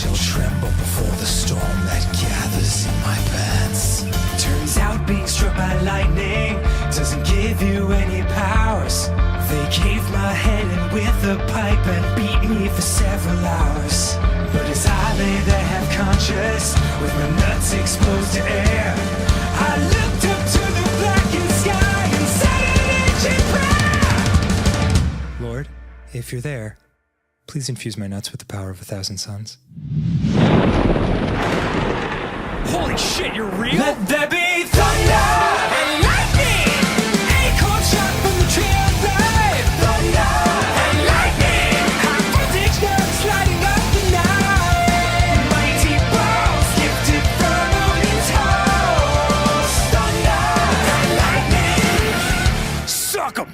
shall tremble before the storm that gathers in my pants. Turns out being struck by lightning doesn't give you any powers. They caved my head in with a pipe and beat me for several hours. But as I lay there half conscious, with my nuts exposed to air, I looked up to the blackened sky and said an ancient prayer. Lord, if you're there, please infuse my nuts with the power of 1,000 suns. Holy shit, you're real? Let there be thunder and lightning, acorn shot from the tree of life. Thunder and lightning, high voltage nerves lighting up the night. Mighty balls gifted from Odin's house. Thunder and lightning, Suck 'em!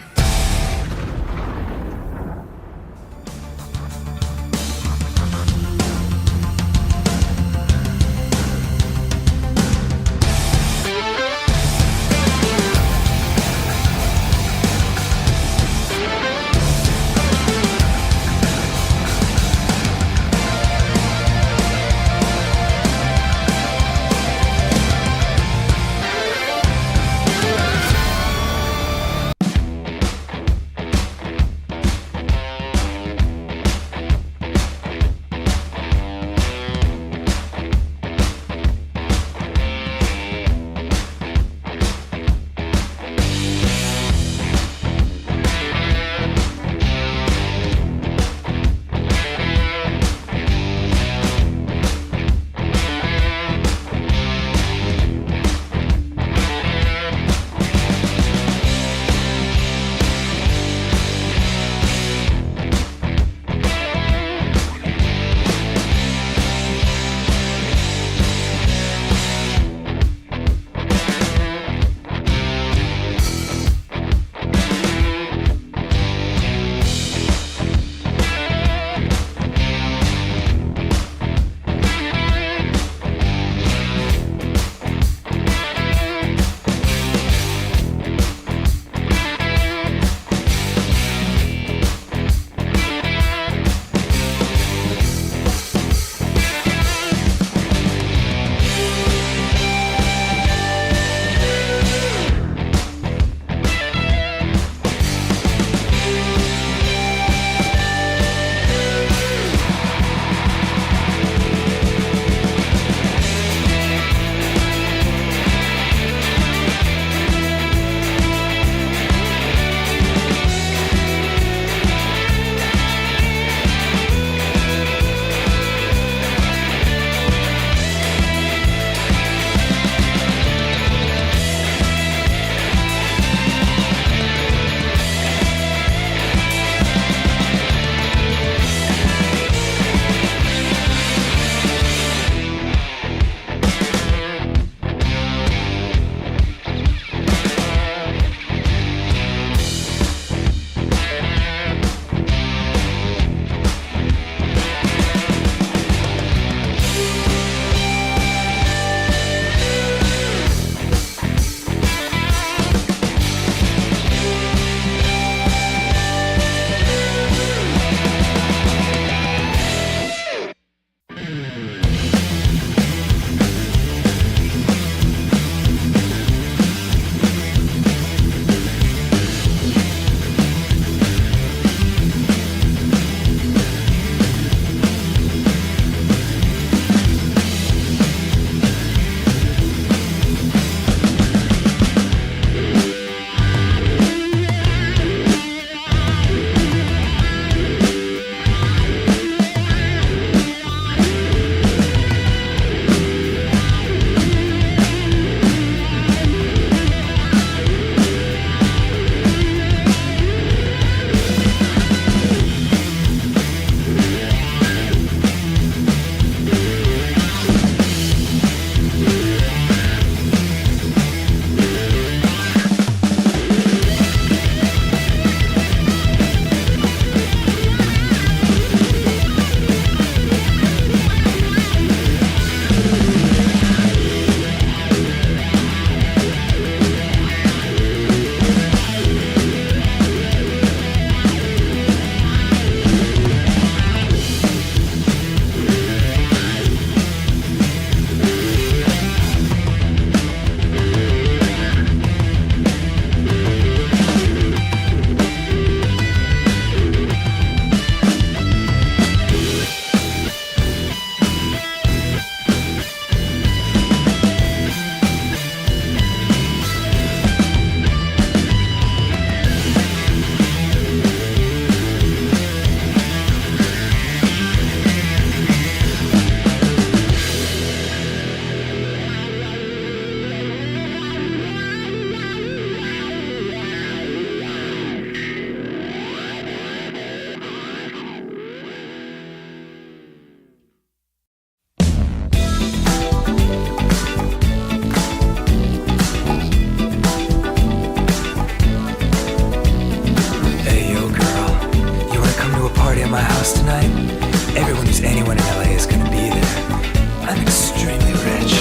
at my house tonight? Everyone who's anyone in LA is gonna be there. I'm extremely rich.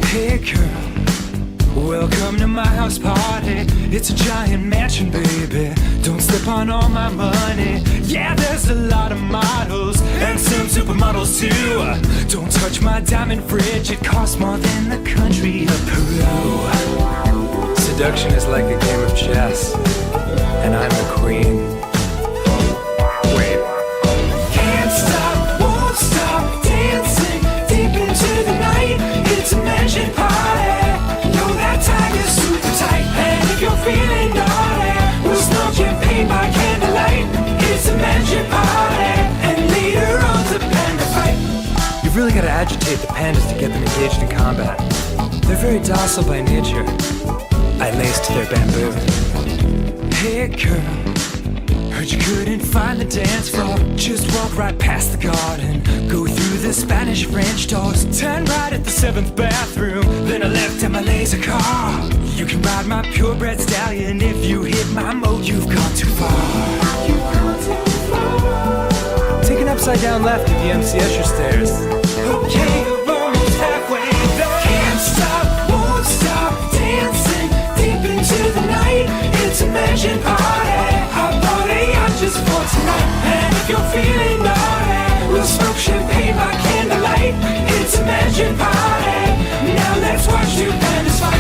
Hey girl, welcome to my house party. It's a giant mansion, baby. Don't slip on all my money. Yeah, there's a lot of models and some supermodels too. Don't touch my diamond fridge, it costs more than the country of Peru. Seduction is like a game of chess, and I'm the queen. Wait. Can't stop, won't stop dancing deep into the night. It's a mansion party. Yo, that tiger's super tight. And if you're feeling naughty, we'll smoke champagne by candlelight. It's a mansion party. And later on the panda fight. You've really got to agitate the pandas to get them engaged in combat. They're very docile by nature. I laced their bamboo. Hey girl, heard you couldn't find the dance floor. Just walk right past the garden, go through the Spanish-French doors, turn right at the 7th bathroom, then a left in my laser car. You can ride my purebred stallion. If you hit my mode, you've gone too far. Take an upside down left at the MC Escher stairs. Okay, we're almost halfway there. Can't stop, won't stop dancing deep into the night. It's a mansion party. I bought a yacht just for tonight. And if you're feeling naughty, we'll smoke champagne by candlelight. It's a mansion party. Now let's watch two pandas fight.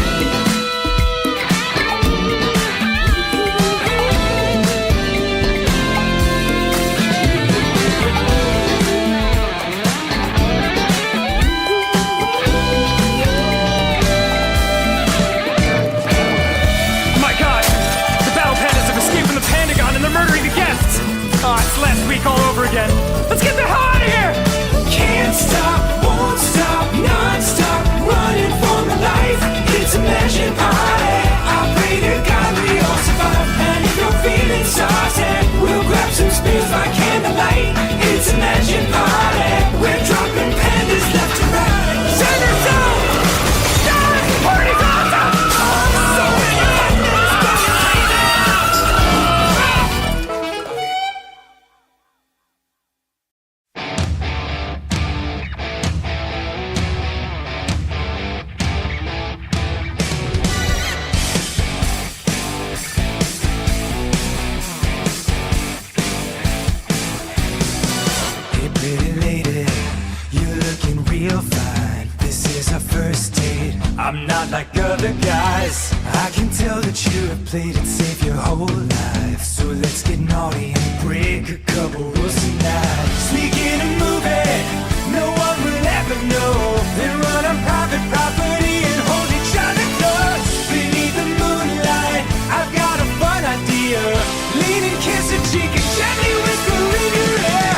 It's last week all over again. Let's get the hell out of here! Can't stop, won't stop, non-stop, running for my life. It's a mansion party. I pray to God we all survive. And if you're feeling saucy, we'll grab some spears by candlelight. It's a mansion party. We're dropping pandas left to right. Send yourself! Guys, party's awesome! So many pandas going crazy! I'm not like other guys. I can tell that you have played it safe your whole life. So let's get naughty and break a couple rules tonight. Sneak in a movie, no one will ever know. Then run on private property and hold each other close. Beneath the moonlight, I've got a fun idea. Lean and kiss a cheek and gently whisper in your ear.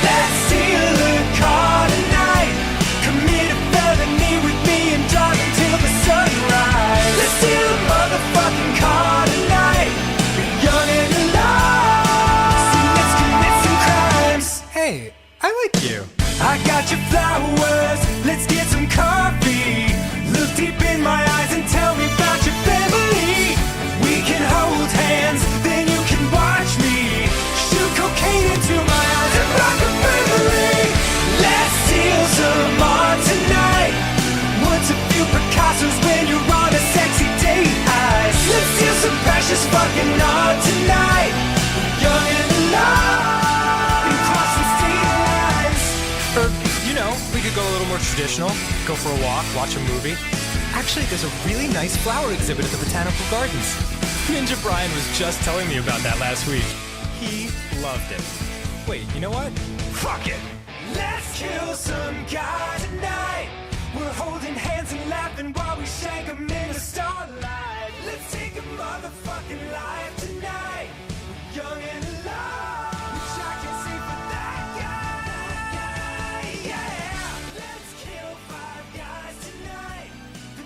Let's steal a car tonight. Commit a felony with me and drive until the sunrise. Let's steal a motherfucking car tonight. We're young and alive. So let's commit some crimes. Hey, I like you. I got your flowers. Let's get some coffee. Look deep in my eyes and tell me about your family. We can hold hands, then you can watch me shoot cocaine into my eyes and rock a memory. Let's steal some art tonight. What's a few Picassos when you're on a sexy date eyes? Let's steal some precious fucking art tonight. Young and alive. And cross some state lines. Or, you know, we could go a little more traditional. Go for a walk, watch a movie. Actually, there's a really nice flower exhibit at the Botanical Gardens. Ninja Brian was just telling me about that last week. He loved it. Wait, you know what? Fuck it! Let's kill some guy tonight. We're holding hands and laughing while we shank 'em in the starlight. Let's take a motherfucking life tonight. We're young and alive. Which I can see for that guy. Yeah. Let's kill 5 guys tonight. The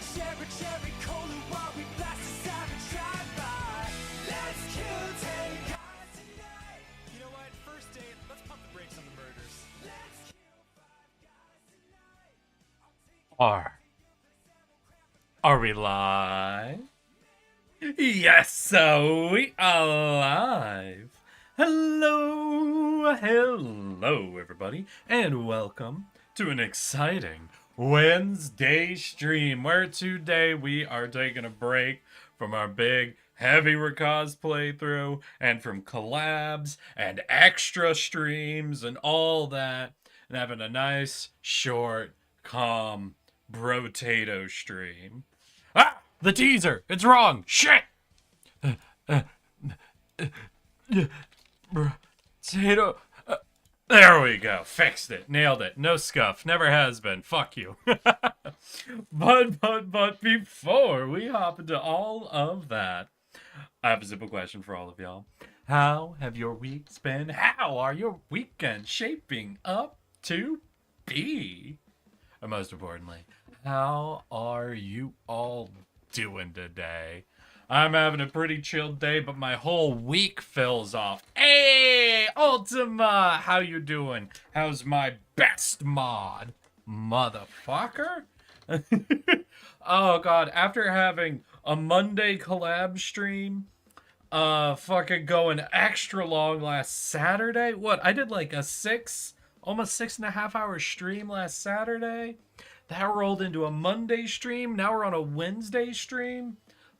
cherry cola while we blast a savage drive-by. Let's kill 10 guys tonight. You know what? First date, let's pump the brakes on the murders. Let's kill 5 guys tonight. Are we live? Yes, so we are live. Hello, everybody, and welcome to an exciting Wednesday stream where today we are taking a break from our big heavy Rakaz playthrough and from collabs and extra streams and all that, and having a nice, short, calm Brotato stream. Ah! The teaser! It's wrong! Shit! Potato. There we go. Fixed it. Nailed it. No scuff. Never has been. Fuck you. But before we hop into all of that, I have a simple question for all of y'all. How have your weeks been? How are your weekends shaping up to be? And most importantly, how are you all doing today? I'm having a pretty chilled day, but my whole week fills off. Hey, Ultima, how you doing? How's my best mod, motherfucker? Oh god, after having a Monday collab stream, fucking going extra long last Saturday. What? I did like a almost 6.5 hour stream last Saturday. That rolled into a Monday stream. Now we're on a Wednesday stream.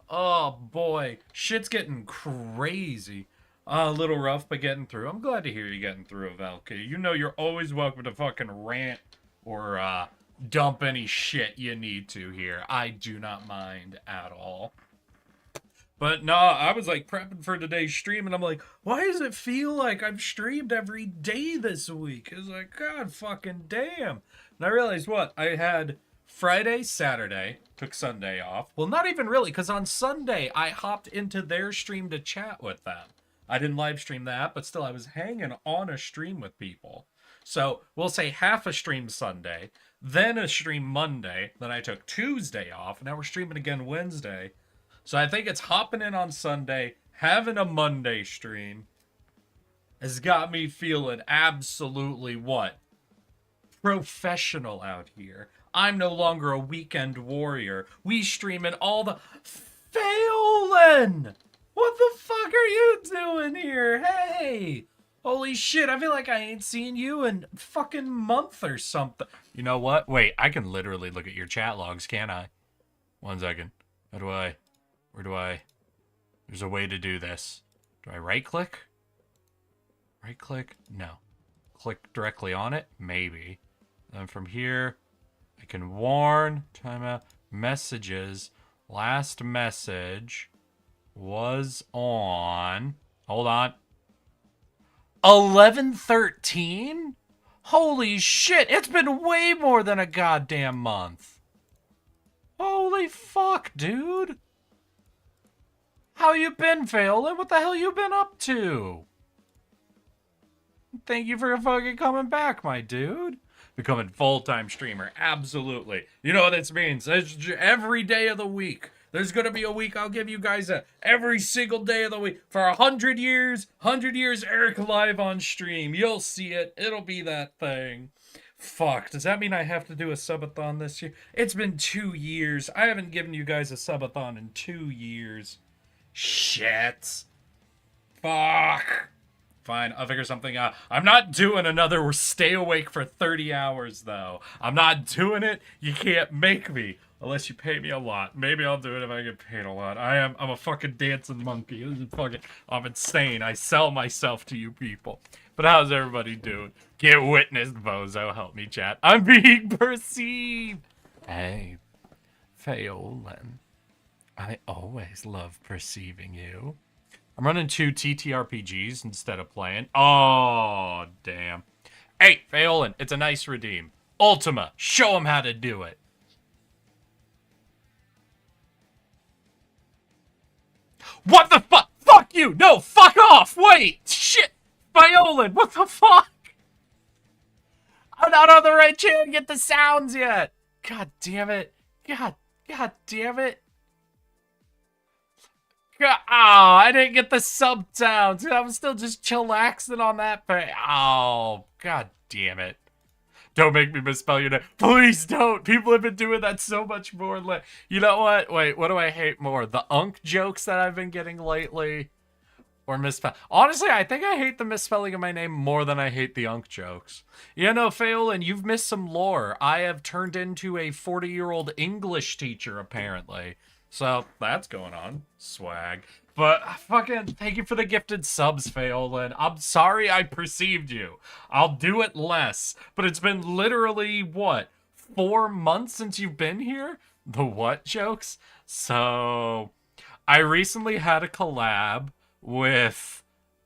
Oh boy, shit's getting crazy. A little rough, but getting through. I'm glad to hear you getting through, Valky. You know you're always welcome to fucking rant or dump any shit you need to here. I do not mind at all. But no, I was like prepping for today's stream, and I'm like, why does it feel like I've streamed every day this week? It's like, god fucking damn. And I realized what? I had Friday, Saturday, took Sunday off. Well, not even really, because on Sunday, I hopped into their stream to chat with them. I didn't live stream that, but still, I was hanging on a stream with people. So, we'll say half a stream Sunday, then a stream Monday, then I took Tuesday off, and now we're streaming again Wednesday. So I think it's hopping in on Sunday, having a Monday stream, has got me feeling absolutely what? Professional out here. I'm no longer a weekend warrior. We stream in all the... Phelan! What the fuck are you doing here? Hey! Holy shit, I feel like I ain't seen you in a fucking month or something. You know what? Wait, I can literally look at your chat logs, can't I? 1 second. Where do I... There's a way to do this. Do I right click? Right click? No. Click directly on it? Maybe. Then from here... I can warn, timeout, messages, last message was on, hold on, 11/13? Holy shit, it's been way more than a goddamn month. Holy fuck, dude. How you been, Phelan? What the hell you been up to? Thank you for fucking coming back, my dude. Becoming full-time streamer, absolutely. You know what this means? Every day of the week. There's gonna be a week I'll give you guys every single day of the week. For 100 years, Eric live on stream. You'll see it. It'll be that thing. Fuck, does that mean I have to do a subathon this year? It's been 2 years. I haven't given you guys a subathon in 2 years. Shit. Fuck. Fine, I'll figure something out. I'm not doing another stay awake for 30 hours, though. I'm not doing it. You can't make me. Unless you pay me a lot. Maybe I'll do it if I get paid a lot. I'm a fucking dancing monkey. I'm insane. I sell myself to you people. But how's everybody doing? Get witnessed, Bozo. Help me, chat. I'm being perceived. Hey, Phelan. I always love perceiving you. I'm running 2 TTRPGs instead of playing. Oh, damn. Hey, Phelan, it's a nice redeem. Ultima, show him how to do it. What the fuck? Fuck you! No, fuck off! Wait! Shit! Phelan, what the fuck? I'm not on the right channel to get the sounds yet! God damn it. God damn it. I didn't get the sub sounds. I was still just chillaxing on that page. Oh, god damn it. Don't make me misspell your name. Please don't. People have been doing that so much more. You know what? Wait, what do I hate more? The unk jokes that I've been getting lately? or misspell. Honestly, I think I hate the misspelling of my name more than I hate the unk jokes. You know, Phelan, you've missed some lore. I have turned into a 40-year-old English teacher, apparently. So, that's going on. Swag. But, fucking, thank you for the gifted subs, Phelan. I'm sorry I perceived you. I'll do it less. But it's been literally, what, 4 months since you've been here? The what jokes? So, I recently had a collab with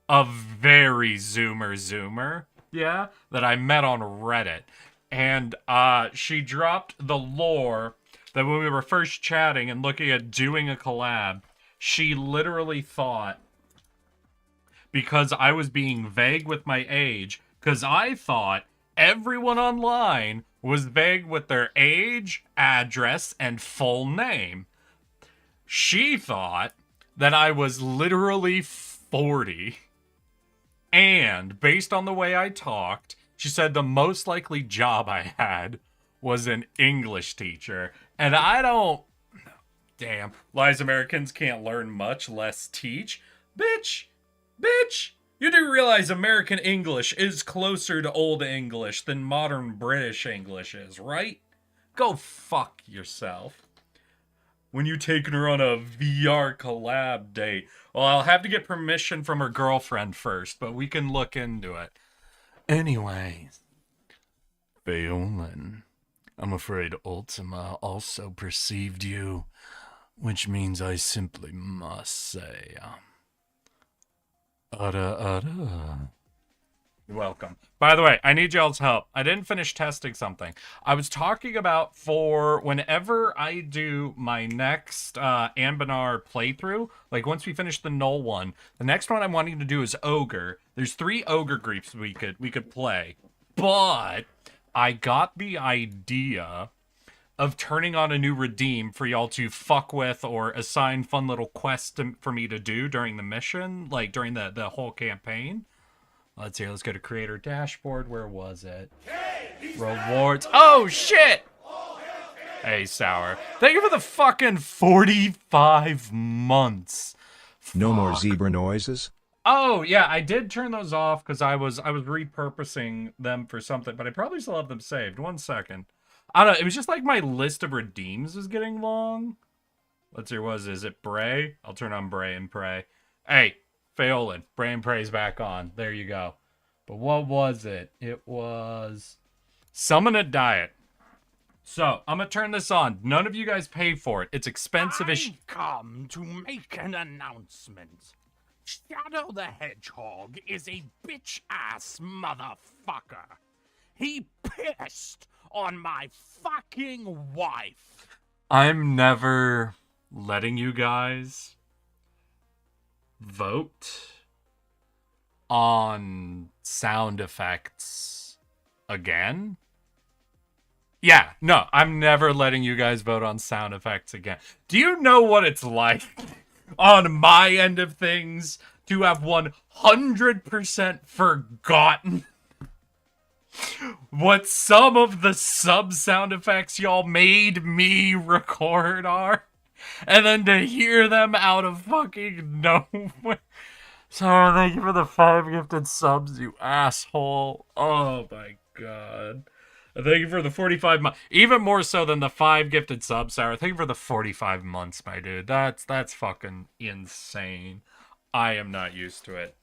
a very zoomer, yeah, that I met on Reddit. And she dropped the lore that when we were first chatting and looking at doing a collab, she literally thought, because I was being vague with my age, because I thought everyone online was vague with their age, address, and full name. She thought that I was literally 40. And based on the way I talked, she said the most likely job I had was an English teacher. And I don't... Damn. Lies Americans can't learn much, less teach. Bitch! You do realize American English is closer to Old English than modern British English is, right? Go fuck yourself. When you taking her on a VR collab date? Well, I'll have to get permission from her girlfriend first, but we can look into it. Anyways, Phelan, I'm afraid Ultima also perceived you, which means I simply must say, You're welcome. By the way, I need y'all's help. I didn't finish testing something. I was talking about for whenever I do my next Anbanar playthrough, like once we finish the Null one, the next one I'm wanting to do is Ogre. There's 3 Ogre groups we could play. But I got the idea of turning on a new redeem for y'all to fuck with or assign fun little quests for me to do during the mission, like during the whole campaign. Let's see, let's go to creator dashboard. Where was it? Rewards. Oh, shit! Hey, Sour. Thank you for the fucking 45 months. No more zebra noises? Oh, yeah, I did turn those off because I was repurposing them for something, but I probably still have them saved. 1 second. I don't know, it was just like my list of redeems is getting long. Let's see, is it Bray? I'll turn on Bray and pray. Hey, Phelan, Bray and Pray's back on. There you go. But what was it? It was Summon a Diet. So, I'm gonna turn this on. None of you guys pay for it. It's expensive as I've come to make an announcement. Shadow the Hedgehog is a bitch-ass motherfucker. He pissed on my fucking wife. I'm never letting you guys vote on sound effects again. Yeah, no, I'm never letting you guys vote on sound effects again. Do you know what it's like on my end of things to have 100% forgotten what some of the sub sound effects y'all made me record are? And then to hear them out of fucking nowhere. So thank you for the 5 gifted subs, you asshole. Oh my god. Thank you for the 45 months. Even more so than the 5 gifted subs, Sarah. Thank you for the 45 months, my dude. That's fucking insane. I am not used to it.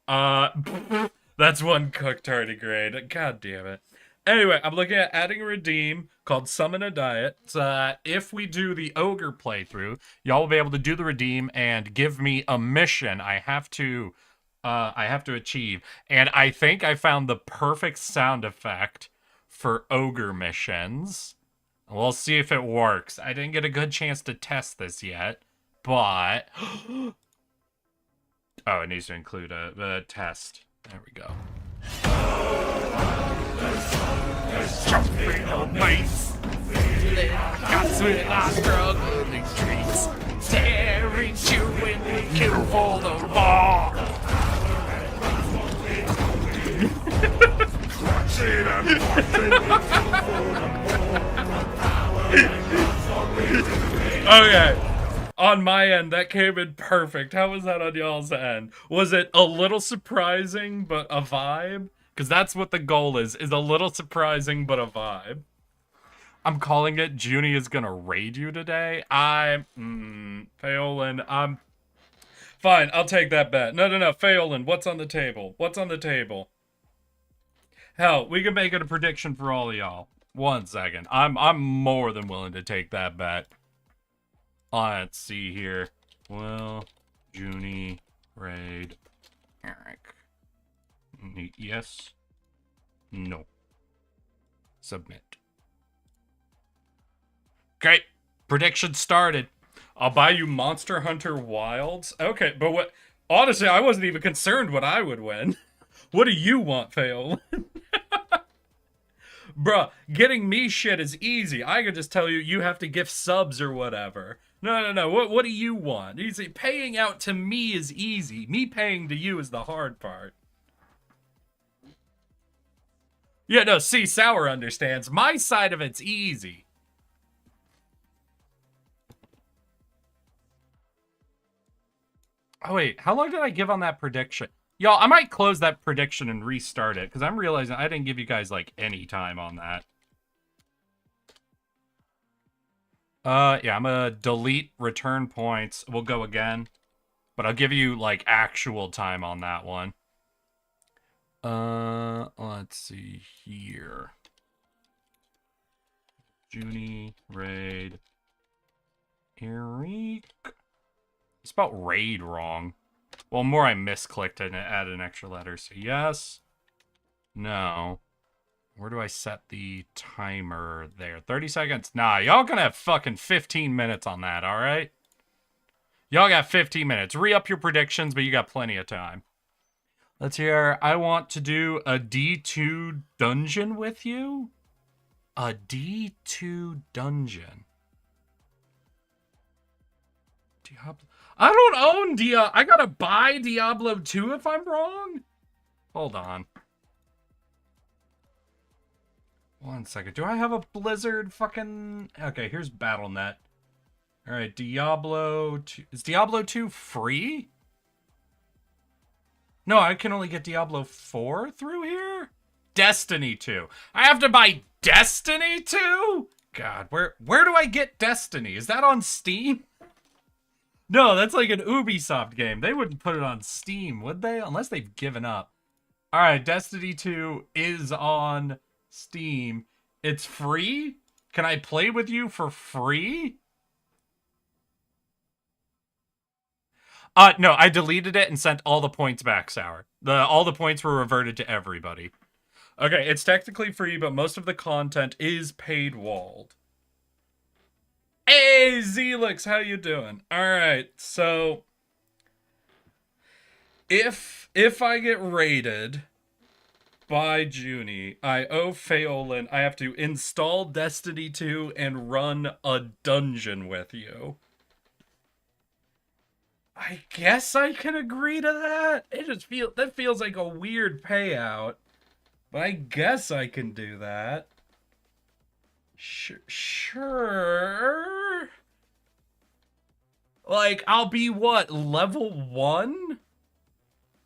That's one cooked tardigrade. God damn it. Anyway, I'm looking at adding a redeem called Summon a Diet. If we do the Ogre playthrough, y'all will be able to do the redeem and give me a mission I have to achieve. And I think I found the perfect sound effect for Ogre missions. We'll see if it works. I didn't get a good chance to test this yet, but... Oh, it needs to include a test. There we go. Jumping on mates, guts with our struggling streets, staring you in the kill for the ball. Okay. on my end, that came in perfect. How was that on y'all's end? Was it a little surprising, but a vibe? Because that's what the goal is a little surprising, but a vibe. I'm calling it. Junie is gonna raid you today. Pheolin, fine, I'll take that bet. No, Pheolin, what's on the table? What's on the table? Hell, we can make it a prediction for all of y'all. 1 second. I'm more than willing to take that bet. Let's see here. Well, Junie, raid, Eric. Yes. No. Submit. Okay, prediction started. I'll buy you Monster Hunter Wilds. Okay, but what? Honestly, I wasn't even concerned what I would win. What do you want, Pheolin? Bruh, getting me shit is easy. I could just tell you, you have to gift subs or whatever. No. What do you want? Easy. Paying out to me is easy. Me paying to you is the hard part. Yeah, no, see, Sour understands. My side of it's easy. Oh, wait. How long did I give on that prediction? Y'all, I might close that prediction and restart it, because I'm realizing I didn't give you guys, like, any time on that. Yeah, I'm gonna delete return points. We'll go again. But I'll give you, like, actual time on that one. Let's see here. Junie, raid, Eric. I spelled raid wrong. Well, more I misclicked and it added an extra letter. So yes. No. Where do I set the timer there? 30 seconds? Nah, y'all gonna have fucking 15 minutes on that, alright? Y'all got 15 minutes. Re-up your predictions, but you got plenty of time. Let's hear. I want to do a D2 dungeon with you? A D2 dungeon. Diablo. I don't own Diablo. I gotta buy Diablo 2 if I'm wrong? Hold on. 1 second. Do I have a Blizzard fucking... Okay, here's Battle.net. Alright, Diablo 2... Is Diablo 2 free? No, I can only get Diablo 4 through here? Destiny 2. I have to buy Destiny 2? God, where do I get Destiny? Is that on Steam? No, that's like an Ubisoft game. They wouldn't put it on Steam, would they? Unless they've given up. Alright, Destiny 2 is on Steam. It's free? Can I play with you for free? No, I deleted it and sent all the points back, Sour. All the points were reverted to everybody. Okay, it's technically free, but most of the content is paid walled. Hey, Zelix, how you doing? Alright, so... If I get raided by Junie, I owe Pheolin, I have to install Destiny 2 and run a dungeon with you. I guess I can agree to that. That feels like a weird payout. But I guess I can do that. Sure. Like, I'll be what, level 1?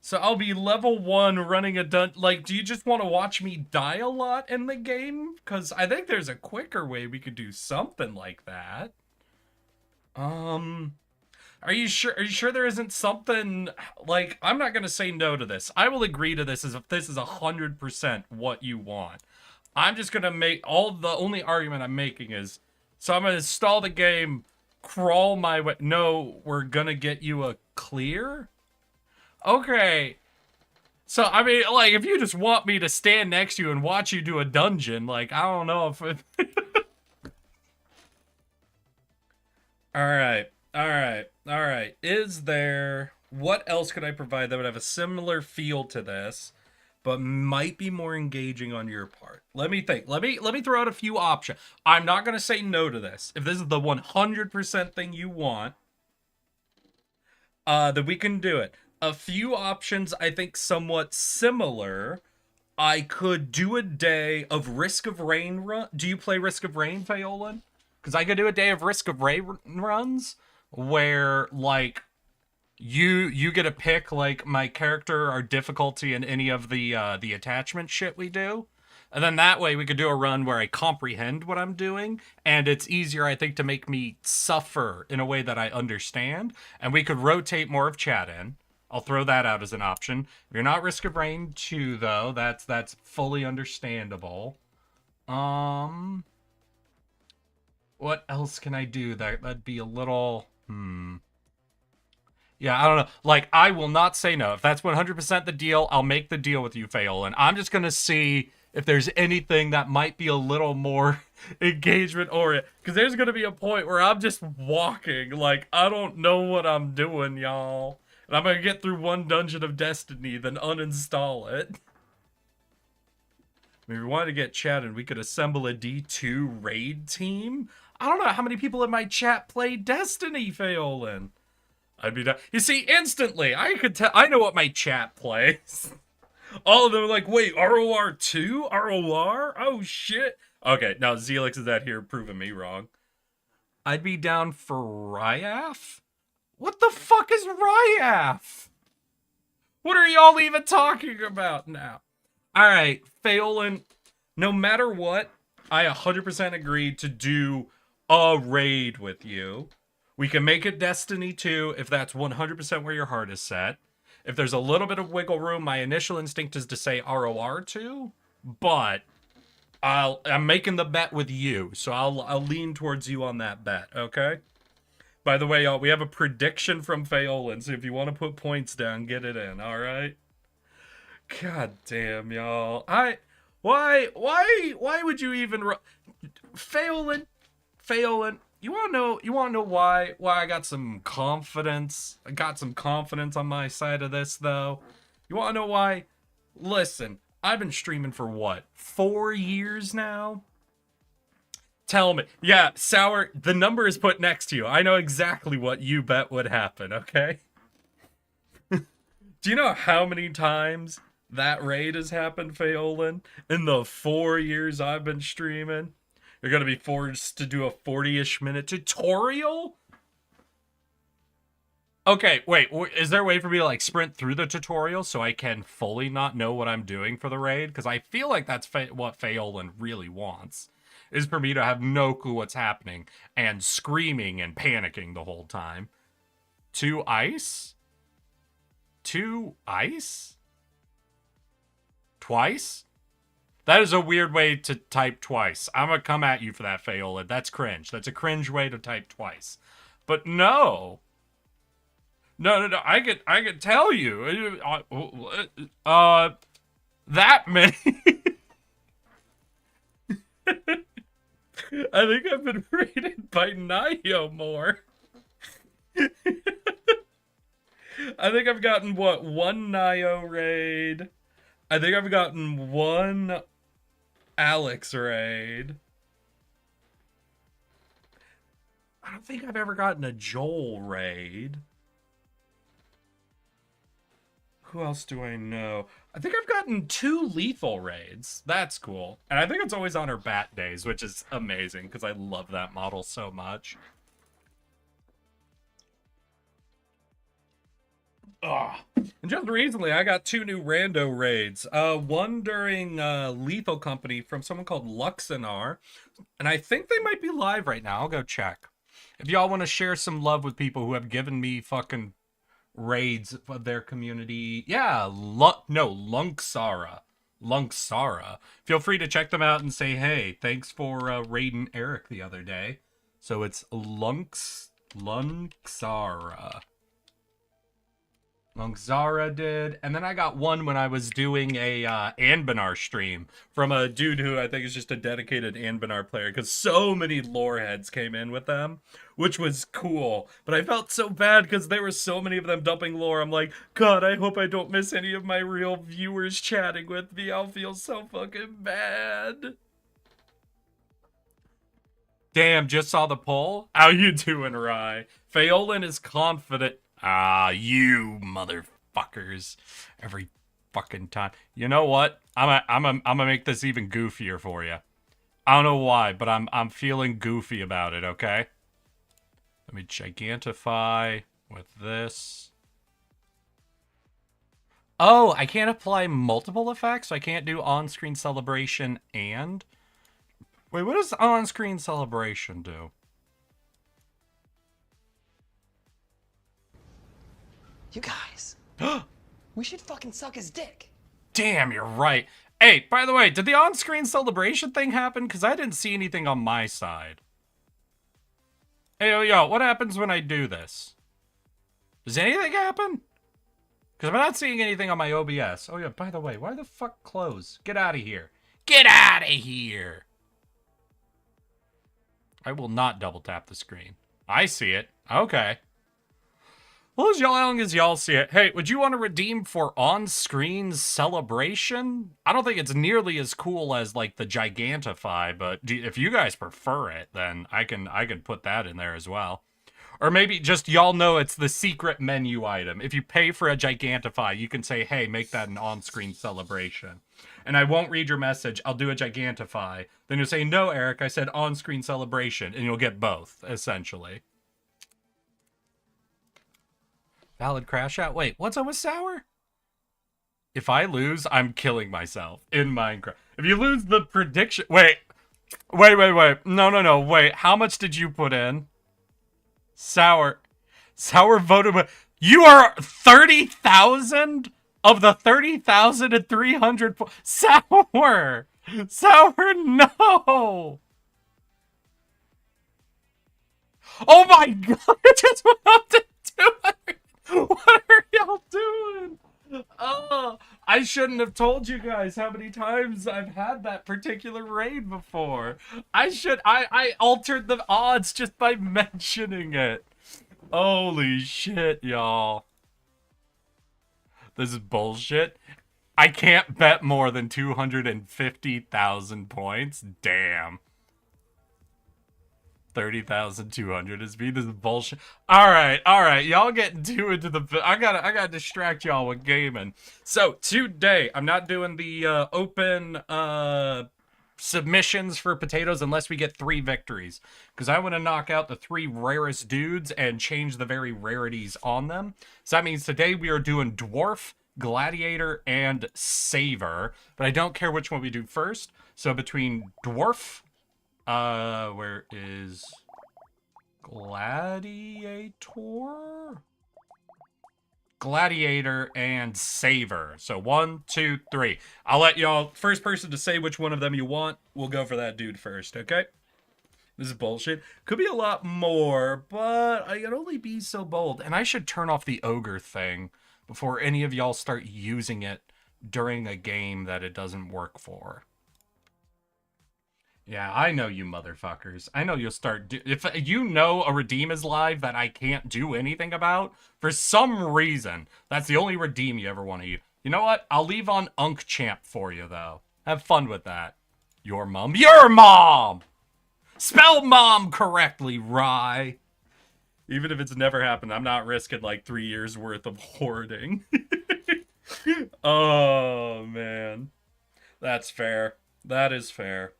So I'll be level 1 running a like, do you just want to watch me die a lot in the game? Because I think there's a quicker way we could do something like that. Are you sure there isn't something, like, I'm not going to say no to this. I will agree to this as if this is 100% what you want. I'm just going to make, the only argument I'm making is, so I'm going to install the game, crawl my way. No, we're going to get you a clear? Okay. So, I mean, like, if you just want me to stand next to you and watch you do a dungeon, like, I don't know if it... Alright. Is there... What else could I provide that would have a similar feel to this, but might be more engaging on your part? Let me think. Let me throw out a few options. I'm not going to say no to this. If this is the 100% thing you want, then we can do it. A few options, I think, somewhat similar. I could do a day of Risk of Rain run. Do you play Risk of Rain, Pheolin? Because I could do a day of Risk of Rain runs. where like you get to pick like my character or difficulty in any of the attachment shit we do. And then that way we could do a run where I comprehend what I'm doing, and it's easier, I think, to make me suffer in a way that I understand. And we could rotate more of chat in. I'll throw that out as an option. If you're not Risk of Rain 2, though, that's fully understandable. What else can I do? That'd be a little... Yeah, I don't know. Like, I will not say no. If that's 100% the deal, I'll make the deal with you, Fail. And I'm just going to see if there's anything that might be a little more engagement oriented. Because there's going to be a point where I'm just walking. Like, I don't know what I'm doing, y'all. And I'm going to get through one Dungeon of Destiny, then uninstall it. If we wanted to get chatting, we could assemble a D2 raid team. I don't know how many people in my chat play Destiny, Pheolin. I'd be down. You see, instantly, I could tell. I know what my chat plays. All of them are like, wait, ROR 2? ROR? Oh, shit. Okay, now Zelix is out here proving me wrong. I'd be down for Ryaf? What the fuck is Ryaf? What are y'all even talking about now? Alright, Pheolin, no matter what, I 100% agreed to do a raid with you. We can make it Destiny 2 if that's 100% where your heart is set. If there's a little bit of wiggle room, my initial instinct is to say ROR 2, but I'm making the bet with you, so I'll lean towards you on that bet, okay? By the way, y'all, we have a prediction from Pheolin, so if you want to put points down, get it in, alright? God damn, y'all. Why would you even... Pheolin, you wanna know why I got some confidence? I got some confidence on my side of this, though. You wanna know why? Listen, I've been streaming for what, 4 years now? Tell me. Yeah, Sour, the number is put next to you. I know exactly what you bet would happen, okay? Do you know how many times that raid has happened, Pheolin, in the 4 years I've been streaming? You're gonna be forced to do a 40-ish minute tutorial? Okay, wait, is there a way for me to like sprint through the tutorial so I can fully not know what I'm doing for the raid? Because I feel like that's what Pheolin really wants, is for me to have no clue what's happening and screaming and panicking the whole time. 2 ice? 2 ice? Twice? That is a weird way to type twice. I'm gonna come at you for that, Pheolin. That's cringe. That's a cringe way to type twice. But no. No. I could tell you. That many. I think I've been rated by Nayo more. I think I've gotten, what, 1 Nayo raid. I think I've gotten 1 Alex raid. I don't think I've ever gotten a Joel raid. Who else do I know? I think I've gotten 2 lethal raids. That's cool. And I think it's always on her bat days, which is amazing because I love that model so much. Ugh. And just recently, I got 2 new rando raids. One during Lethal Company from someone called Luxanar. And I think they might be live right now. I'll go check. If y'all want to share some love with people who have given me fucking raids of their community. Yeah, Lunksara. Feel free to check them out and say, hey, thanks for raiding Eric the other day. So it's Lunksara. Lunksara did, and then I got one when I was doing a Anbanar stream from a dude who I think is just a dedicated Anbanar player, because so many lore heads came in with them, which was cool. But I felt so bad because there were so many of them dumping lore. I'm like, God, I hope I don't miss any of my real viewers chatting with me. I'll feel so fucking bad. Damn, just saw the poll? How you doing, Rye? Pheolin is confident. Ah, you motherfuckers. Every fucking time. You know what? I'm gonna make this even goofier for you. I don't know why, but I'm feeling goofy about it, okay? Let me gigantify with this. Oh, I can't apply multiple effects? I can't do on-screen celebration and... Wait, what does on-screen celebration do? You guys, we should fucking suck his dick. Damn, you're right. Hey, by the way, did the on-screen celebration thing happen? Because I didn't see anything on my side. Hey, yo, what happens when I do this? Does anything happen? Because I'm not seeing anything on my OBS. Oh, yeah, by the way, why the fuck close? Get out of here. Get out of here! I will not double tap the screen. I see it. Okay. Well, as long as y'all see it. Hey, would you want to redeem for on-screen celebration? I don't think it's nearly as cool as, like, the Gigantify, but if you guys prefer it, then I can put that in there as well. Or maybe just y'all know it's the secret menu item. If you pay for a Gigantify, you can say, hey, make that an on-screen celebration. And I won't read your message. I'll do a Gigantify. Then you'll say, no, Eric, I said on-screen celebration. And you'll get both, essentially. Valid crash out. Wait, what's up with Sour? If I lose, I'm killing myself in Minecraft. If you lose the prediction... Wait. No. Wait, how much did you put in? Sour voted with... You are 30,000 of the 30,300... Sour, no! Oh my god, it just went up to 200! What are y'all doing? Oh, I shouldn't have told you guys how many times I've had that particular raid before. I altered the odds just by mentioning it. Holy shit, y'all. This is bullshit. I can't bet more than 250,000 points. Damn. 30,200 is me. This is bullshit. All right. Y'all getting too into the... I gotta distract y'all with gaming. So, today, I'm not doing the open submissions for potatoes unless we get 3 victories. Because I want to knock out the 3 rarest dudes and change the very rarities on them. So that means today we are doing Dwarf, Gladiator, and Saver. But I don't care which one we do first. So between Dwarf... where is Gladiator? Gladiator and Saver. So 1, 2, 3. I'll let y'all, first person to say which one of them you want, we'll go for that dude first, okay? This is bullshit. Could be a lot more, but I can only be so bold. And I should turn off the ogre thing before any of y'all start using it during a game that it doesn't work for. Yeah, I know you motherfuckers. I know you'll start... If you know a redeem is live that I can't do anything about, for some reason, that's the only redeem you ever want to use. You know what? I'll leave on Champ for you, though. Have fun with that. Your mom. Your mom! Spell mom correctly, Rye. Even if it's never happened, I'm not risking, like, 3 years worth of hoarding. Oh, man. That's fair. That is fair.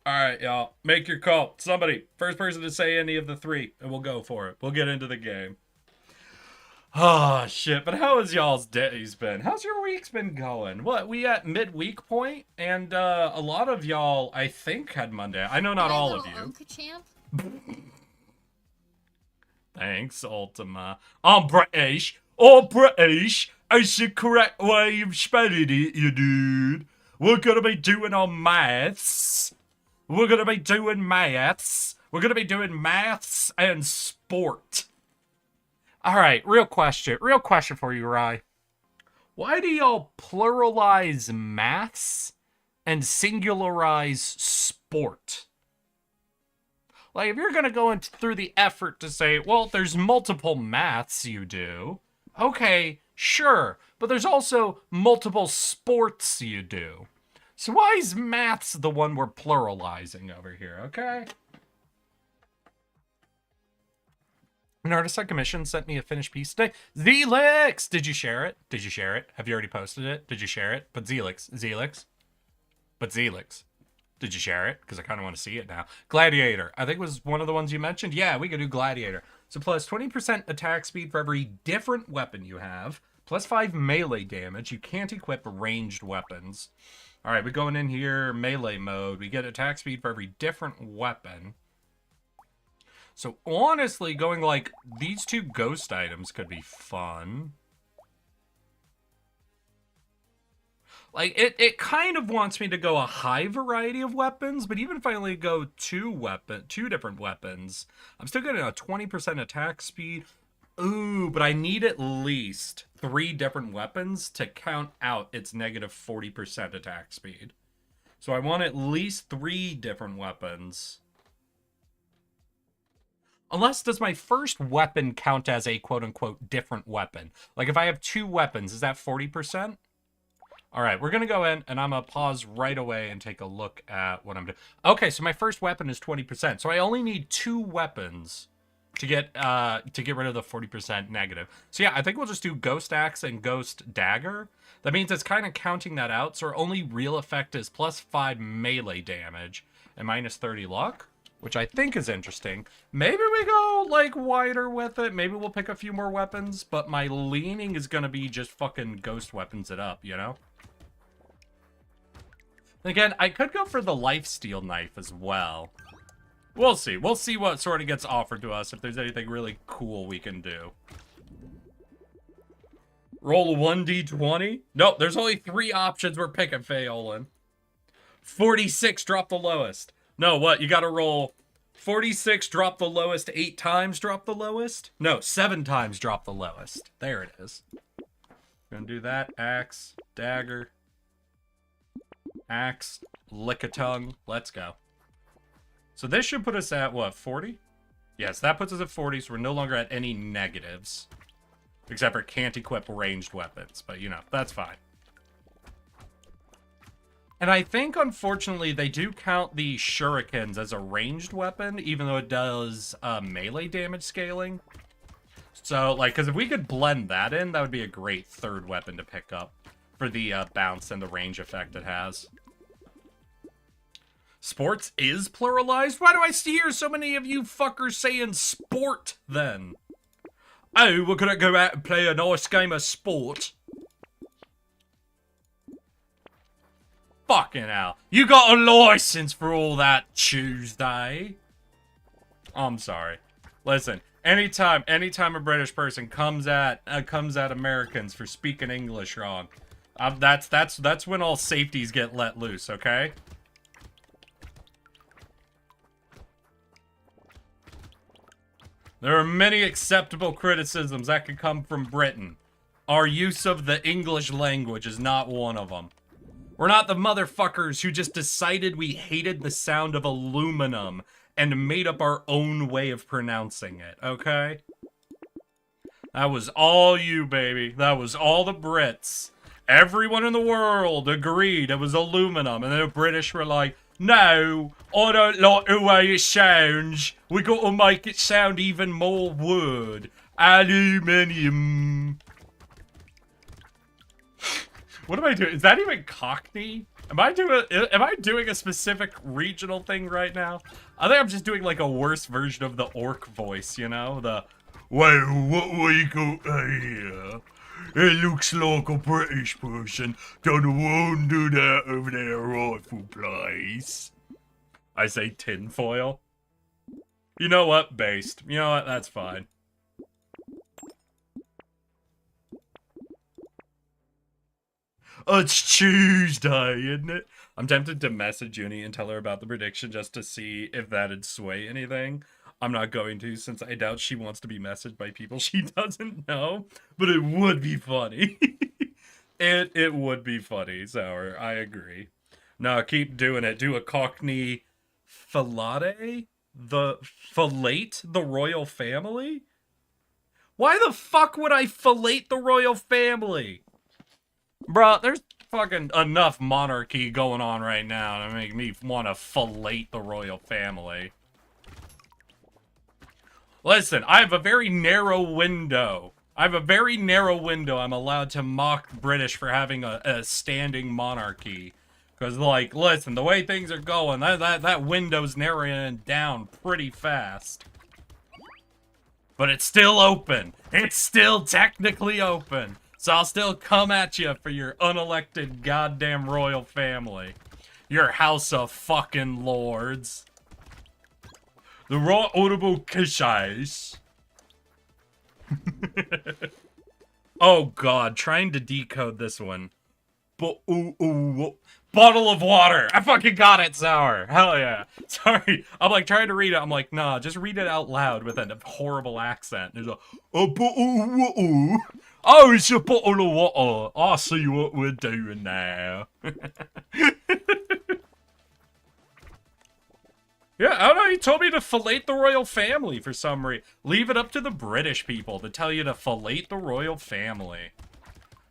Alright, y'all. Make your call. Somebody. First person to say any of the 3, and we'll go for it. We'll get into the game. Oh, shit. But how has y'all's days been? How's your week's been going? What, we at midweek point? And a lot of y'all, I think, had Monday. I know not all of you. Champ? Thanks, Ultima. I'm British. Oh, British. It's the correct way of spelling it, you dude. We're gonna be doing our maths. We're gonna be doing maths. We're gonna be doing maths and sport. Alright, real question for you, Rye. Why do y'all pluralize maths and singularize sport? Like, if you're gonna go through the effort to say, well, there's multiple maths you do, okay, sure, but there's also multiple sports you do. So why is maths the one we're pluralizing over here, okay? An artist I commissioned sent me a finished piece today. Zelix! Did you share it? Did you share it? Have you already posted it? Did you share it? But Zelix. Did you share it? Because I kind of want to see it now. Gladiator. I think was one of the ones you mentioned. Yeah, we could do Gladiator. So plus 20% attack speed for every different weapon you have. Plus 5 melee damage. You can't equip ranged weapons. All right, we're going in here, melee mode. We get attack speed for every different weapon. So honestly, going like these 2 ghost items could be fun. Like, it kind of wants me to go a high variety of weapons, but even if I only go 2 different weapons, I'm still getting a 20% attack speed. Ooh, but I need at least 3 different weapons to count out its negative 40% attack speed. So I want at least 3 different weapons. Unless, does my first weapon count as a quote-unquote different weapon? Like, if I have 2 weapons, is that 40%? All right, we're going to go in, and I'm going to pause right away and take a look at what I'm doing. Okay, so my first weapon is 20%. So I only need 2 weapons to get rid of the 40% negative. So yeah, I think we'll just do Ghost Axe and Ghost Dagger. That means it's kind of counting that out, so our only real effect is plus 5 melee damage and minus 30 luck, which I think is interesting. Maybe we go, like, wider with it. Maybe we'll pick a few more weapons, but my leaning is going to be just fucking ghost weapons it up, you know? Again, I could go for the lifesteal knife as well. We'll see. We'll see what sort of gets offered to us, if there's anything really cool we can do. Roll a 1d20? Nope, there's only 3 options we're picking, Faolin. 46, drop the lowest. No, what? You gotta roll 46, drop the lowest, 8 times, drop the lowest? No, 7 times, drop the lowest. There it is. Gonna do that. Axe, dagger, axe, lick-a-tongue. Let's go. So this should put us at, what, 40? Yes, that puts us at 40, so we're no longer at any negatives. Except for can't equip ranged weapons, but, you know, that's fine. And I think, unfortunately, they do count the shurikens as a ranged weapon, even though it does melee damage scaling. So, like, because if we could blend that in, that would be a great 3rd weapon to pick up for the bounce and the range effect it has. Sports is pluralized? Why do I hear so many of you fuckers saying sport, then? Oh, we're gonna go out and play a nice game of sport. Fucking hell. You got a license for all that Tuesday? I'm sorry. Listen, anytime a British person comes at Americans for speaking English wrong, that's when all safeties get let loose, okay? There are many acceptable criticisms that could come from Britain. Our use of the English language is not one of them. We're not the motherfuckers who just decided we hated the sound of aluminum and made up our own way of pronouncing it, okay? That was all you, baby. That was all the Brits. Everyone in the world agreed it was aluminum, and then the British were like, no, I don't like the way it sounds. We got to make it sound even more wood. Aluminium. What am I doing? Is that even Cockney? Am I doing a specific regional thing right now? I think I'm just doing like a worse version of the orc voice, you know? The, well, what we got here? It looks like a British person done wandered out of their rightful place. I say tinfoil. You know what? Based. You know what? That's fine. It's Tuesday, isn't it? I'm tempted to message Uni and tell her about the prediction just to see if that'd sway anything. I'm not going to, since I doubt she wants to be messaged by people she doesn't know. But it would be funny. It would be funny, Sour. I agree. No, keep doing it. Do a Cockney fillet? Fillet the royal family? Why the fuck would I fillet the royal family? Bruh, there's fucking enough monarchy going on right now to make me want to fillet the royal family. Listen, I have a very narrow window. I'm allowed to mock the British for having a standing monarchy. Because, like, listen, the way things are going, that window's narrowing down pretty fast. But it's still open. It's still technically open. So I'll still come at you for your unelected goddamn royal family. Your house of fucking lords. The Royal Audible Kishais. Oh god, trying to decode this one. Bottle of water. I fucking got it, Sour. Hell yeah. Sorry. I'm like trying to read it. I'm like, nah, just read it out loud with a horrible accent. There's a bottle of water. Oh, it's a bottle of water. I see what we're doing now. Yeah, I don't know, he told me to fillet the royal family for some reason. Leave it up to the British people to tell you to fillet the royal family.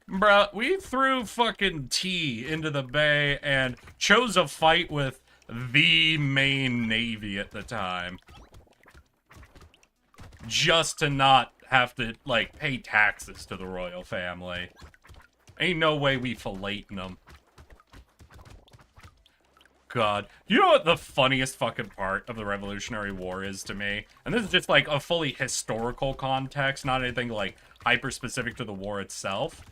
Bruh, we threw fucking tea into the bay and chose a fight with the main navy at the time. Just to not have to, like, pay taxes to the royal family. Ain't no way we filleting them. God. You know what the funniest fucking part of the Revolutionary War is to me? And this is just, like, a fully historical context, not anything, like, hyper-specific to the war itself.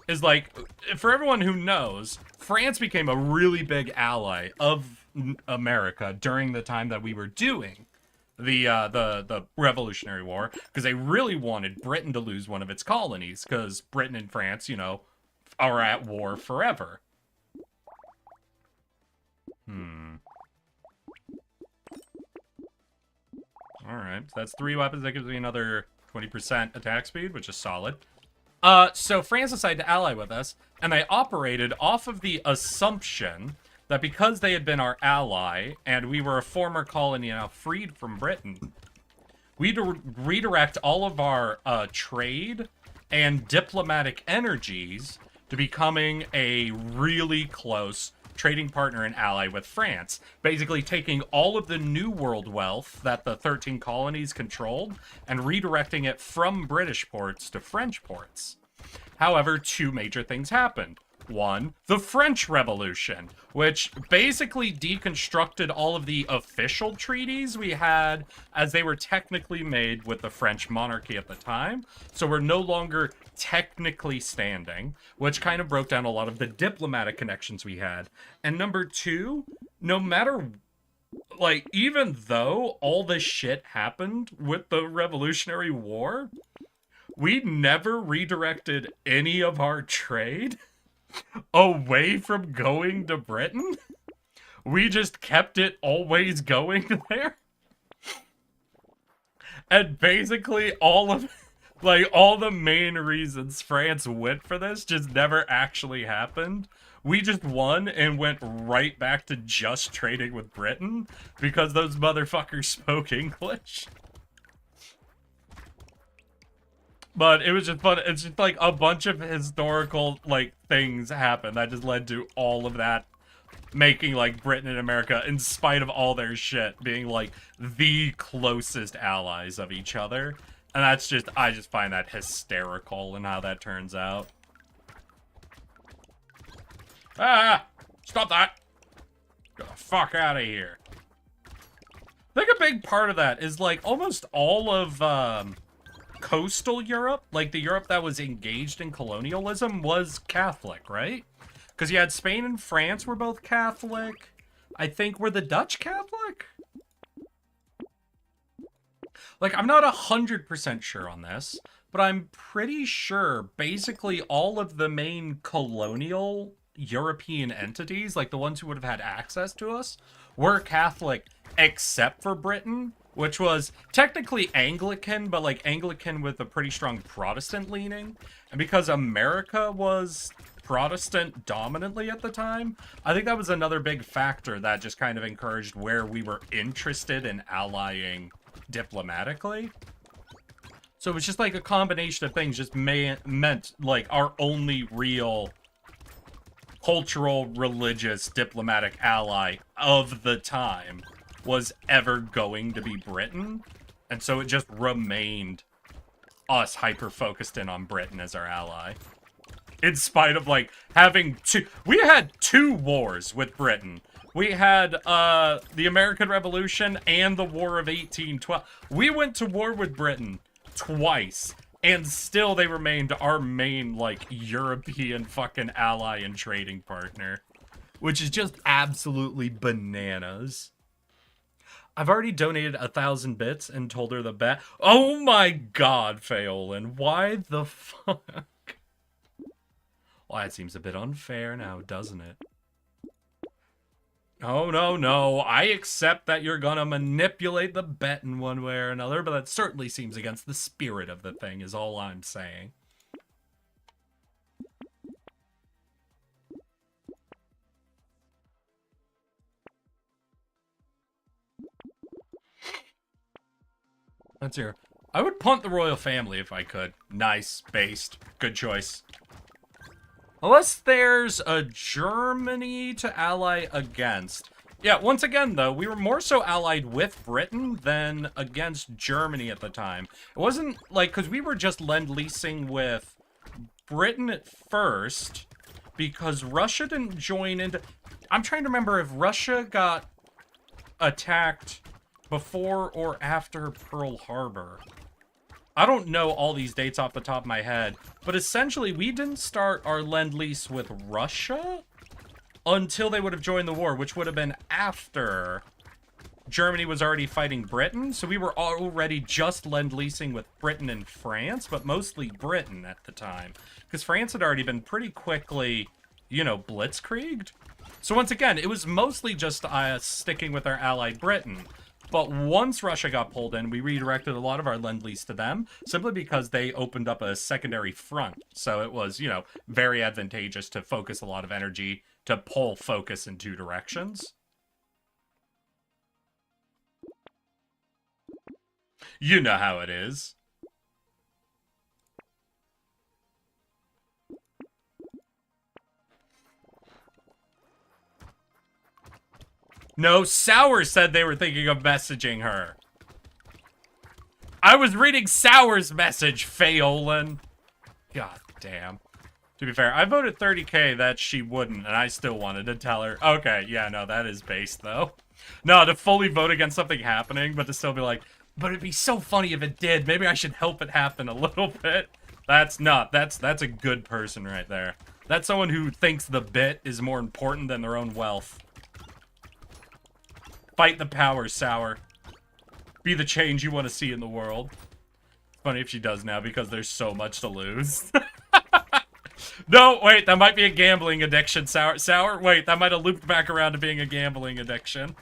Is, like, for everyone who knows, France became a really big ally of America during the time that we were doing the Revolutionary War, because they really wanted Britain to lose one of its colonies, because Britain and France, you know, are at war forever. Alright, so that's 3 weapons. That gives me another 20% attack speed, which is solid. So France decided to ally with us, and they operated off of the assumption that because they had been our ally, and we were a former colony now freed from Britain, we'd redirect all of our trade and diplomatic energies to becoming a really close trading partner and ally with France, basically taking all of the New World wealth that the 13 colonies controlled and redirecting it from British ports to French ports. However, 2 major things happened. 1, the French Revolution, which basically deconstructed all of the official treaties we had as they were technically made with the French monarchy at the time. So we're no longer technically standing, which kind of broke down a lot of the diplomatic connections we had. And number 2, no matter, like, even though all this shit happened with the Revolutionary War, we never redirected any of our trade away from going to Britain. We just kept it always going there. And basically all of, like, all the main reasons France went for this just never actually happened. We just won and went right back to just trading with Britain because those motherfuckers spoke English. But it was just fun. It's just like a bunch of historical, like, things happened that just led to all of that making, like, Britain and America, in spite of all their shit, being, like, the closest allies of each other. And that's just, I just find that hysterical in how that turns out. Ah! Stop that! Get the fuck out of here. I think a big part of that is, like, almost all of, coastal Europe, like the Europe that was engaged in colonialism, was Catholic, right? Because you had Spain and France were both Catholic. I think were the Dutch Catholic? Like, I'm not 100% sure on this, but I'm pretty sure basically all of the main colonial European entities, like the ones who would have had access to us, were Catholic, except for Britain, which was technically Anglican, but like Anglican with a pretty strong Protestant leaning. And because America was Protestant dominantly at the time, I think that was another big factor that just kind of encouraged where we were interested in allying diplomatically. So it was just like a combination of things just meant like our only real cultural, religious, diplomatic ally of the time was ever going to be Britain. And so it just remained us hyper-focused in on Britain as our ally. In spite of, like, having two... We had 2 wars with Britain. We had, the American Revolution and the War of 1812. We went to war with Britain twice, and still they remained our main, like, European fucking ally and trading partner. Which is just absolutely bananas. I've already donated 1,000 bits and told her the bet. Oh my god, Pheolin, why the fuck? Well, that seems a bit unfair now, doesn't it? Oh, no, no. I accept that you're gonna manipulate the bet in one way or another, but that certainly seems against the spirit of the thing, is all I'm saying. Let's hear. I would punt the royal family if I could. Nice, based. Good choice. Unless there's a Germany to ally against. Yeah, once again, though, we were more so allied with Britain than against Germany at the time. It wasn't, like, because we were just lend-leasing with Britain at first, because Russia didn't join into... I'm trying to remember if Russia got attacked before or after Pearl Harbor. I don't know all these dates off the top of my head, but essentially we didn't start our lend-lease with Russia until they would have joined the war, which would have been after Germany was already fighting Britain. So we were already just lend-leasing with Britain and France, but mostly Britain at the time, because France had already been pretty quickly, you know, blitzkrieged. So once again, it was mostly just sticking with our ally Britain. But once Russia got pulled in, we redirected a lot of our lend-lease to them, simply because they opened up a secondary front. So it was, you know, very advantageous to focus a lot of energy, to pull focus in 2 directions. You know how it is. No, Sour said they were thinking of messaging her. I was reading Sour's message, Pheolin. God damn. To be fair, I voted 30k that she wouldn't, and I still wanted to tell her. Okay, yeah, no, that is based, though. No, to fully vote against something happening, but to still be like, but it'd be so funny if it did. Maybe I should help it happen a little bit. That's a good person right there. That's someone who thinks the bit is more important than their own wealth. Fight the power, Sour. Be the change you want to see in the world. Funny if she does now, because there's so much to lose. No, wait, that might be a gambling addiction, Sour. Sour, wait, that might have looped back around to being a gambling addiction.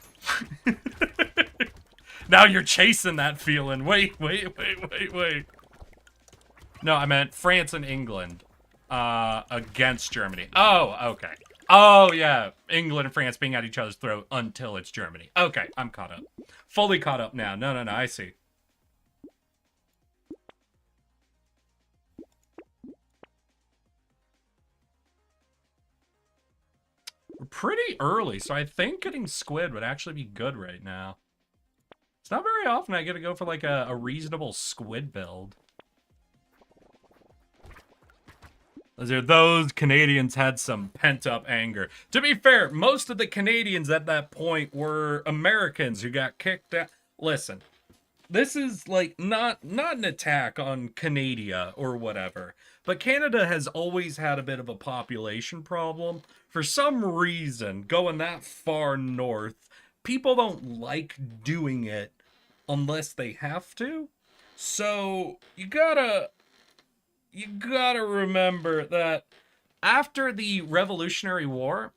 Now you're chasing that feeling. Wait. No, I meant France and England against Germany. Oh, okay. Oh, yeah. England and France being at each other's throat until it's Germany. Okay, I'm caught up. Fully caught up now. No, I see. We're pretty early, so I think getting squid would actually be good right now. It's not very often I get to go for, like, a reasonable squid build. Those Canadians had some pent-up anger. To be fair, most of the Canadians at that point were Americans who got kicked out. Listen, this is, like, not an attack on Canada or whatever, but Canada has always had a bit of a population problem. For some reason, going that far north, people don't like doing it unless they have to. So, you gotta remember that after the Revolutionary War,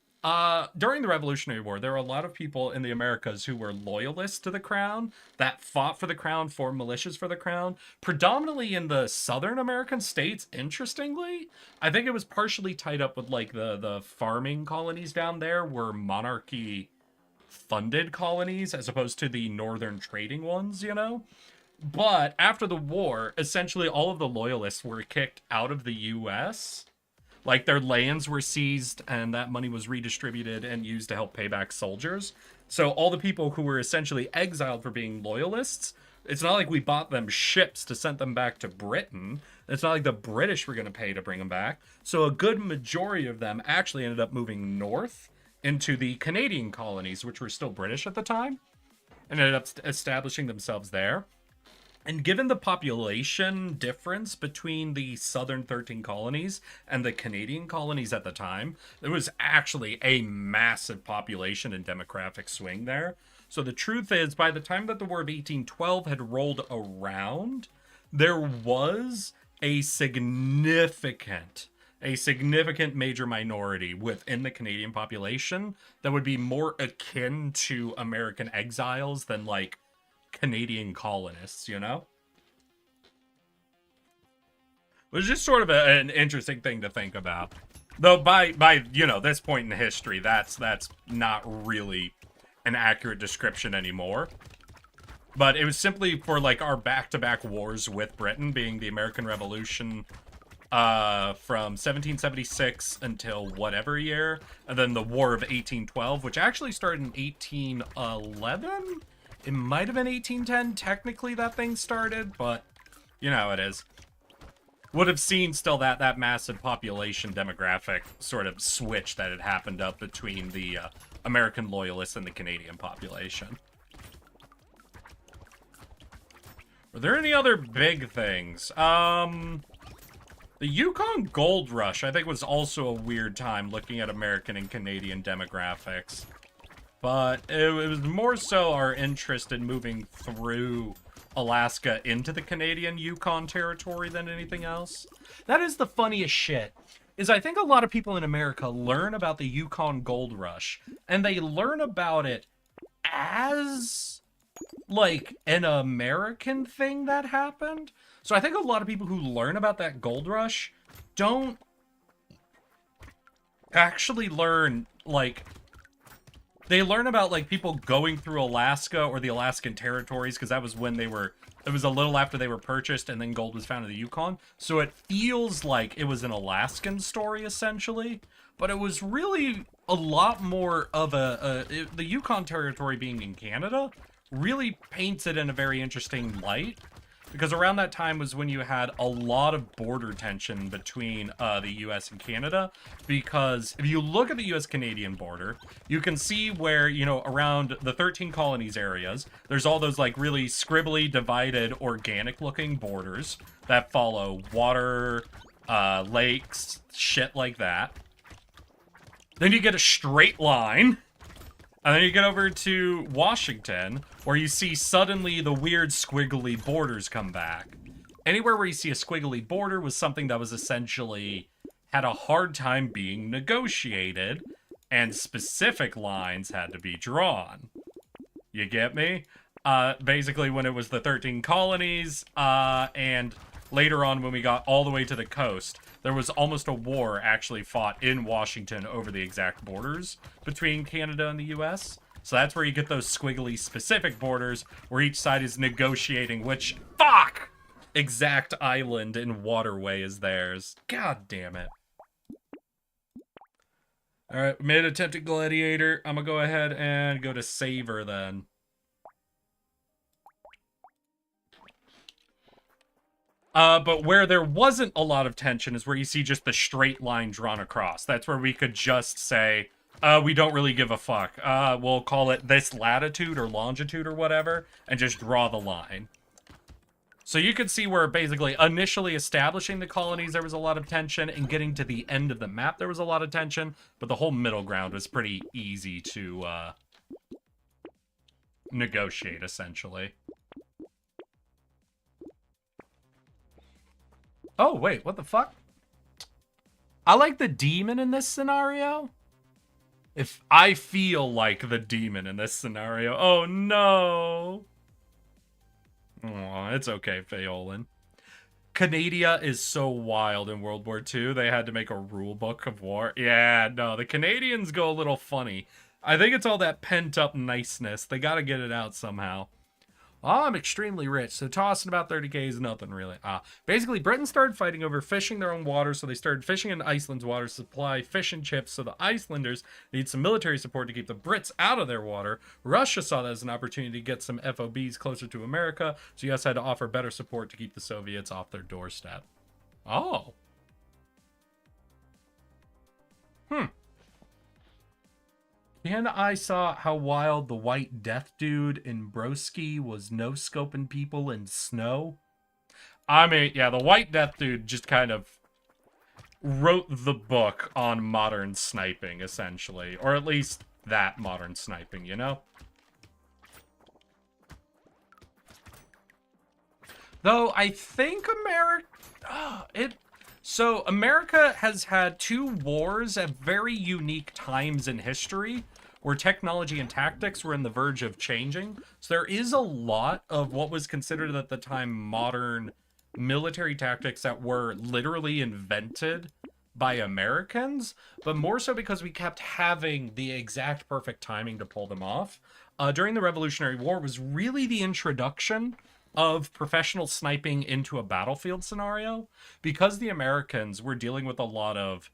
during the Revolutionary War, there were a lot of people in the Americas who were loyalists to the crown, that fought for the crown, formed militias for the crown, predominantly in the southern American states, interestingly. I think it was partially tied up with, like, the farming colonies down there were monarchy-funded colonies, as opposed to the northern trading ones, you know? But after the war, essentially all of the loyalists were kicked out of the U.S., like, their lands were seized, and that money was redistributed and used to help pay back soldiers. So all the people who were essentially exiled for being loyalists, it's not like we bought them ships to send them back to Britain. It's not like the British were going to pay to bring them back. So a good majority of them actually ended up moving north into the Canadian colonies, which were still British at the time, and ended up establishing themselves there. And given the population difference between the southern 13 colonies and the Canadian colonies at the time, there was actually a massive population and demographic swing there. So the truth is, by the time that the War of 1812 had rolled around, there was a significant major minority within the Canadian population that would be more akin to American exiles than, like, Canadian colonists, you know? It was just sort of an interesting thing to think about. Though by you know, this point in history, that's not really an accurate description anymore. But it was simply for, like, our back-to-back wars with Britain, being the American Revolution from 1776 until whatever year, and then the War of 1812, which actually started in 1811? It might have been 1810, technically, that thing started, but you know how it is. Would have seen still that massive population demographic sort of switch that had happened up between the American loyalists and the Canadian population. Were there any other big things? The Yukon Gold Rush, I think, was also a weird time looking at American and Canadian demographics. But it was more so our interest in moving through Alaska into the Canadian Yukon territory than anything else. That is the funniest shit. Is I think a lot of people in America learn about the Yukon Gold Rush, and they learn about it as, like, an American thing that happened. So I think a lot of people who learn about that gold rush don't actually learn, like, they learn about, like, people going through Alaska or the Alaskan territories, because that was when they were, it was a little after they were purchased, and then gold was found in the Yukon. So it feels like it was an Alaskan story, essentially. But it was really a lot more of the Yukon territory being in Canada really paints it in a very interesting light. Because around that time was when you had a lot of border tension between the US and Canada. Because if you look at the US-Canadian border, you can see where, you know, around the 13 colonies areas, there's all those, like, really scribbly, divided, organic-looking borders that follow water, lakes, shit like that. Then you get a straight line. And then you get over to Washington, where you see suddenly the weird squiggly borders come back. Anywhere where you see a squiggly border was something that was essentially had a hard time being negotiated, and specific lines had to be drawn. You get me? Basically when it was the 13 colonies, and later on when we got all the way to the coast, there was almost a war actually fought in Washington over the exact borders between Canada and the US. So that's where you get those squiggly specific borders where each side is negotiating which exact island and waterway is theirs. God damn it. Alright, made an attempt at Gladiator. I'm gonna go ahead and go to Savor then. But where there wasn't a lot of tension is where you see just the straight line drawn across. That's where we could just say, we don't really give a fuck. We'll call it this latitude or longitude or whatever, and just draw the line. So you could see where basically initially establishing the colonies there was a lot of tension, and getting to the end of the map there was a lot of tension, but the whole middle ground was pretty easy to negotiate, essentially. Oh, wait, what the fuck? I like the demon in this scenario. If I feel like the demon in this scenario. Oh, no. Aw, it's okay, Pheolin. Canada is so wild in World War II, they had to make a rule book of war. Yeah, no, the Canadians go a little funny. I think it's all that pent-up niceness. They gotta get it out somehow. Oh, I'm extremely rich, so tossing about 30k is nothing, really. Basically, Britain started fighting over fishing their own water, so they started fishing in Iceland's water to supply fish and chips, so the Icelanders need some military support to keep the Brits out of their water. Russia saw that as an opportunity to get some FOBs closer to America, so US had to offer better support to keep the Soviets off their doorstep. Oh. And I saw how wild the White Death dude in Broski was no-scoping people in snow. I mean, yeah, the White Death dude just kind of wrote the book on modern sniping, essentially. Or at least that modern sniping, you know? Though, I think So, America has had 2 wars at very unique times in history where technology and tactics were on the verge of changing. So there is a lot of what was considered at the time modern military tactics that were literally invented by Americans, but more so because we kept having the exact perfect timing to pull them off. During the Revolutionary War was really the introduction of professional sniping into a battlefield scenario, because the Americans were dealing with a lot of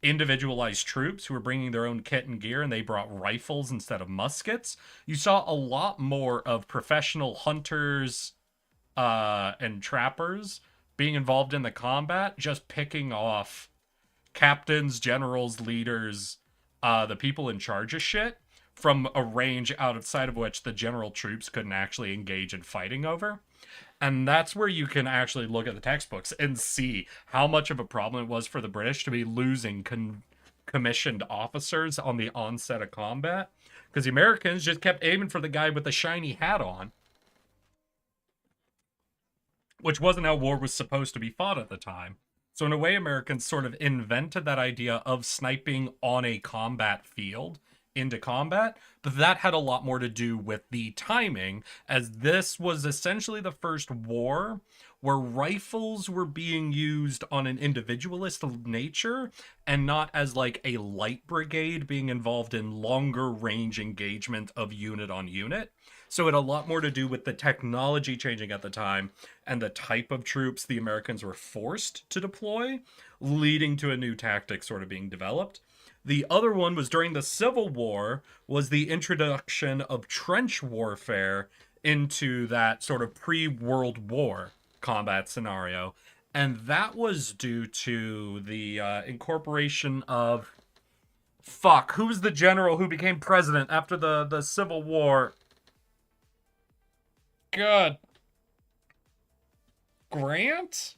individualized troops who were bringing their own kit and gear, and they brought rifles instead of muskets. You saw a lot more of professional hunters and trappers being involved in the combat, just picking off captains, generals, leaders, the people in charge of shit from a range outside of which the general troops couldn't actually engage in fighting over. And that's where you can actually look at the textbooks and see how much of a problem it was for the British to be losing commissioned officers on the onset of combat, because the Americans just kept aiming for the guy with the shiny hat on, which wasn't how war was supposed to be fought at the time. So in a way, Americans sort of invented that idea of sniping on a combat field into combat, but that had a lot more to do with the timing, as this was essentially the first war where rifles were being used on an individualist nature and not as like a light brigade being involved in longer range engagement of unit on unit. So it had a lot more to do with the technology changing at the time and the type of troops the Americans were forced to deploy, leading to a new tactic sort of being developed. The other one was during the Civil War, was the introduction of trench warfare into that sort of pre-World War combat scenario. And that was due to the incorporation of... Fuck, who was the general who became president after the Civil War? God. Grant?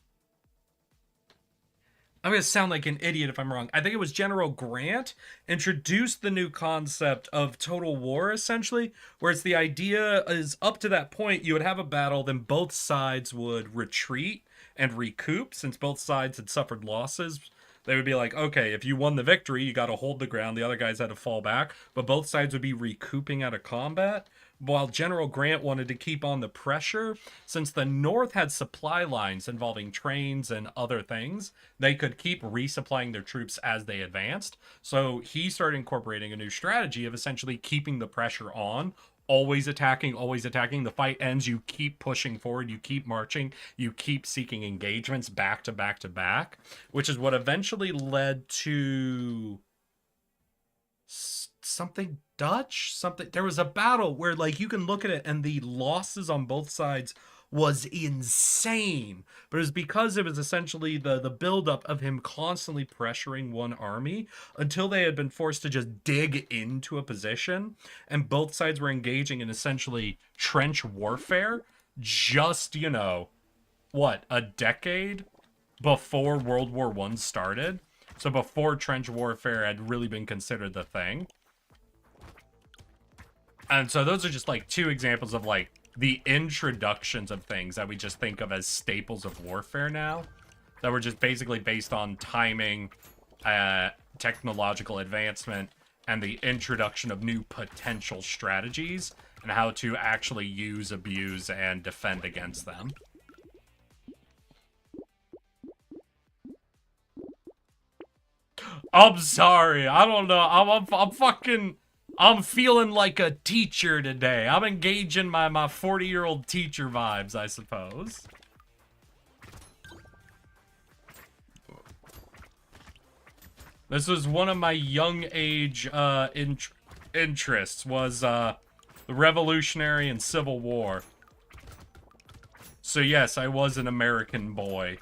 I'm going to sound like an idiot if I'm wrong. I think it was General Grant introduced the new concept of total war, essentially, where it's the idea is up to that point, you would have a battle, then both sides would retreat and recoup, since both sides had suffered losses. They would be like, okay, if you won the victory, you got to hold the ground, the other guys had to fall back, but both sides would be recouping out of combat. While General Grant wanted to keep on the pressure, since the North had supply lines involving trains and other things, they could keep resupplying their troops as they advanced. So he started incorporating a new strategy of essentially keeping the pressure on, always attacking, always attacking. The fight ends, you keep pushing forward, you keep marching, you keep seeking engagements back to back to back, which is what eventually led to... something Dutch? Something. There was a battle where, like, you can look at it and the losses on both sides was insane. But it was because it was essentially the buildup of him constantly pressuring one army until they had been forced to just dig into a position. And both sides were engaging in essentially trench warfare just, you know, what, a decade before World War I started? So before trench warfare had really been considered the thing. And so those are just like 2 examples of like the introductions of things that we just think of as staples of warfare now, that were just basically based on timing, technological advancement, and the introduction of new potential strategies and how to actually use, abuse, and defend against them. I'm sorry. I don't know. I'm feeling like a teacher today. I'm engaging my 40-year-old teacher vibes, I suppose. This was one of my young age interests, was the Revolutionary and Civil War. So yes, I was an American boy.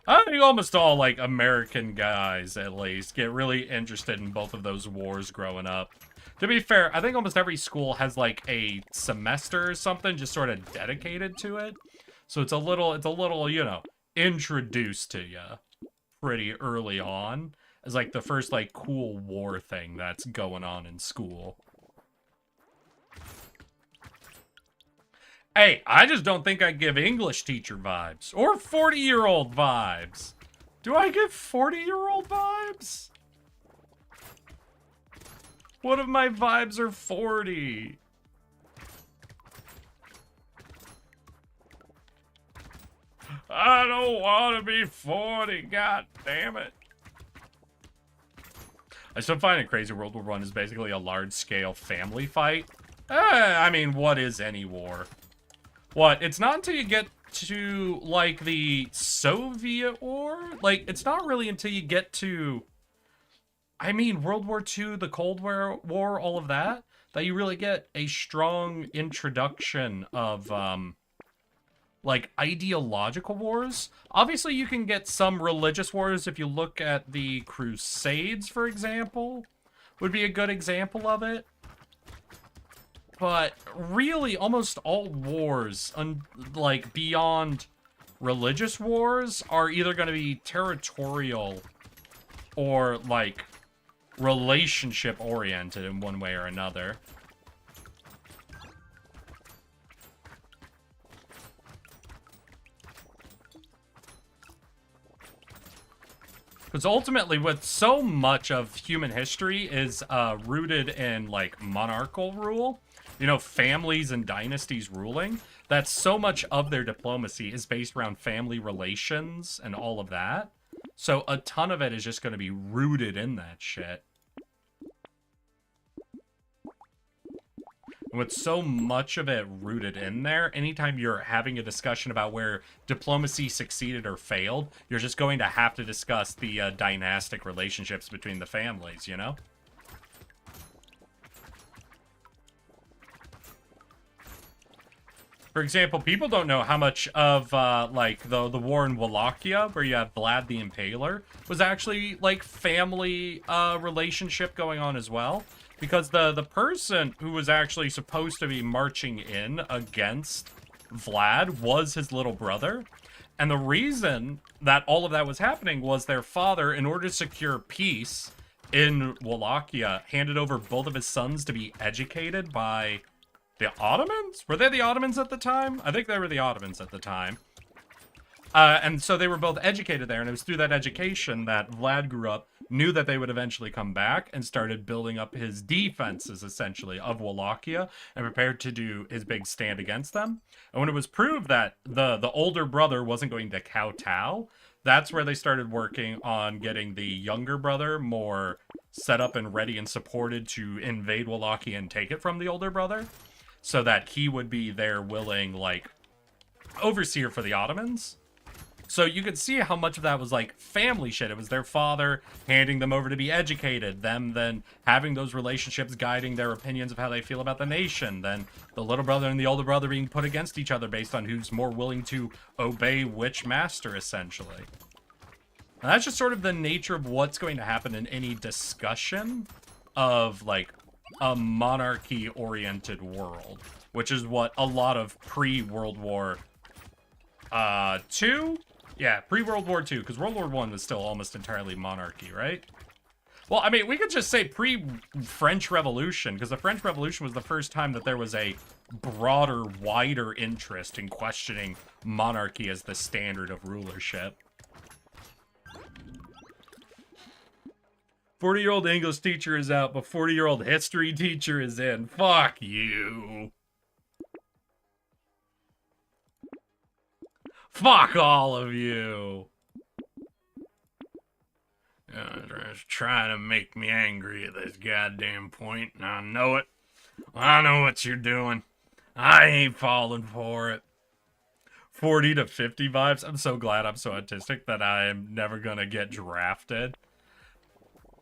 I think almost all, like, American guys, at least, get really interested in both of those wars growing up. To be fair, I think almost every school has, like, a semester or something just sort of dedicated to it. So it's a little, you know, introduced to you pretty early on as, like, the first, like, cool war thing that's going on in school. Hey, I just don't think I give English teacher vibes. Or 40-year-old vibes. Do I give 40-year-old vibes? What if my vibes are 40? I don't want to be 40, god damn it. I still find it crazy World War I is basically a large-scale family fight. I mean, what is any war? What? It's not until you get to, like, the Soviet War? Like, it's not really until you get to, I mean, World War II, the Cold War, all of that you really get a strong introduction of, like, ideological wars. Obviously, you can get some religious wars if you look at the Crusades, for example. Would be a good example of it. But really, almost all wars, like, beyond religious wars, are either going to be territorial or, like, relationship-oriented in one way or another. Because ultimately, with so much of human history is rooted in, like, monarchical rule, you know, families and dynasties ruling, that so much of their diplomacy is based around family relations and all of that. So a ton of it is just going to be rooted in that shit. And with so much of it rooted in there, anytime you're having a discussion about where diplomacy succeeded or failed, you're just going to have to discuss the dynastic relationships between the families, you know? For example, people don't know how much of, like, the war in Wallachia, where you have Vlad the Impaler, was actually, like, family relationship going on as well. Because the person who was actually supposed to be marching in against Vlad was his little brother. And the reason that all of that was happening was their father, in order to secure peace in Wallachia, handed over both of his sons to be educated by the Ottomans? Were they the Ottomans at the time? I think they were the Ottomans at the time. And so they were both educated there, and it was through that education that Vlad grew up, knew that they would eventually come back, and started building up his defenses, essentially, of Wallachia, and prepared to do his big stand against them. And when it was proved that the older brother wasn't going to kowtow, that's where they started working on getting the younger brother more set up and ready and supported to invade Wallachia and take it from the older brother, so that he would be their willing, like, overseer for the Ottomans. So you could see how much of that was, like, family shit. It was their father handing them over to be educated, them then having those relationships guiding their opinions of how they feel about the nation, then the little brother and the older brother being put against each other based on who's more willing to obey which master, essentially. And that's just sort of the nature of what's going to happen in any discussion of, like, a monarchy-oriented world, which is what a lot of pre-World War II? Yeah, pre-World War II, because World War I was still almost entirely monarchy, right? Well, I mean, we could just say pre-French Revolution, because the French Revolution was the first time that there was a broader, wider interest in questioning monarchy as the standard of rulership. 40-year-old English teacher is out, but 40-year-old history teacher is in. Fuck you. Fuck all of you. Just trying to make me angry at this goddamn point, and I know it. I know what you're doing. I ain't falling for it. 40 to 50 vibes. I'm so glad I'm so autistic that I am never gonna get drafted.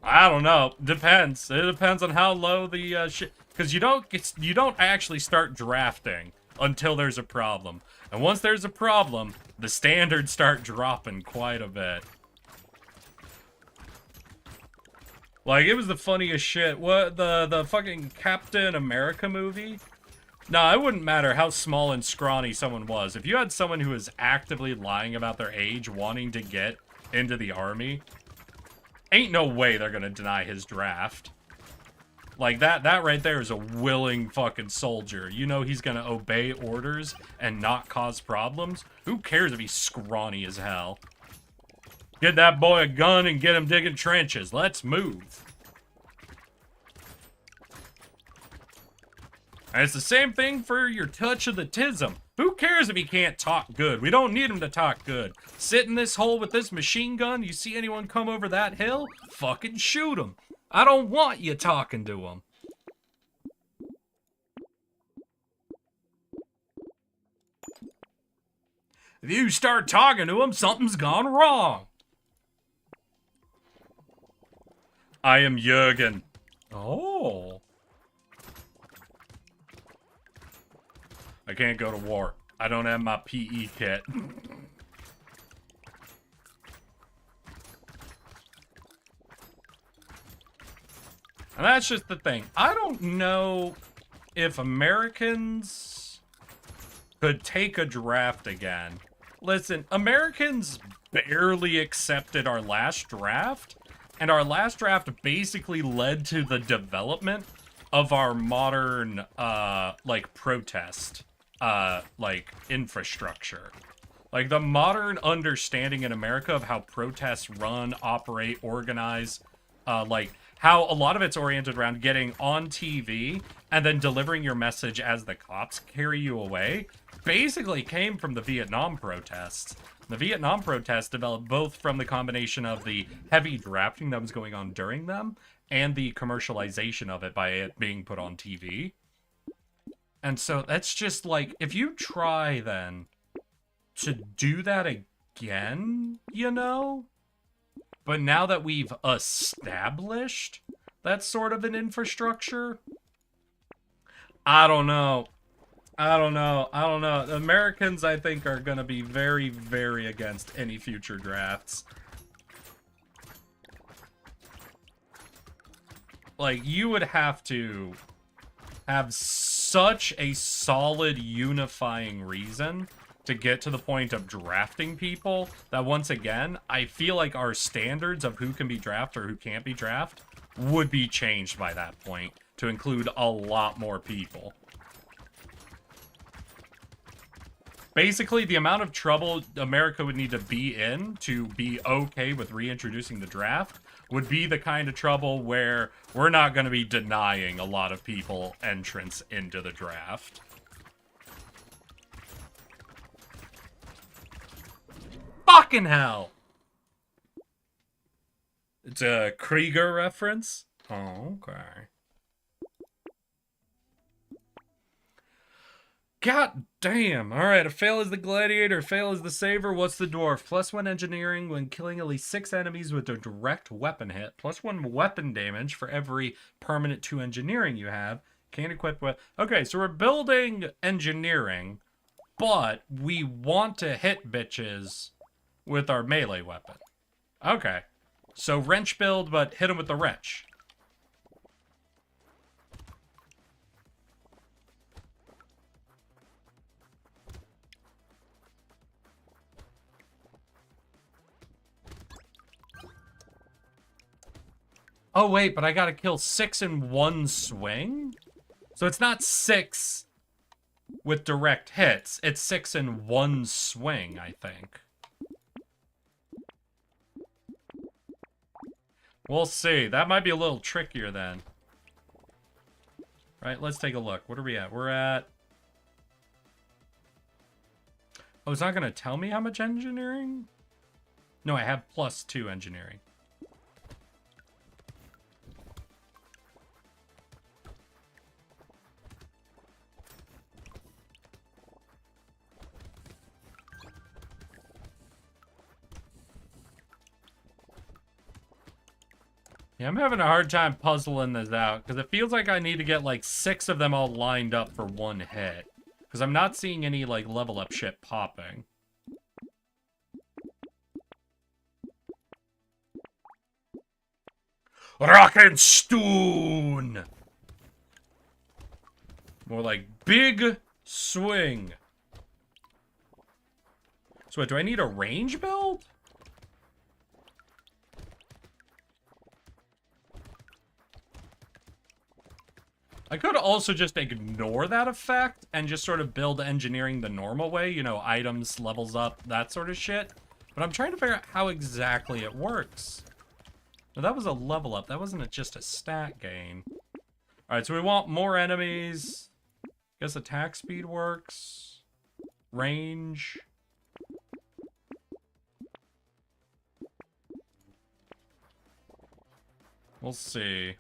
I don't know. Depends. It depends on how low the shit. Because you don't actually start drafting until there's a problem. And once there's a problem, the standards start dropping quite a bit. Like, it was the funniest shit. What, the fucking Captain America movie? Nah, it wouldn't matter how small and scrawny someone was. If you had someone who was actively lying about their age, wanting to get into the army, ain't no way they're gonna deny his draft. Like, that right there is a willing fucking soldier. You know he's gonna obey orders and not cause problems. Who cares if he's scrawny as hell? Get that boy a gun and get him digging trenches. Let's move. And it's the same thing for your touch of the tism. Who cares if he can't talk good? We don't need him to talk good. Sit in this hole with this machine gun. You see anyone come over that hill? Fucking shoot him. I don't want you talking to him. If you start talking to him, something's gone wrong. I am Jurgen. Oh. I can't go to war. I don't have my PE kit. And that's just the thing. I don't know if Americans could take a draft again. Listen, Americans barely accepted our last draft. And our last draft basically led to the development of our modern, like, protest, like, infrastructure. Like, the modern understanding in America of how protests run, operate, organize, like, how a lot of it's oriented around getting on TV and then delivering your message as the cops carry you away, basically came from the Vietnam protests. The Vietnam protests developed both from the combination of the heavy drafting that was going on during them and the commercialization of it by it being put on TV. And so that's just like, if you try then to do that again, you know? But now that we've established that sort of an infrastructure, I don't know. The Americans, I think, are going to be very, very against any future drafts. Like, you would have to have such a solid unifying reason to get to the point of drafting people that, once again, I feel like our standards of who can be drafted or who can't be drafted would be changed by that point to include a lot more people. Basically, the amount of trouble America would need to be in to be okay with reintroducing the draft would be the kind of trouble where we're not going to be denying a lot of people entrance into the draft. Fucking hell! It's a Krieger reference? Oh, okay. God damn. Alright, a fail is the gladiator, a fail is the saver. What's the dwarf? +1 engineering when killing at least 6 enemies with a direct weapon hit. +1 weapon damage for every permanent 2 engineering you have. Can't equip with... Okay, so we're building engineering, but we want to hit bitches with our melee weapon. Okay. So wrench build, but hit them with the wrench. Oh, wait, but I gotta kill 6 in one swing? So it's not 6 with direct hits. It's 6 in one swing, I think. We'll see. That might be a little trickier then. Right, let's take a look. What are we at? We're at... Oh, it's not gonna tell me how much engineering? No, I have +2 engineering. Yeah, I'm having a hard time puzzling this out, because it feels like I need to get like 6 of them all lined up for one hit. Because I'm not seeing any, like, level up shit popping. Rockenstone! More like big swing. So wait, do I need a range build? I could also just ignore that effect and just sort of build engineering the normal way, you know, items, levels up, that sort of shit. But I'm trying to figure out how exactly it works. Now that was a level up, that wasn't just a stat gain. Alright, so we want more enemies. Guess attack speed works. Range. We'll see.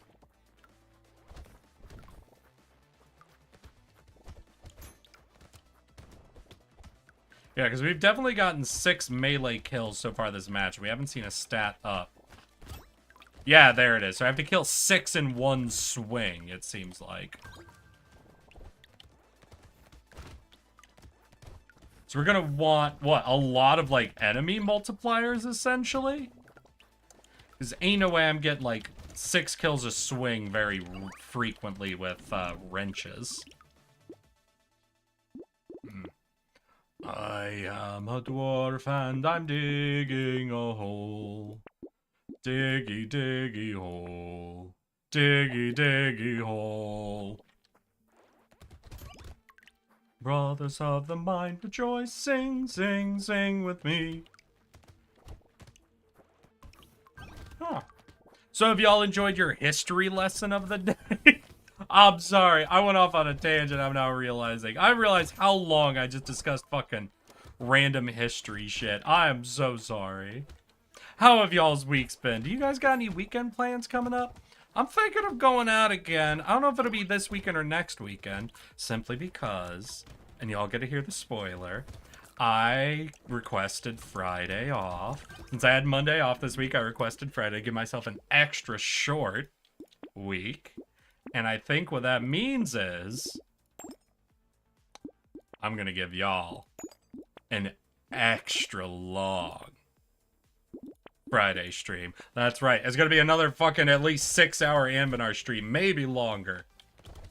Yeah, because we've definitely gotten 6 melee kills so far this match. We haven't seen a stat up. Yeah, there it is. So I have to kill 6 in one swing, it seems like. So we're gonna want, what, a lot of, like, enemy multipliers, essentially? Because ain't no way I'm getting, like, 6 kills a swing very frequently with wrenches. I am a dwarf and I'm digging a hole. Diggy, diggy hole. Diggy, diggy hole. Brothers of the mind, rejoice, sing, sing, sing with me. Huh. So have y'all enjoyed your history lesson of the day? I'm sorry, I went off on a tangent I'm now realizing. I realized how long I just discussed fucking random history shit. I am so sorry. How have y'all's weeks been? Do you guys got any weekend plans coming up? I'm thinking of going out again. I don't know if it'll be this weekend or next weekend. Simply because, and y'all get to hear the spoiler, I requested Friday off. Since I had Monday off this week, I requested Friday to give myself an extra short week. And I think what that means is I'm gonna give y'all an extra long Friday stream. That's right. It's gonna be another fucking at least 6-hour Ambinar stream, maybe longer.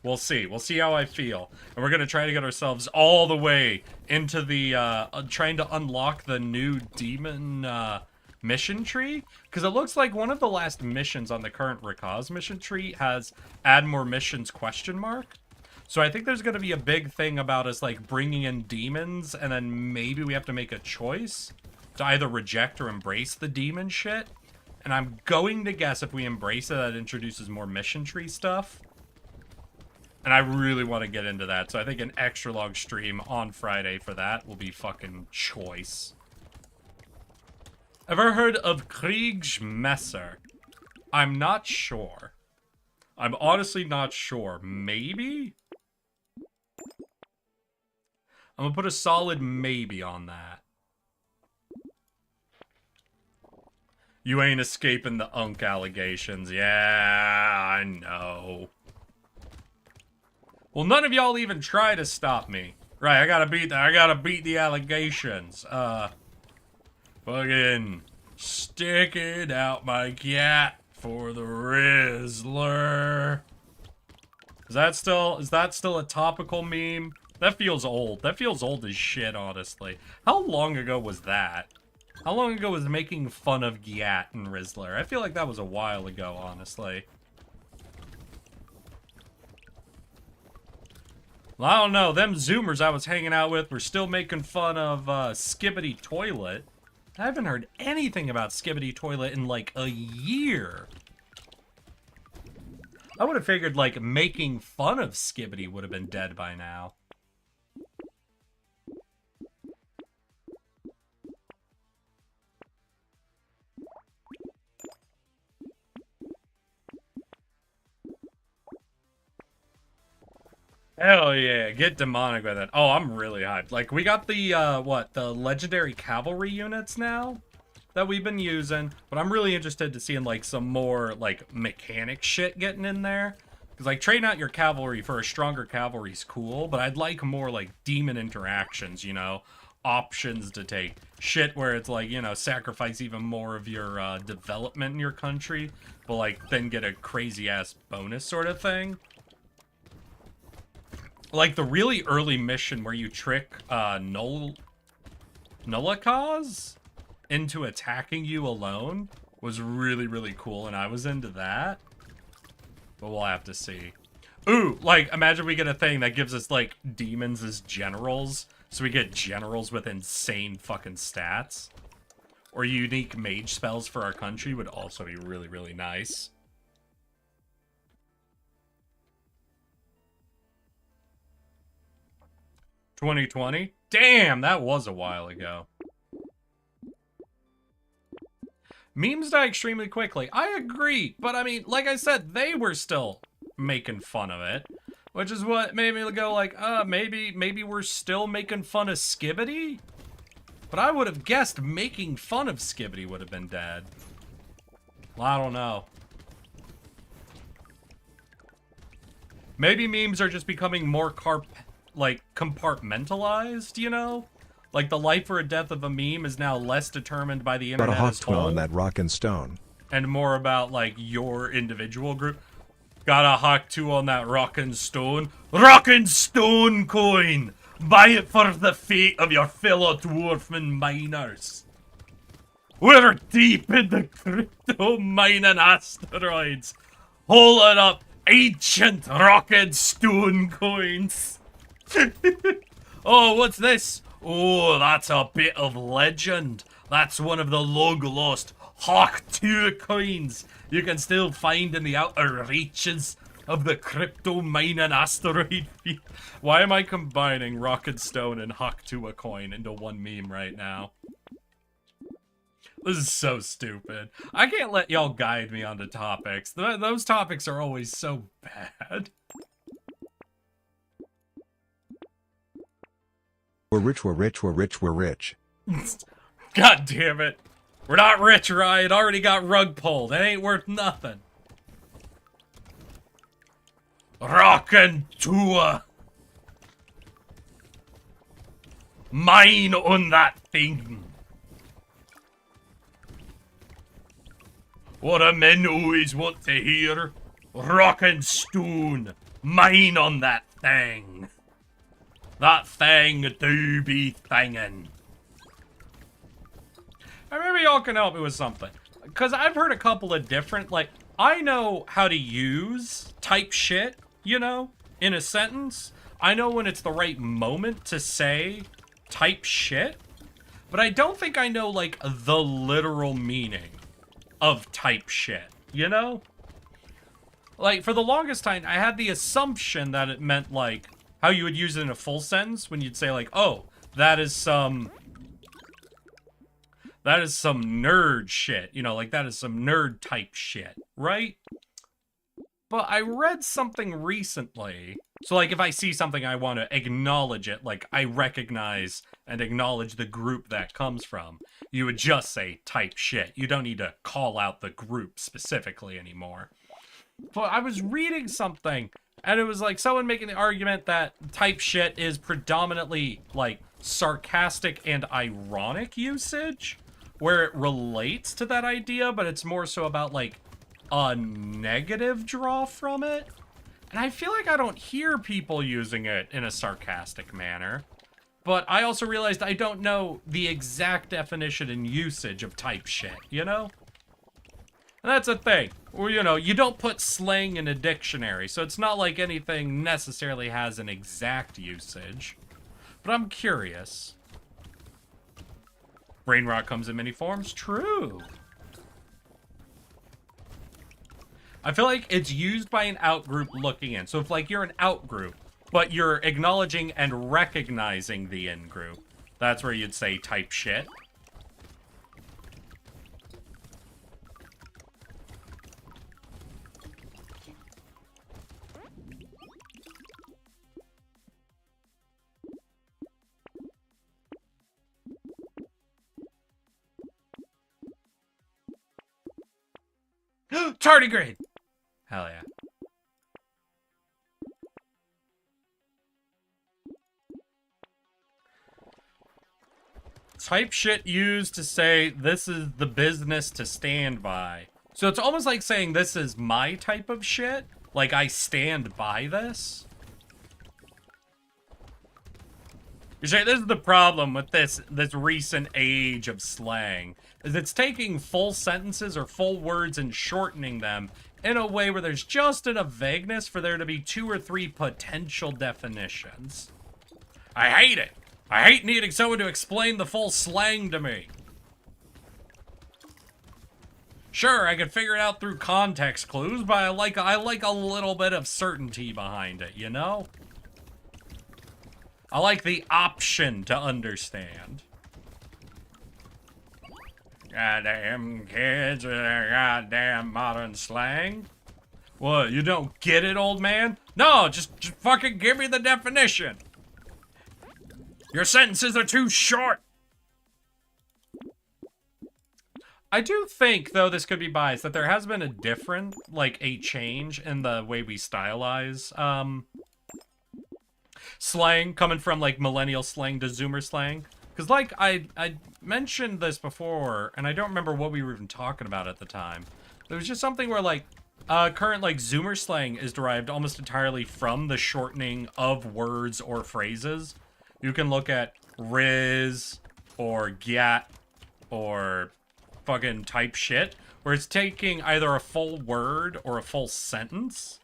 We'll see. We'll see how I feel. And we're gonna try to get ourselves all the way into the trying to unlock the new demon mission tree, because it looks like one of the last missions on the current Rakaz mission tree has add more missions question mark. So I think there's going to be a big thing about us like bringing in demons, and then maybe we have to make a choice to either reject or embrace the demon shit. And I'm going to guess if we embrace it, that introduces more mission tree stuff. And I really want to get into that, so I think an extra long stream on Friday for that will be fucking choice. Ever heard of Kriegsmesser? I'm not sure. I'm honestly not sure. Maybe? I'm gonna put a solid maybe on that. You ain't escaping the Unk allegations. Yeah, I know. Well, none of y'all even try to stop me. Right, I gotta beat the allegations. Fucking sticking out my gat for the Rizzler. Is that still a topical meme? That feels old. That feels old as shit, honestly. How long ago was that? How long ago was making fun of Gyat and Rizzler? I feel like that was a while ago, honestly. Well, I don't know. Them Zoomers I was hanging out with were still making fun of Skibbity Toilet. I haven't heard anything about Skibbity Toilet in like a year. I would have figured like making fun of Skibbity would have been dead by now. Hell yeah, get demonic with it. Oh, I'm really hyped. Like, we got the, the legendary cavalry units now that we've been using, but I'm really interested to seeing, like, some more, like, mechanic shit getting in there. Because, like, train out your cavalry for a stronger cavalry is cool, but I'd like more, like, demon interactions, you know? Options to take. Shit where it's like, you know, sacrifice even more of your development in your country, but, like, then get a crazy-ass bonus sort of thing. Like, the really early mission where you trick, Nulakaz into attacking you alone was really, really cool, and I was into that. But we'll have to see. Ooh, like, imagine we get a thing that gives us, like, demons as generals. So we get generals with insane fucking stats. Or unique mage spells for our country would also be really, really nice. $2020? Damn, that was a while ago. Memes die extremely quickly. I agree, but I mean, like I said, they were still making fun of it, which is what made me go like, maybe we're still making fun of Skibbity? But I would have guessed making fun of Skibbity would have been dead. Well, I don't know. Maybe memes are just becoming more compartmentalized, you know? Like, the life or death of a meme is now less determined by the Got internet a as hot whole, on that rock and stone. and more about, like, your individual group. Got a hack too on that rock and stone. Rock and stone coin! Buy it for the fate of your fellow dwarfman miners. We're deep in the crypto mining asteroids, holding up ancient rock and stone coins. Oh, what's this? Oh, that's a bit of legend. That's one of the long-lost Hawk 2 coins you can still find in the outer reaches of the crypto mining asteroid field. Why am I combining Rock and Stone and Hawk 2 coin into one meme right now? This is so stupid. I can't let y'all guide me onto topics. Those topics are always so bad. We're rich, we're rich, we're rich, we're rich. God damn it. We're not rich, Ryan. Already got rug pulled. It ain't worth nothing. Rockin' Tua. Mine on that thing. What a men always want to hear. Rockin' stone. Mine on that thing. That thing do be thingin'. Maybe y'all can help me with something. Because I've heard a couple of different, like, I know how to use type shit, you know, in a sentence. I know when it's the right moment to say type shit. But I don't think I know, like, the literal meaning of type shit, you know? Like, for the longest time, I had the assumption that it meant, like, how you would use it in a full sentence when you'd say, like, oh, that is some nerd shit. You know, like, that is some nerd type shit, right? But I read something recently. So, like, if I see something, I want to acknowledge it. Like, I recognize and acknowledge the group that comes from. You would just say type shit. You don't need to call out the group specifically anymore. But I was reading something, and it was like someone making the argument that type shit is predominantly, like, sarcastic and ironic usage, where it relates to that idea, but it's more so about, like, a negative draw from it. And I feel like I don't hear people using it in a sarcastic manner. But I also realized I don't know the exact definition and usage of type shit, you know? And that's a thing. Well, you know, you don't put slang in a dictionary, so it's not like anything necessarily has an exact usage. But I'm curious. Brain rot comes in many forms? True. I feel like it's used by an outgroup looking in. So if, like, you're an outgroup, but you're acknowledging and recognizing the in-group, that's where you'd say type shit. Tardigrade! Hell yeah. Type shit used to say this is the business to stand by. So it's almost like saying this is my type of shit. Like I stand by this. You say this is the problem with this recent age of slang. Is it's taking full sentences or full words and shortening them in a way where there's just enough vagueness for there to be 2 or 3 potential definitions. I hate it. I hate needing someone to explain the full slang to me. Sure, I can figure it out through context clues, but I like a little bit of certainty behind it, you know? I like the option to understand. Goddamn kids with their goddamn modern slang. What, you don't get it, old man? No, just fucking give me the definition. Your sentences are too short. I do think, though this could be biased, that there has been a different, like, a change in the way we stylize, slang, coming from, like, millennial slang to Zoomer slang. Because, like, I mentioned this before, and I don't remember what we were even talking about at the time. There was just something where, like, current, like, Zoomer slang is derived almost entirely from the shortening of words or phrases. You can look at Riz, or Gyat, or fucking type shit, where it's taking either a full word or a full sentence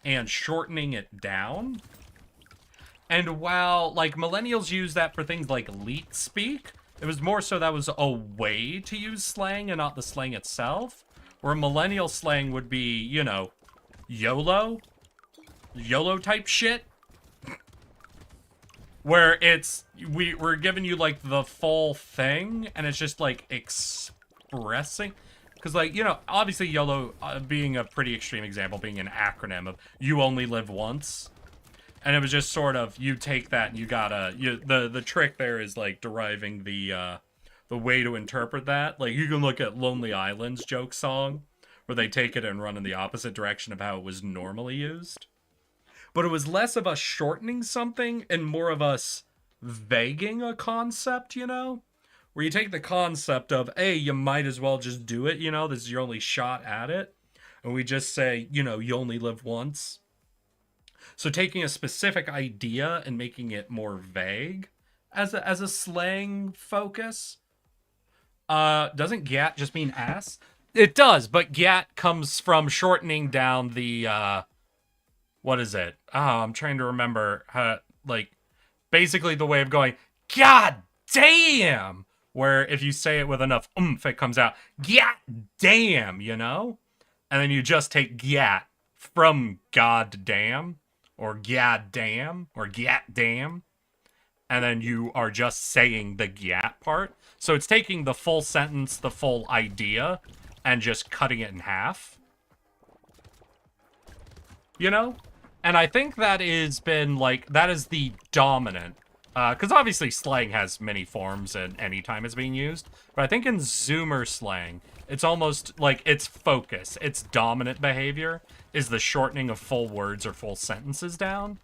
and shortening it down. And while, like, millennials use that for things like leet speak, it was more so that was a way to use slang and not the slang itself. Where millennial slang would be, you know, YOLO type shit. Where it's, we're giving you, like, the full thing, and it's just, like, expressing. Because, like, you know, obviously YOLO being a pretty extreme example, being an acronym of you only live once. And it was just sort of, you take that and you gotta, the trick there is, like, deriving the way to interpret that. Like, you can look at Lonely Island's joke song, where they take it and run in the opposite direction of how it was normally used. But it was less of us shortening something and more of us vaguing a concept, you know? Where you take the concept of, hey, you might as well just do it, you know? This is your only shot at it. And we just say, you know, you only live once. So taking a specific idea and making it more vague as a slang focus. Doesn't gat just mean ass? It does, but gat comes from shortening down the, what is it? Oh, I'm trying to remember how, like, basically the way of going, God damn! Where if you say it with enough oomph, it comes out, God damn, you know? And then you just take gat from God damn, or God damn, or gat damn. And then you are just saying the gat part. So it's taking the full sentence, the full idea, and just cutting it in half. You know? And I think that has been, like, that is the dominant. Because obviously slang has many forms at any time it's being used. But I think in Zoomer slang, it's almost like its focus, its dominant behavior, is the shortening of full words or full sentences down.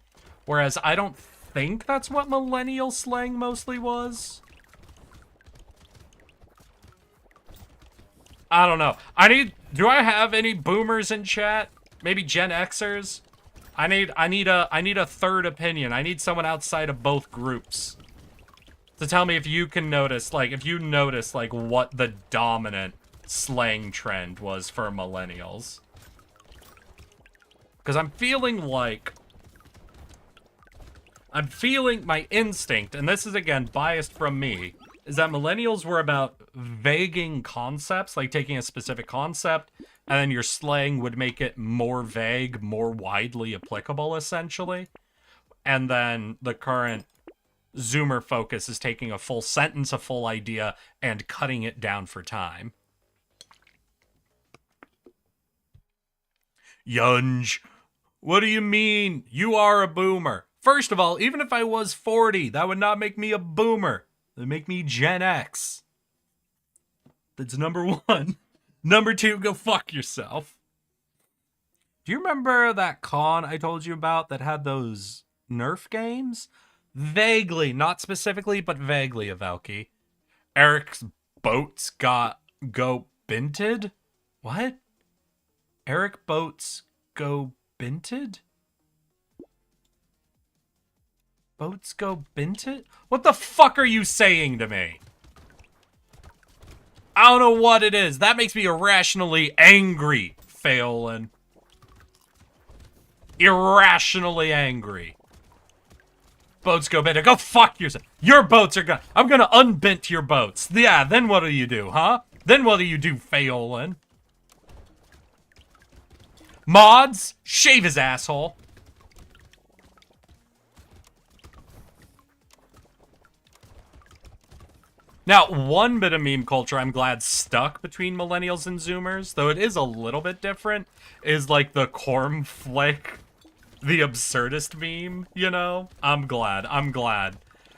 Whereas I don't think that's what millennial slang mostly was. I don't know. Do I have any boomers in chat? Maybe Gen Xers? I need a third opinion. I need someone outside of both groups to tell me if you can notice, like, what the dominant slang trend was for millennials. Because I'm feeling my instinct, and this is again biased from me, is that millennials were about vaguing concepts, like taking a specific concept, and then your slang would make it more vague, more widely applicable, essentially. And then the current Zoomer focus is taking a full sentence, a full idea, and cutting it down for time. Yunge, what do you mean? You are a boomer. First of all, even if I was 40, that would not make me a boomer. That would make me Gen X. That's number one. Number two, go fuck yourself. Do you remember that con I told you about that had those Nerf games? Vaguely, not specifically, but vaguely, Avelki. Eric's boats go binted? What? Eric boats go binted? Boats go binted? What the fuck are you saying to me? I don't know what it is. That makes me irrationally angry, Phelan. Irrationally angry. Boats go binted. Go fuck yourself. Your boats are gonna... I'm gonna unbint your boats. Yeah, then what do you do, huh? Then what do you do, Phelan? Mods, shave his asshole. Now, one bit of meme culture I'm glad stuck between millennials and zoomers, though it is a little bit different, is like the cornflake, the absurdist meme, you know? I'm glad.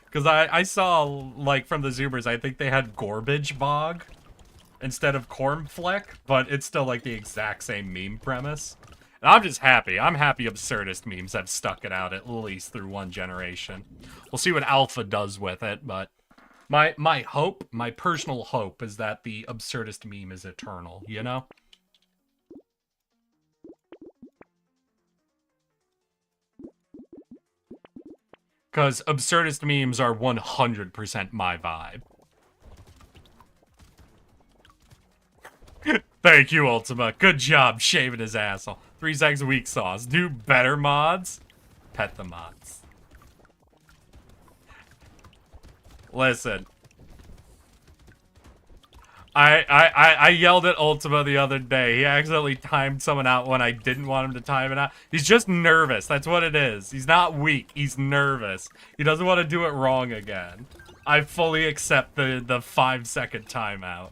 Because I saw, like, from the zoomers, I think they had garbage bog instead of cornflake, but it's still, like, the exact same meme premise. And I'm just happy. I'm happy absurdist memes have stuck it out at least through one generation. We'll see what Alpha does with it, but... My hope, my personal hope, is that the absurdist meme is eternal, you know? Because absurdist memes are 100% my vibe. Thank you, Ultima. Good job shaving his asshole. 3 seconds weak sauce. Do better mods. Pet the mods. Listen. I yelled at Ultima the other day. He accidentally timed someone out when I didn't want him to time it out. He's just nervous. That's what it is. He's not weak. He's nervous. He doesn't want to do it wrong again. I fully accept the 5-second timeout.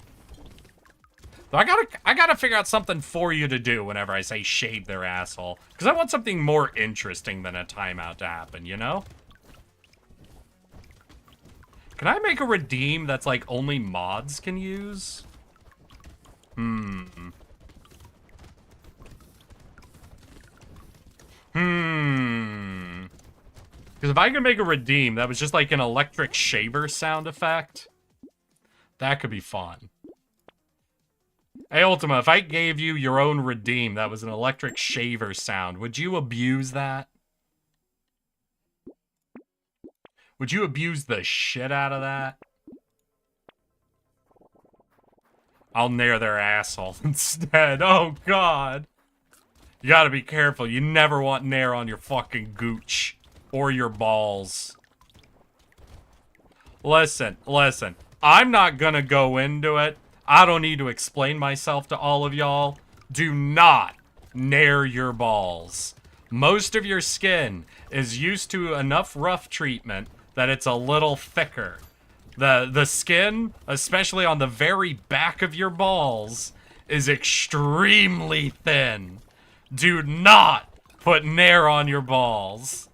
So I gotta figure out something for you to do whenever I say shave their asshole. Because I want something more interesting than a timeout to happen, you know? Can I make a redeem that's like only mods can use? Because if I could make a redeem that was just like an electric shaver sound effect, that could be fun. Hey, Ultima, if I gave you your own redeem that was an electric shaver sound, would you abuse that? Would you abuse the shit out of that? I'll nair their asshole instead. Oh, God. You gotta be careful. You never want nair on your fucking gooch. Or your balls. Listen. I'm not gonna go into it. I don't need to explain myself to all of y'all. Do not nair your balls. Most of your skin is used to enough rough treatment that it's a little thicker. The skin, especially on the very back of your balls, is extremely thin. Do not put nair on your balls.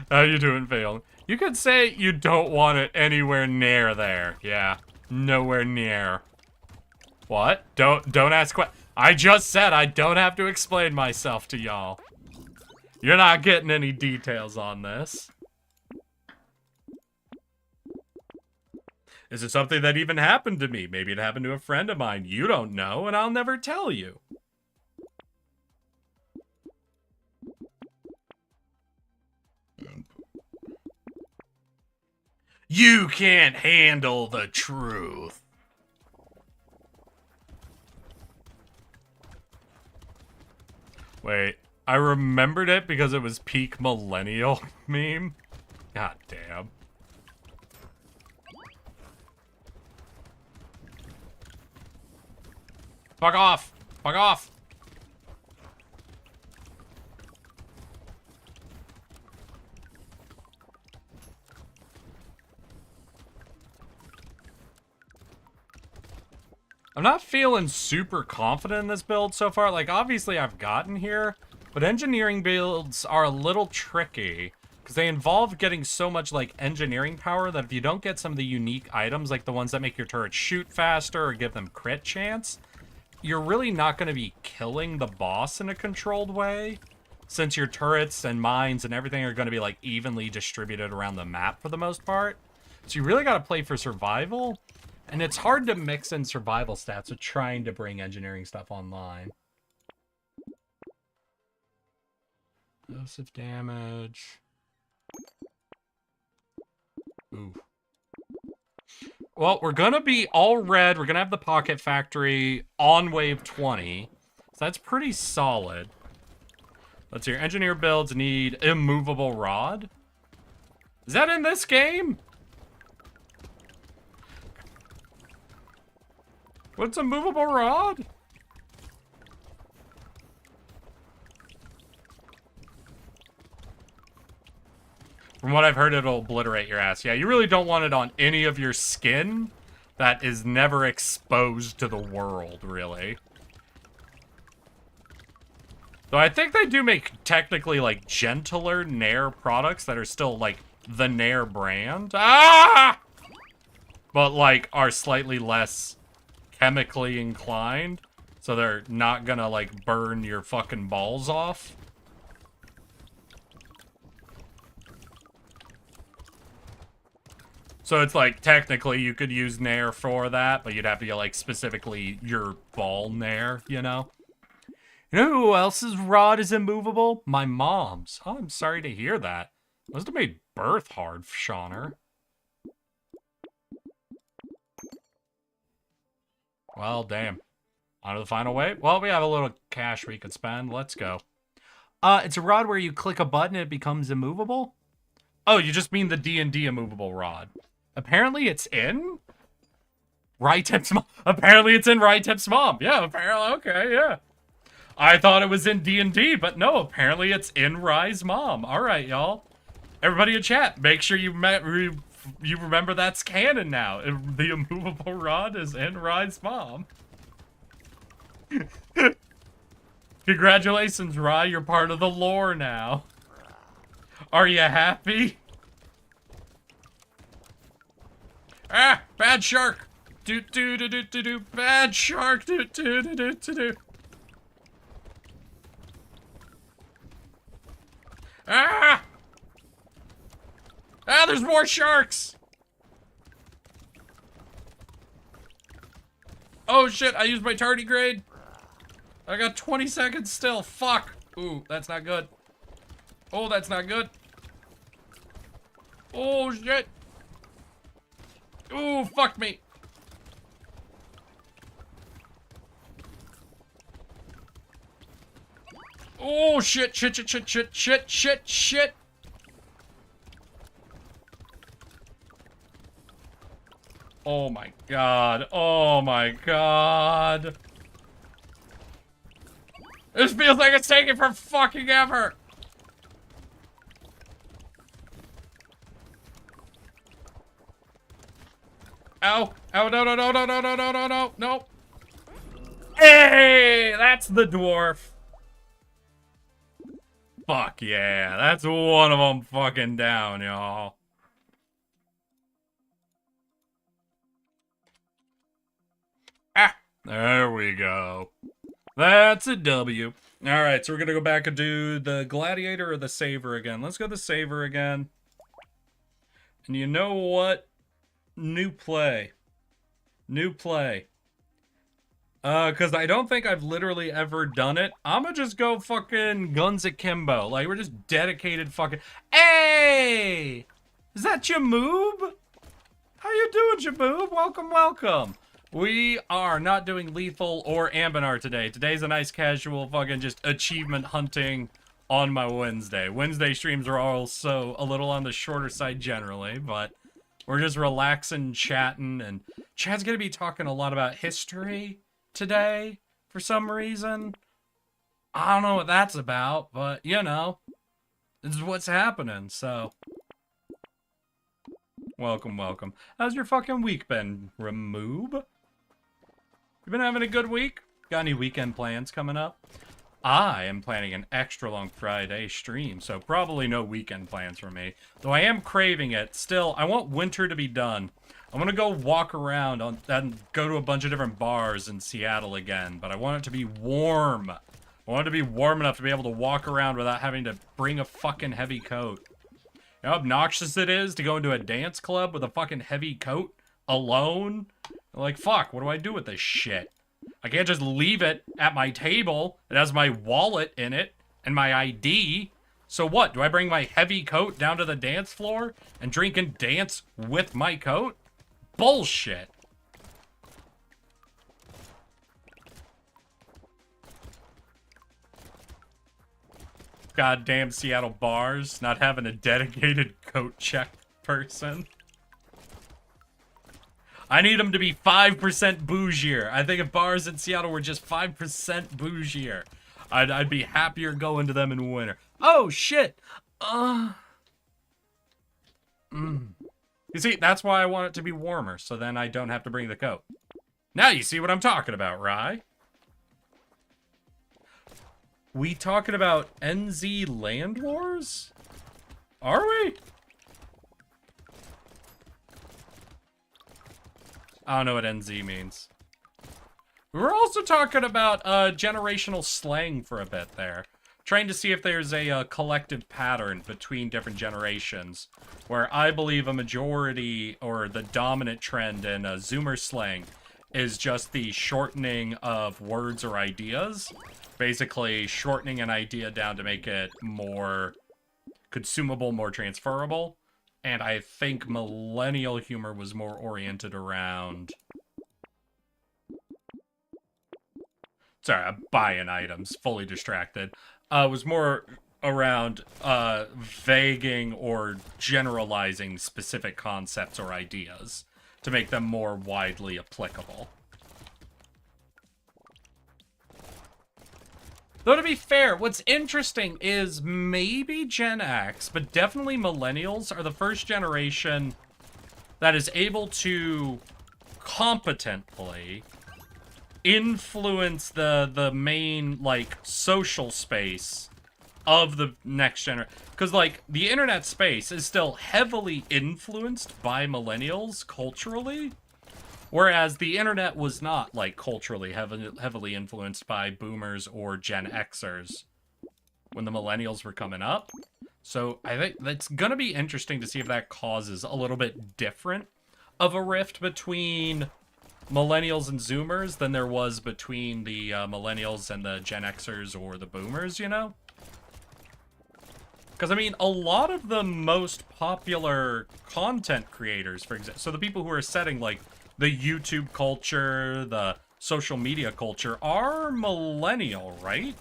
How you doing, Vale? You could say you don't want it anywhere near there. Yeah, nowhere near. What? Don't ask what? I just said I don't have to explain myself to y'all. You're not getting any details on this. Is it something that even happened to me? Maybe it happened to a friend of mine. You don't know, and I'll never tell you. You can't handle the truth. Wait, I remembered it because it was peak millennial meme. God damn. Fuck off! Fuck off! I'm not feeling super confident in this build so far. Like, obviously I've gotten here, but engineering builds are a little tricky because they involve getting so much, like, engineering power that if you don't get some of the unique items, like the ones that make your turrets shoot faster or give them crit chance, you're really not going to be killing the boss in a controlled way. since your turrets and mines and everything are going to be like evenly distributed around the map for the most part. So you really got to play for survival, and it's hard to mix in survival stats with trying to bring engineering stuff online. Explosive damage. Ooh. Well, we're going to be all red. We're going to have the Pocket Factory on wave 20. So that's pretty solid. Let's see. Your engineer builds need immovable rod. Is that in this game? What's a movable rod? From what I've heard, it'll obliterate your ass. Yeah, you really don't want it on any of your skin that is never exposed to the world, really. Though I think they do make technically, like, gentler Nair products that are still, like, the Nair brand. Ah! But, like, are slightly less chemically inclined. So they're not gonna, like, burn your fucking balls off. So it's like, technically, you could use Nair for that, but you'd have to get, like, specifically your ball Nair, you know? You know who else's rod is immovable? My mom's. Oh, I'm sorry to hear that. Must have made birth hard for Shauner. Well, damn. On to the final wave? Well, we have a little cash we could spend. Let's go. It's a rod where you click a button and it becomes immovable? Oh, you just mean the D&D immovable rod. Apparently it's in Rytep's mom. Apparently it's in Rytep's mom. Yeah, apparently. Okay, yeah. I thought it was in D&D, but no, apparently it's in Rye's mom. All right, y'all. Everybody in chat, make sure you remember that's canon now. The immovable rod is in Rye's mom. Congratulations, Rye. You're part of the lore now. Are you happy? Ah, bad shark. Do do do do do do. Bad shark. Do do do do do do. Ah! Ah, there's more sharks! Oh shit, I used my tardigrade. I got 20 seconds still. Fuck. Ooh, that's not good. Oh, that's not good. Oh shit. Ooh, fuck me. Oh shit, shit, shit, shit, shit, shit, shit, shit. Oh my god. Oh my god. This feels like it's taking for fucking ever. Ow. Ow, no, no, no, no, no, no, no, no, no, no. Hey, that's the dwarf. Fuck yeah, that's one of them fucking down, y'all. Ah, there we go. That's a W. Alright, so we're gonna go back and do the Gladiator or the Saver again. Let's go the Saver again. And you know what? New play. New play. Because I don't think I've literally ever done it. I'm gonna just go fucking guns akimbo. Like, we're just dedicated fucking... Hey! Is that Jamoob? How you doing, Jamoob? Welcome, welcome. We are not doing lethal or Ambinar today. Today's a nice casual fucking just achievement hunting on my Wednesday. Wednesday streams are also a little on the shorter side generally, but we're just relaxing, chatting, and Chad's gonna be talking a lot about history today for some reason. I don't know what that's about, but you know, this is what's happening, so welcome, welcome. How's your fucking week been, Remoob? You been having a good week? Got any weekend plans coming up? I am planning an extra long Friday stream, so probably no weekend plans for me. Though I am craving it. Still, I want winter to be done. I'm gonna go walk around and go to a bunch of different bars in Seattle again, but I want it to be warm. I want it to be warm enough to be able to walk around without having to bring a fucking heavy coat. You know how obnoxious it is to go into a dance club with a fucking heavy coat alone? Like, fuck, what do I do with this shit? I can't just leave it at my table. It has my wallet in it and my ID. So what? Do I bring my heavy coat down to the dance floor and drink and dance with my coat? Bullshit. Goddamn Seattle bars not having a dedicated coat check person. I need them to be 5% bougier. I think if bars in Seattle were just 5% bougier, I'd be happier going to them in winter. Oh, shit. You see, that's why I want it to be warmer, so then I don't have to bring the coat. Now you see what I'm talking about, right? We talking about NZ Land Wars? Are we? I don't know what NZ means. We were also talking about generational slang for a bit there. Trying to see if there's a collective pattern between different generations. Where I believe a majority, or the dominant trend in Zoomer slang, is just the shortening of words or ideas. Basically, shortening an idea down to make it more consumable, more transferable. And I think millennial humor was more oriented around... Sorry, I'm buying items, fully distracted. Was more around vaguing or generalizing specific concepts or ideas to make them more widely applicable. Though to be fair, what's interesting is maybe Gen X, but definitely millennials are the first generation that is able to competently influence the main, like, social space of the next generation. Because, like, the internet space is still heavily influenced by millennials culturally. Whereas the internet was not, like, culturally heavily influenced by boomers or Gen Xers when the millennials were coming up. So I think that's going to be interesting to see if that causes a little bit different of a rift between millennials and Zoomers than there was between the millennials and the Gen Xers or the boomers, you know? Because, I mean, a lot of the most popular content creators, for example, so the people who are setting, like, the YouTube culture, the social media culture, are millennial, right?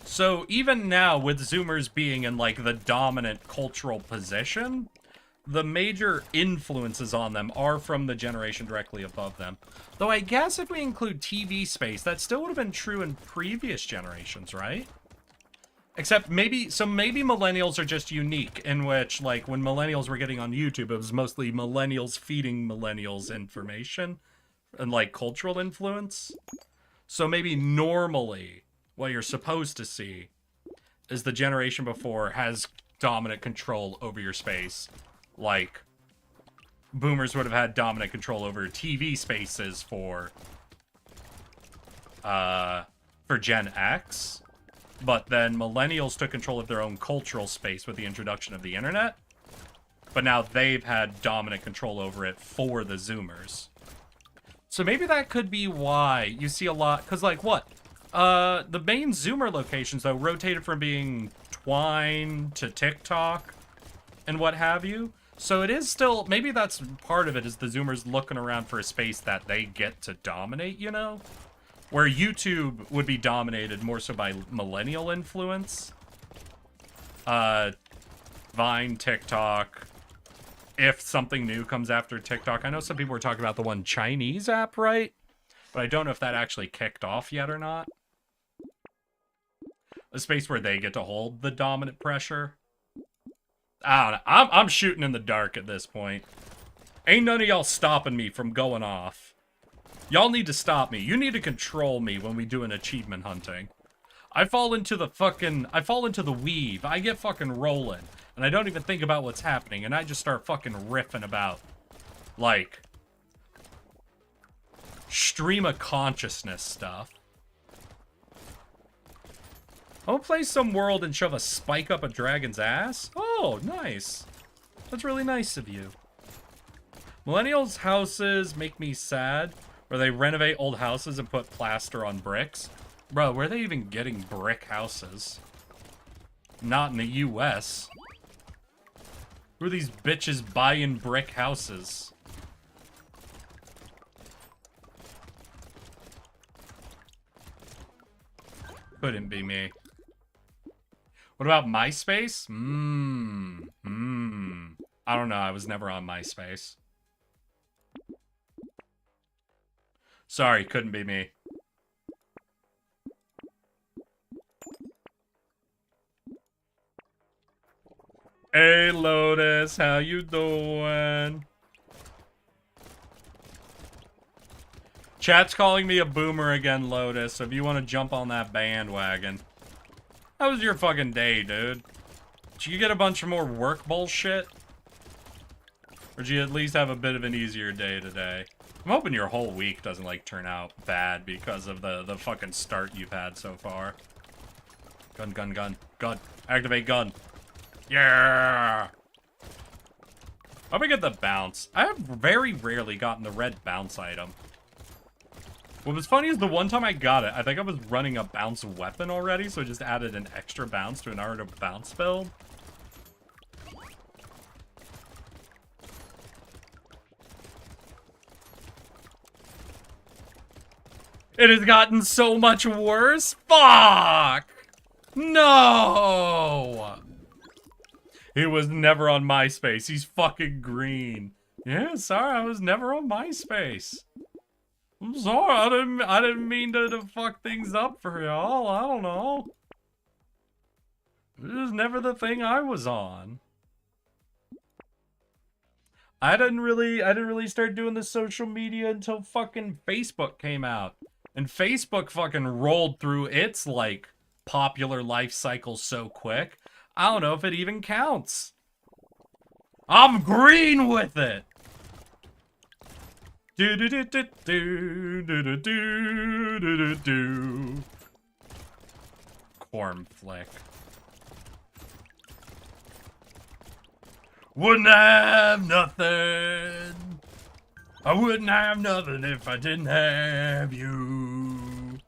So even now, with Zoomers being in, like, the dominant cultural position, the major influences on them are from the generation directly above them. Though I guess if we include TV space, that still would have been true in previous generations, right? Except maybe millennials are just unique, in which, like, when millennials were getting on YouTube, it was mostly millennials feeding millennials information and, like, cultural influence. So maybe normally what you're supposed to see is the generation before has dominant control over your space. Like, boomers would have had dominant control over TV spaces for Gen X. But then millennials took control of their own cultural space with the introduction of the internet. But now they've had dominant control over it for the Zoomers. So maybe that could be why you see a lot... Because, like, what? The main Zoomer locations, though, rotated from being Twine to TikTok and what have you. So it is still... Maybe that's part of it, is the Zoomers looking around for a space that they get to dominate, you know? Where YouTube would be dominated more so by millennial influence. Vine, TikTok. If something new comes after TikTok. I know some people were talking about the one Chinese app, right? But I don't know if that actually kicked off yet or not. A space where they get to hold the dominant pressure. I don't know. I'm shooting in the dark at this point. Ain't none of y'all stopping me from going off. Y'all need to stop me. You need to control me when we do an achievement hunting. I fall into the weave. I get fucking rolling. And I don't even think about what's happening. And I just start fucking riffing about, like, stream of consciousness stuff. I'll play some world and shove a spike up a dragon's ass? Oh, nice. That's really nice of you. Millennials' houses make me sad, where they renovate old houses and put plaster on bricks. Bro, where are they even getting brick houses? Not in the US. Who are these bitches buying brick houses? Couldn't be me. What about MySpace? I don't know. I was never on MySpace. Sorry, couldn't be me. Hey, Lotus, how you doing? Chat's calling me a boomer again, Lotus, so if you want to jump on that bandwagon. How was your fucking day, dude? Did you get a bunch of more work bullshit? Or did you at least have a bit of an easier day today? I'm hoping your whole week doesn't, like, turn out bad because of the fucking start you've had so far. Gun, gun, gun. Gun. Activate gun. Yeah! Hope I get the bounce. I have very rarely gotten the red bounce item. What was funny is the one time I got it, I think I was running a bounce weapon already, so I just added an extra bounce to an already bounce build. It has gotten so much worse? Fuck! No! He was never on MySpace. He's fucking green. Yeah, sorry, I was never on MySpace. I'm sorry, I didn't mean to fuck things up for y'all. I don't know. It was never the thing I was on. I didn't really start doing the social media until fucking Facebook came out. And Facebook fucking rolled through its, like, popular life cycle so quick. I don't know if it even counts. I'm green with it. Do do do do do do do do do do. Corn flick. Wouldn't have nothing. I wouldn't have nothing if I didn't have you.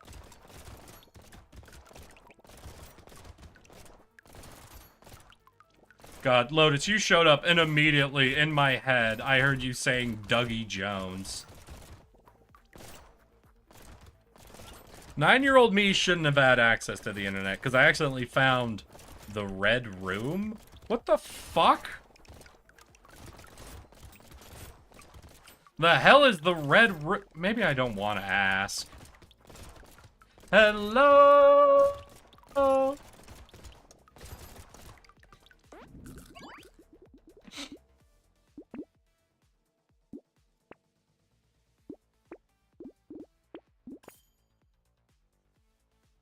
God, Lotus, you showed up and immediately in my head, I heard you saying Dougie Jones. 9-year-old me shouldn't have had access to the internet because I accidentally found the red room. What the fuck? The hell is the red room? Maybe I don't want to ask. Hello?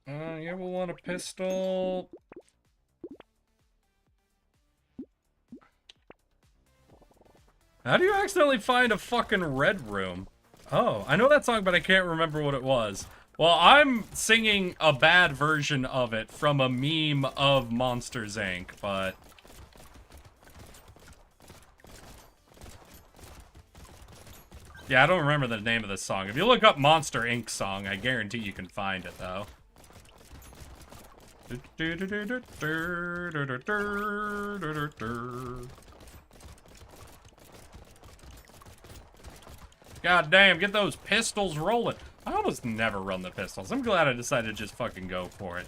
You ever want a pistol? How do you accidentally find a fucking red room? Oh, I know that song, but I can't remember what it was. Well, I'm singing a bad version of it from a meme of Monsters, Inc., but... yeah, I don't remember the name of this song. If you look up Monster Inc. song, I guarantee you can find it, though. God damn, get those pistols rolling. I almost never run the pistols. I'm glad I decided to just fucking go for it.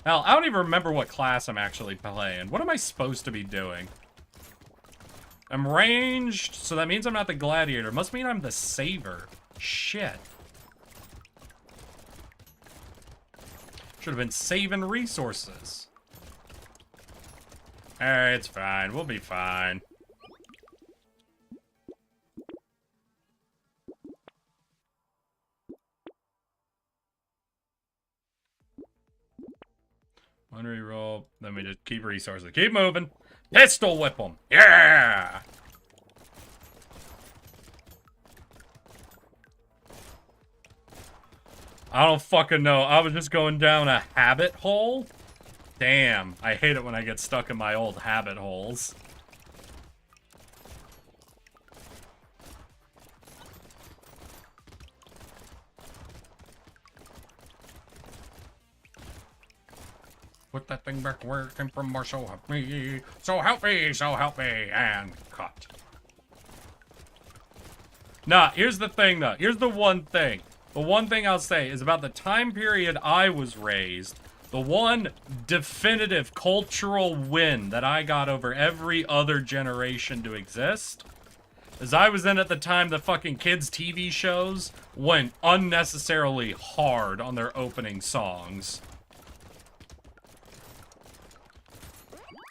Hell, I don't even remember what class I'm actually playing. What am I supposed to be doing? I'm ranged, so that means I'm not the gladiator. Must mean I'm the saver. Shit. Should have been saving resources. Alright, it's fine. We'll be fine. One reroll. Then we just keep resources. Keep moving. Pistol whip them. Yeah! I don't fucking know. I was just going down a habit hole. Damn, I hate it when I get stuck in my old habit holes. Put that thing back where it came from, or so help me, so help me, so help me, and cut. Nah, here's the thing, though. Here's the one thing. The one thing I'll say is about the time period I was raised, the one definitive cultural win that I got over every other generation to exist is I was in at the time the fucking kids' TV shows went unnecessarily hard on their opening songs.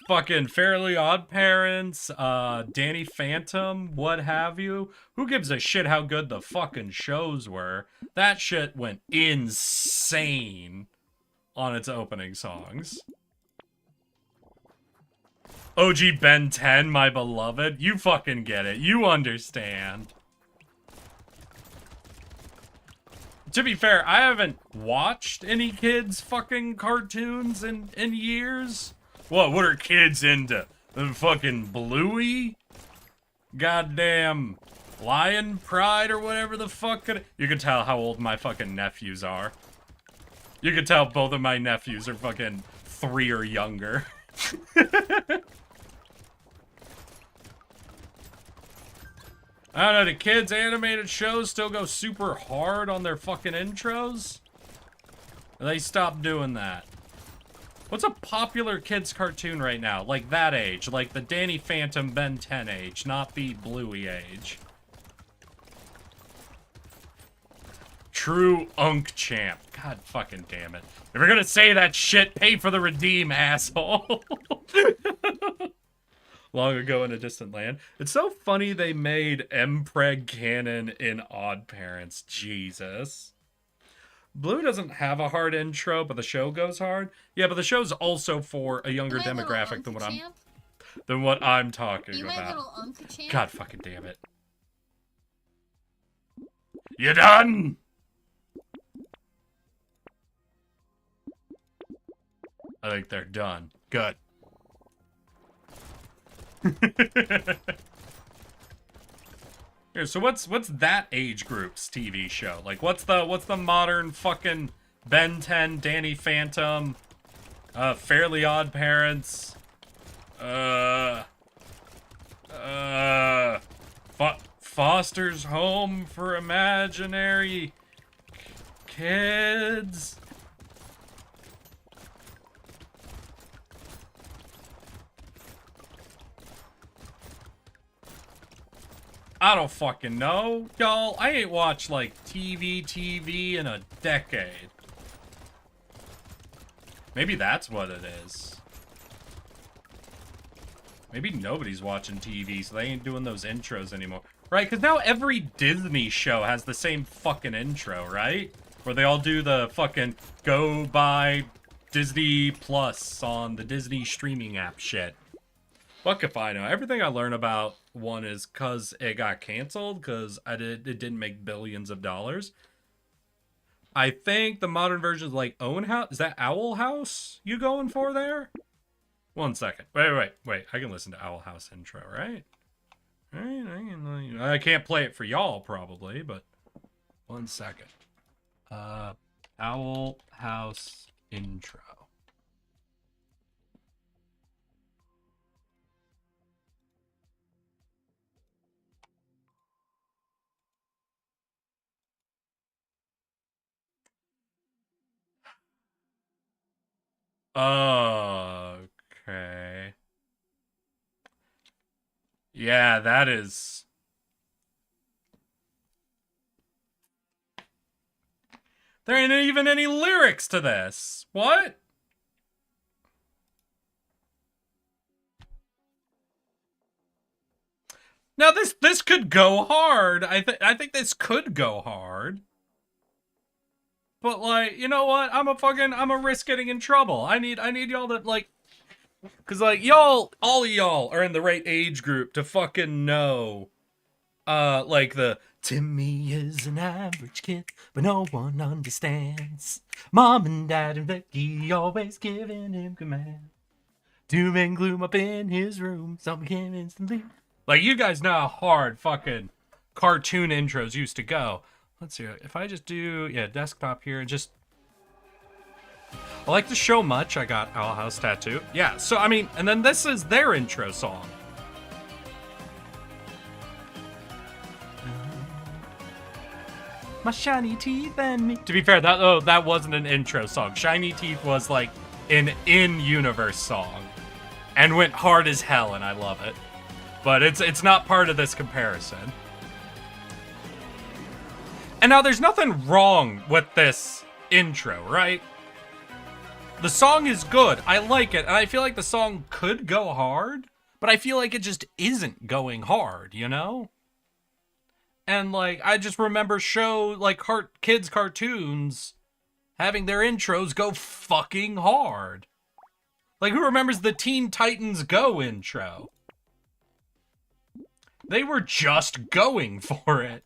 Fucking Fairly Odd Parents, Danny Phantom, what have you. Who gives a shit how good the fucking shows were? That shit went insane on its opening songs. OG Ben 10, my beloved. You fucking get it. You understand. To be fair, I haven't watched any kids' fucking cartoons in years. What are kids into? The fucking Bluey? Goddamn Lion Pride or whatever the fuck. You can tell how old my fucking nephews are. You can tell both of my nephews are fucking 3 or younger. I don't know, do kids' animated shows still go super hard on their fucking intros? They stopped doing that. What's a popular kids cartoon right now? Like that age. Like the Danny Phantom Ben 10 age, not the Bluey age. True Unk Champ. God fucking damn it. If you're gonna say that shit, pay for the redeem, asshole. Long ago in a distant land. It's so funny they made Mpreg canon in Odd Parents. Jesus. Blue doesn't have a hard intro, but the show goes hard. Yeah, but the show's also for a younger demographic than what I'm talking about. God fucking damn it. You done? I think they're done. Good. Here, so what's that age group's TV show? Like, what's the modern fucking Ben 10, Danny Phantom, Fairly Odd Parents, Foster's Home for Imaginary Kids? I don't fucking know. Y'all, I ain't watched, like, TV in a decade. Maybe that's what it is. Maybe nobody's watching TV, so they ain't doing those intros anymore. Right, because now every Disney show has the same fucking intro, right? Where they all do the fucking go buy Disney Plus on the Disney streaming app shit. Fuck if I know. Everything I learn about one is because it got canceled, because it didn't make billions of dollars. I think the modern version is like Own House. Is that Owl House you going for there? 1 second. Wait. I can listen to Owl House intro, right? I can't play it for y'all probably, but 1 second. Owl House intro. Okay. Yeah, that is... There ain't even any lyrics to this. What? Now this could go hard. I think this could go hard. But like, you know what? I'm a risk getting in trouble. I need y'all to like, cause like all of y'all are in the right age group to fucking know like the Timmy is an average kid, but no one understands. Mom and Dad and Becky always giving him command. Doom and gloom up in his room, something came instantly. Like, you guys know how hard fucking cartoon intros used to go. Let's see, if I just do, desktop here, and just... I like to show much. I got Owl House Tattoo. Yeah, so, I mean, and then this is their intro song. My shiny teeth and me. To be fair, that wasn't an intro song. Shiny Teeth was like an in-universe song. And went hard as hell, and I love it. But it's not part of this comparison. And now there's nothing wrong with this intro, right? The song is good. I like it. And I feel like the song could go hard. But I feel like it just isn't going hard, you know? And, like, I just remember kids' cartoons having their intros go fucking hard. Like, who remembers the Teen Titans Go intro? They were just going for it.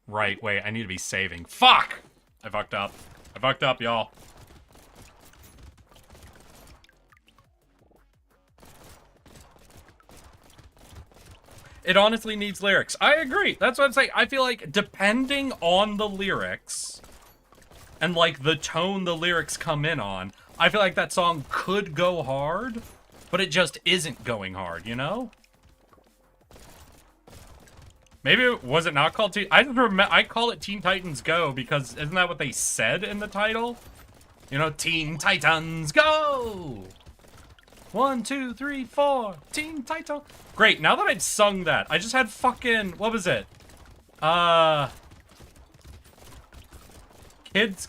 Right, wait, I need to be saving. Fuck! I fucked up. I fucked up, y'all. It honestly needs lyrics. I agree. That's what I'm saying. I feel like depending on the lyrics and like the tone the lyrics come in on, I feel like that song could go hard, but it just isn't going hard, you know? Maybe was it not called I call it Teen Titans Go because isn't that what they said in the title? You know, Teen Titans Go! 1, 2, 3, 4, Teen Titan. Great, now that I'd sung that, I just had fucking, what was it?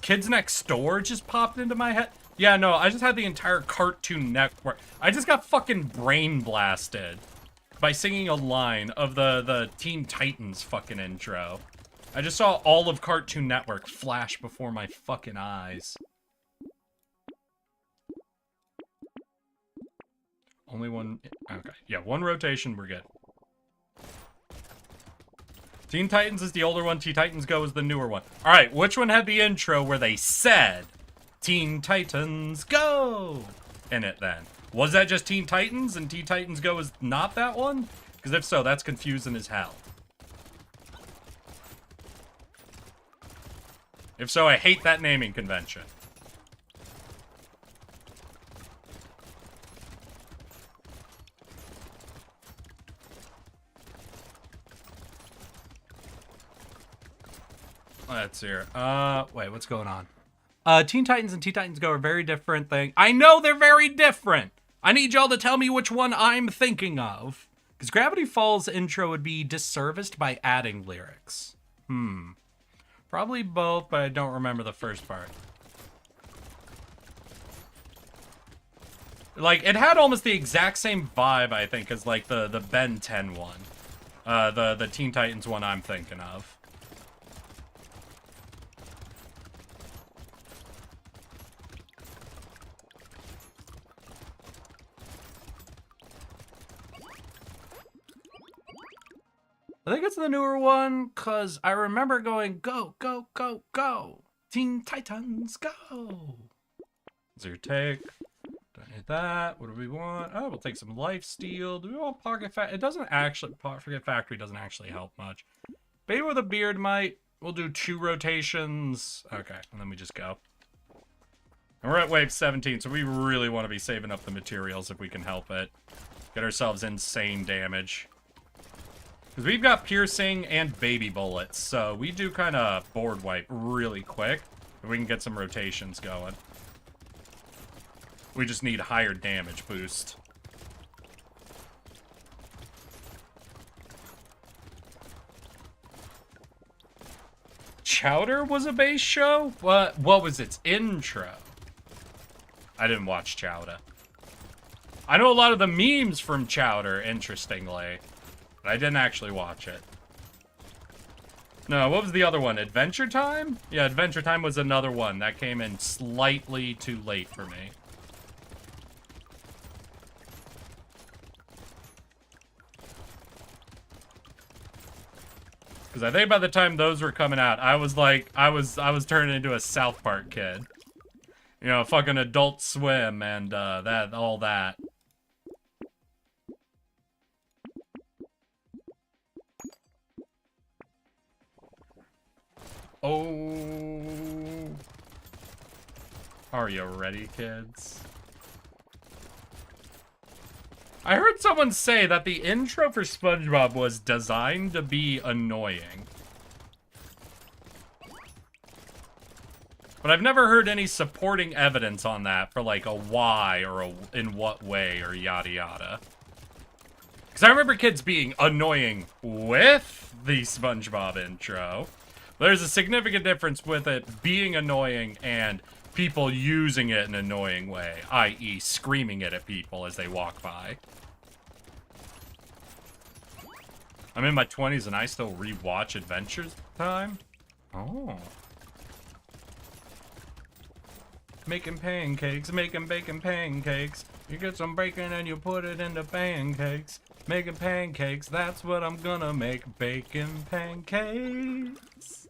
Kids Next Door just popped into my head. Yeah, no, I just had the entire Cartoon Network. I just got fucking brain blasted by singing a line of the Teen Titans fucking intro. I just saw all of Cartoon Network flash before my fucking eyes. Only one, okay. Yeah, one rotation, we're good. Teen Titans is the older one, Teen Titans Go is the newer one. All right, which one had the intro where they said, Teen Titans Go in it then? Was that just Teen Titans and Teen Titans Go is not that one? Because if so, that's confusing as hell. If so, I hate that naming convention. Let's hear. Wait, what's going on? Teen Titans and Teen Titans Go are very different things. I know they're very different. I need y'all to tell me which one I'm thinking of. Because Gravity Falls intro would be disserviced by adding lyrics. Probably both, but I don't remember the first part. Like, it had almost the exact same vibe, I think, as, like, the Ben 10 one. The Teen Titans one I'm thinking of. I think it's the newer one, because I remember going, go, go, go, go. Teen Titans, go. Is your take? Don't need that. What do we want? Oh, we'll take some Lifesteal. Do we want Pocket Factory? It doesn't actually, Pocket Factory doesn't actually help much. Baby with a Beard might. We'll do 2 rotations. Okay, and then we just go. And we're at wave 17, so we really want to be saving up the materials if we can help it. Get ourselves insane damage. Because we've got piercing and baby bullets, so we do kind of board wipe really quick. If we can get some rotations going. We just need higher damage boost. Chowder was a base show? What was its intro? I didn't watch Chowder. I know a lot of the memes from Chowder, interestingly. But I didn't actually watch it. No, what was the other one? Adventure Time? Yeah, Adventure Time was another one. That came in slightly too late for me. Because I think by the time those were coming out, I was like, I was turning into a South Park kid. You know, fucking Adult Swim and all that. Oh. Are you ready, kids? I heard someone say that the intro for SpongeBob was designed to be annoying. But I've never heard any supporting evidence on that for like a why or a in what way or yada yada. Because I remember kids being annoying with the SpongeBob intro. There's a significant difference with it being annoying and people using it in an annoying way, i.e. screaming it at people as they walk by. I'm in my 20s and I still rewatch Adventures Time? Oh. Making pancakes, making bacon pancakes. You get some bacon and you put it into pancakes. Making pancakes, that's what I'm gonna make. Bacon pancakes.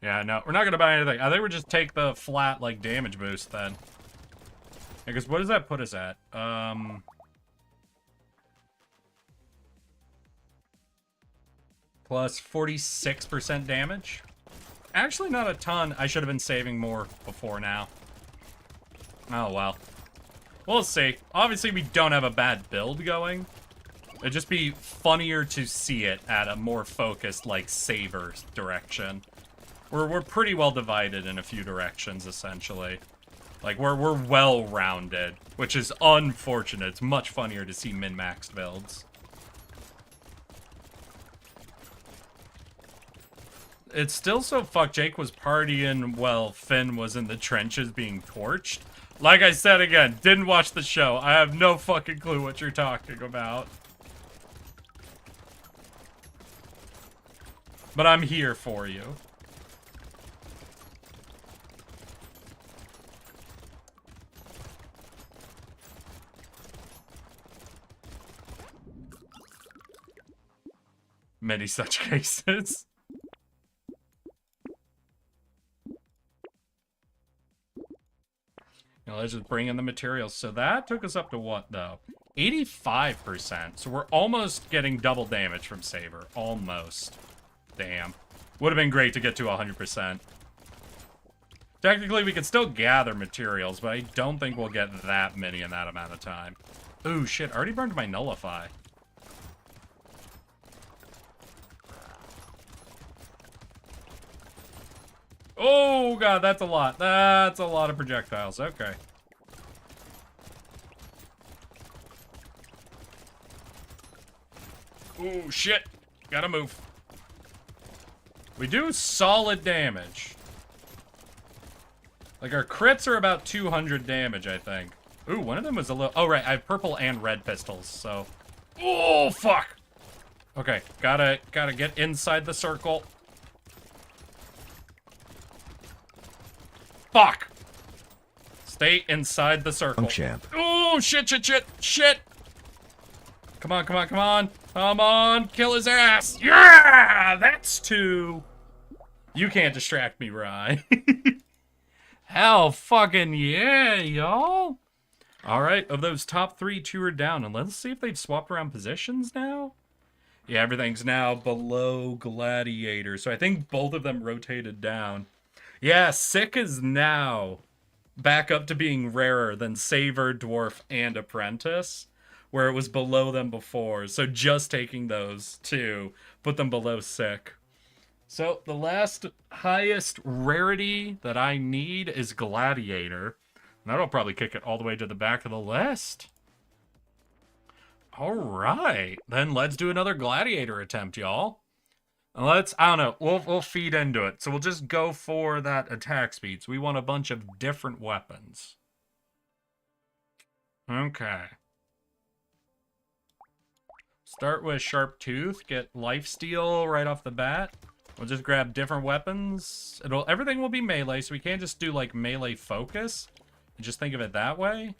Yeah, no, we're not gonna buy anything. I think we'll just take the flat, like, damage boost then. Because what does that put us at? Plus 46% damage. Actually, not a ton. I should have been saving more before now. Oh, well. We'll see. Obviously, we don't have a bad build going. It'd just be funnier to see it at a more focused, like, saver direction. We're pretty well divided in a few directions, essentially. Like, we're well-rounded, which is unfortunate. It's much funnier to see min-maxed builds. It's still so fuck Jake was partying while Finn was in the trenches being torched. Like I said again, didn't watch the show. I have no fucking clue what you're talking about. But I'm here for you. Many such cases. Now let's just bring in the materials. So that took us up to what, though? 85%. So we're almost getting double damage from Saber. Almost. Damn. Would have been great to get to 100%. Technically, we could still gather materials, but I don't think we'll get that many in that amount of time. Ooh, shit. I already burned my Nullify. Oh, God, that's a lot. That's a lot of projectiles. Okay. Oh, shit. Gotta move. We do solid damage. Like, our crits are about 200 damage, I think. Ooh, one of them was a little... Oh, right, I have purple and red pistols, so... Oh, fuck! Okay, gotta get inside the circle. Fuck! Stay inside the circle. Champ. Oh, shit, shit, shit, shit! Come on, come on, come on. Come on, kill his ass. Yeah! That's two. You can't distract me, Rye. Hell fucking yeah, y'all. Alright, of those top three, two are down. And let's see if they've swapped around positions now. Yeah, everything's now below Gladiator. So I think both of them rotated down. Yeah, Sick is now back up to being rarer than Saver, Dwarf, and Apprentice, where it was below them before. So just taking those two put them below Sick. So the last highest rarity that I need is Gladiator. And that'll probably kick it all the way to the back of the list. All right, then let's do another Gladiator attempt, y'all. Let's, I don't know, we'll feed into it. So we'll just go for that attack speed. So we want a bunch of different weapons. Okay. Start with Sharp Tooth, get Lifesteal right off the bat. We'll just grab different weapons. Everything will be melee, so we can't just do like melee focus. And just think of it that way.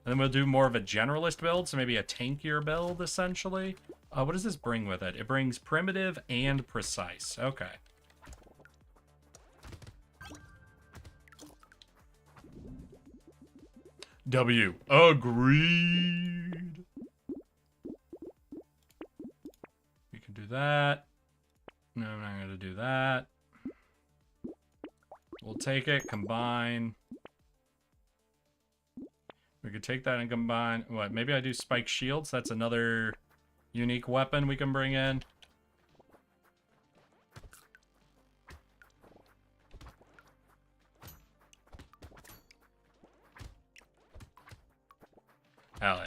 And then we'll do more of a generalist build, so maybe a tankier build, essentially. What does this bring with it? It brings primitive and precise. Okay. W. Agreed. We can do that. No, I'm not going to do that. We'll take it, combine. We could take that and combine. What? Maybe I do spike shields. That's another unique weapon we can bring in. Hell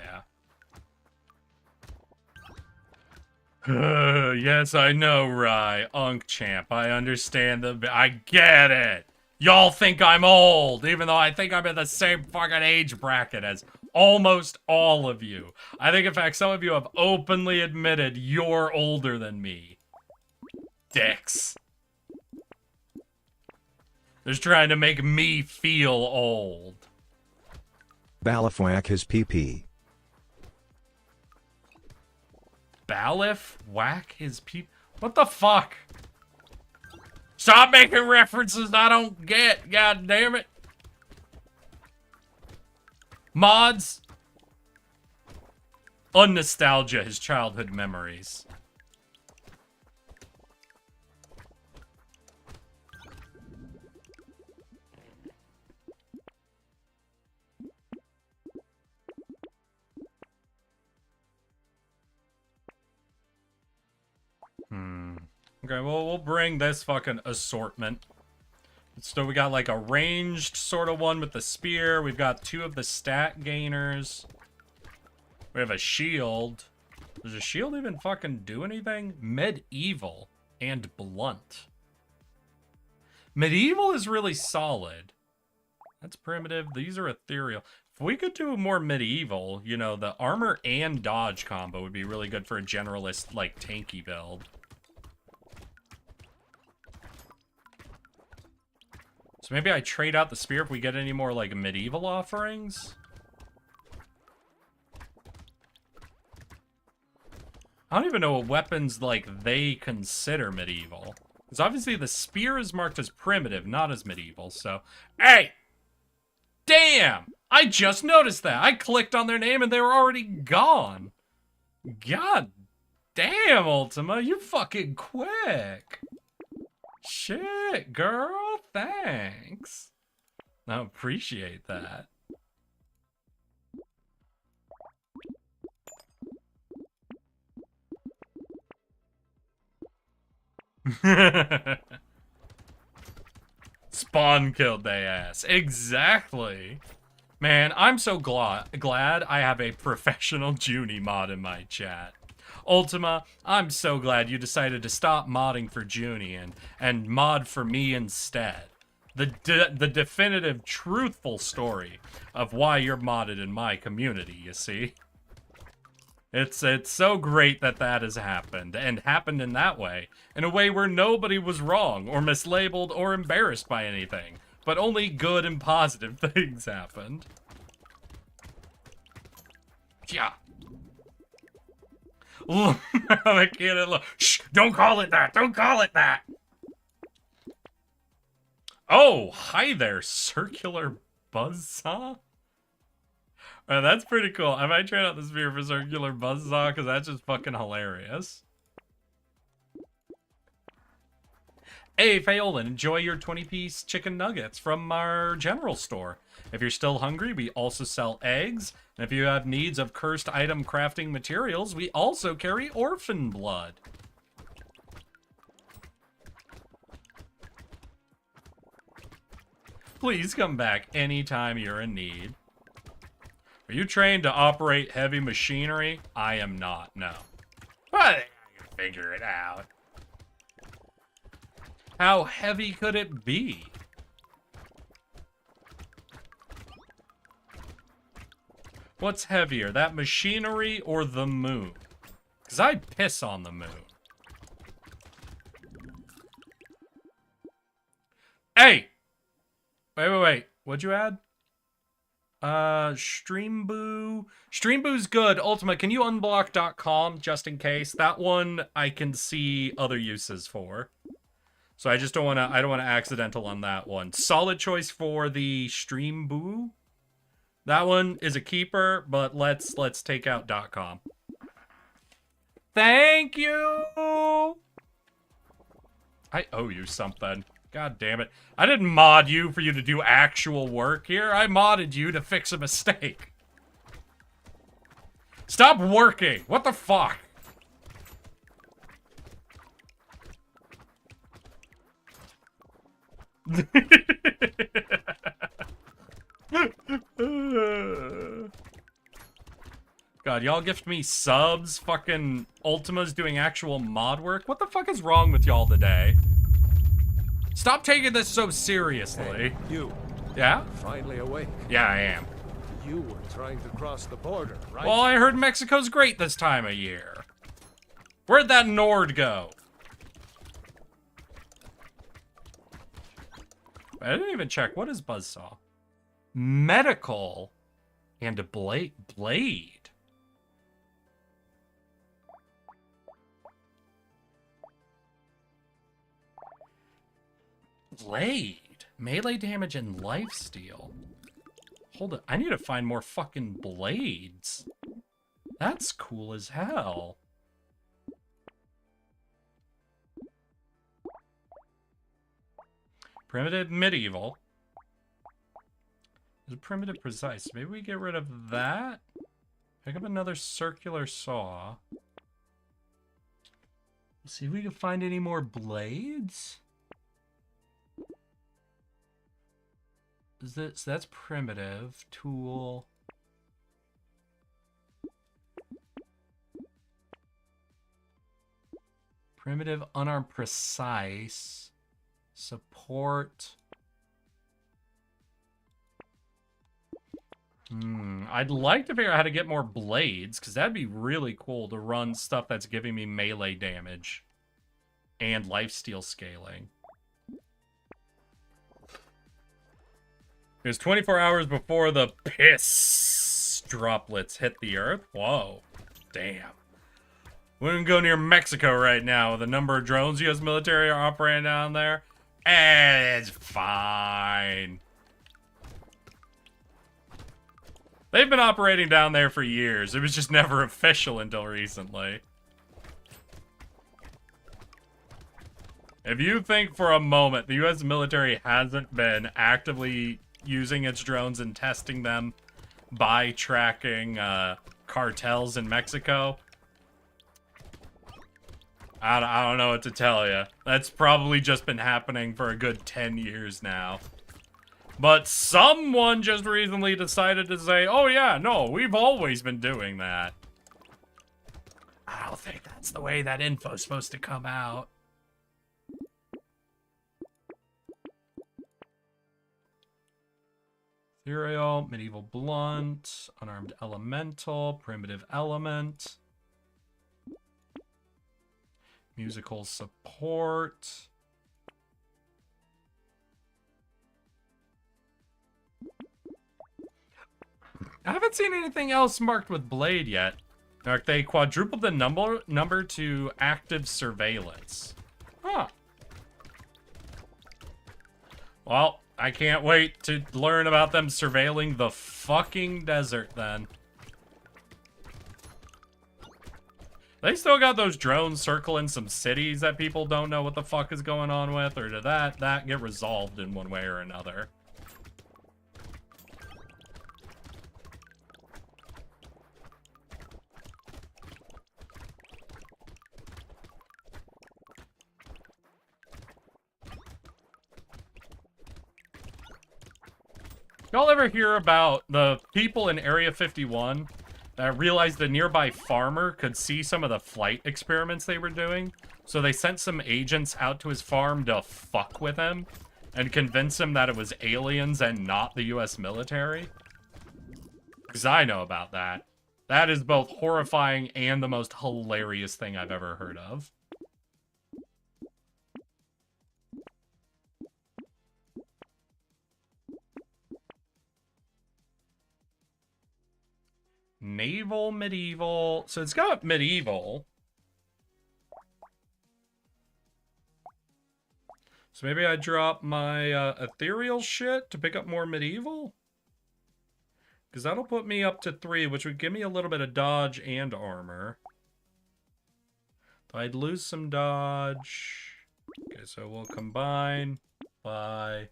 yeah. Yes, I know, Rye. Unk champ. I understand I get it. Y'all think I'm old, even though I think I'm in the same fucking age bracket as almost all of you. I think, in fact, some of you have openly admitted you're older than me. Dicks. They're just trying to make me feel old. Balif whack his PP. Balif whack his peep. What the fuck? Stop making references I don't get. God damn it. Mods. Unnostalgia his childhood memories. Okay, well, we'll bring this fucking assortment. So we got like a ranged sort of one with the spear. We've got 2 of the stat gainers. We have a shield. Does a shield even fucking do anything? Medieval and blunt. Medieval is really solid. That's primitive. These are ethereal. If we could do more medieval, you know, the armor and dodge combo would be really good for a generalist, like, tanky build. So maybe I trade out the spear if we get any more, like, medieval offerings? I don't even know what weapons, like, they consider medieval. Because obviously the spear is marked as primitive, not as medieval, so... Hey! Damn! I just noticed that! I clicked on their name and they were already gone! God damn, Ultima, you fucking quick! Shit, girl, thanks. I appreciate that. Spawn killed they ass. Exactly. Man, I'm so glad I have a professional Junie mod in my chat. Ultima, I'm so glad you decided to stop modding for Junie and mod for me instead. The definitive, truthful story of why you're modded in my community, you see? It's so great that that has happened, and happened in that way, in a way where nobody was wrong, or mislabeled, or embarrassed by anything, but only good and positive things happened. Yeah. I can't look. Shh! Don't call it that! Don't call it that! Oh, hi there, circular buzzsaw? That's pretty cool. I might try out the spear for circular buzzsaw, because that's just fucking hilarious. Hey, Fayolan, enjoy your 20-piece chicken nuggets from our general store. If you're still hungry, we also sell eggs. And if you have needs of cursed item crafting materials, we also carry orphan blood. Please come back anytime you're in need. Are you trained to operate heavy machinery? I am not, no. Well, I can figure it out. How heavy could it be? What's heavier, that machinery or the moon? Because I'd piss on the moon. Hey! Wait. What'd you add? Streamboo. Streamboo's good. Ultima, can you unblock.com just in case? That one I can see other uses for. So I just don't want to, I don't want to accidental on that one. Solid choice for the Streamboo. That one is a keeper, but let's take out .com. Thank you! I owe you something. God damn it. I didn't mod you for you to do actual work here. I modded you to fix a mistake. Stop working! What the fuck? God, y'all gift me subs, fucking Ultima's doing actual mod work? What the fuck is wrong with y'all today? Stop taking this so seriously. Hey, you. Yeah? Finally awake. Yeah, I am. You were trying to cross the border, right? Well, I heard Mexico's great this time of year. Where'd that Nord go? I didn't even check. What is Buzzsaw? Medical and a blade. Blade. Melee damage and lifesteal. Hold it. I need to find more fucking blades. That's cool as hell. Primitive medieval. Is it primitive precise? Maybe we get rid of that. Pick up another circular saw. Let's see if we can find any more blades. Is this, that's primitive. Tool. Primitive, unarmed, precise. Support. I'd like to figure out how to get more blades, because that'd be really cool to run stuff that's giving me melee damage and lifesteal scaling. It was 24 hours before the piss droplets hit the earth. Whoa. Damn. Wouldn't go near Mexico right now with the number of drones U.S. military are operating down there. It's fine. They've been operating down there for years. It was just never official until recently. If you think for a moment the U.S. military hasn't been actively using its drones and testing them by tracking cartels in Mexico, I don't know what to tell you. That's probably just been happening for a good 10 years now. But someone just recently decided to say, oh yeah, no, we've always been doing that. I don't think that's the way that info's supposed to come out. Ethereal, medieval blunt, unarmed elemental, primitive element. Musical support. I haven't seen anything else marked with Blade yet. Like, they quadrupled the number to active surveillance. Huh. Well, I can't wait to learn about them surveilling the fucking desert then. They still got those drones circling some cities that people don't know what the fuck is going on with, or did that get resolved in one way or another? Y'all ever hear about the people in Area 51 that realized a nearby farmer could see some of the flight experiments they were doing? So they sent some agents out to his farm to fuck with him and convince him that it was aliens and not the US military? Because I know about that. That is both horrifying and the most hilarious thing I've ever heard of. Naval, medieval. So it's got medieval. So maybe I drop my ethereal shit to pick up more medieval? Because that'll put me up to 3, which would give me a little bit of dodge and armor. I'd lose some dodge. Okay, so we'll combine by...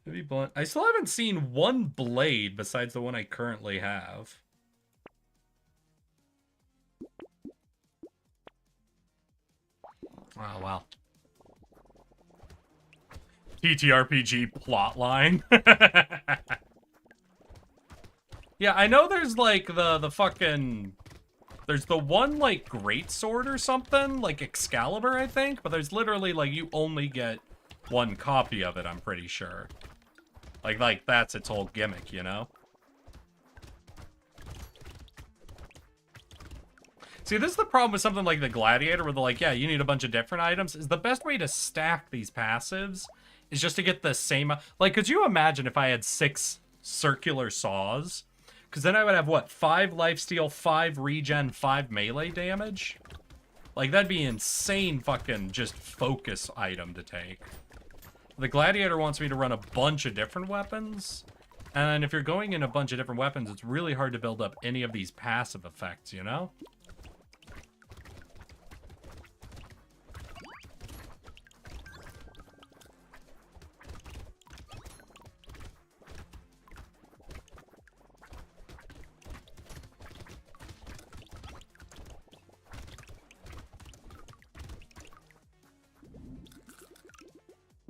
Maybe blunt. I still haven't seen one blade besides the one I currently have. Oh, well. TTRPG plotline. Yeah, I know there's like the fucking... There's the one like greatsword or something, like Excalibur, I think, but there's literally like you only get one copy of it, I'm pretty sure. Like that's its whole gimmick, you know? See, this is the problem with something like the Gladiator, where they're like, yeah, you need a bunch of different items. Is the best way to stack these passives is just to get the same... Like, could you imagine if I had 6 circular saws? Because then I would have, what, 5 lifesteal, 5 regen, 5 melee damage? Like, that'd be insane fucking just focus item to take. The Gladiator wants me to run a bunch of different weapons. And if you're going in a bunch of different weapons, it's really hard to build up any of these passive effects, you know?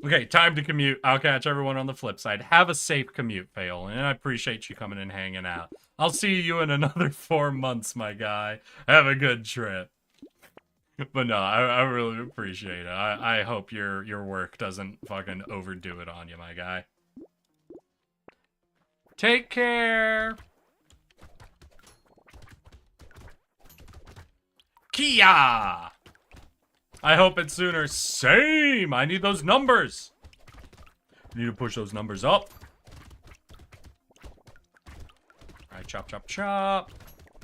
Okay, time to commute. I'll catch everyone on the flip side. Have a safe commute, Fail, and I appreciate you coming and hanging out. I'll see you in another 4 months, my guy. Have a good trip. But no, I really appreciate it. I hope your work doesn't fucking overdo it on you, my guy. Take care. Kia! I hope it's sooner. Same! I need those numbers. I need to push those numbers up. Alright, chop, chop, chop.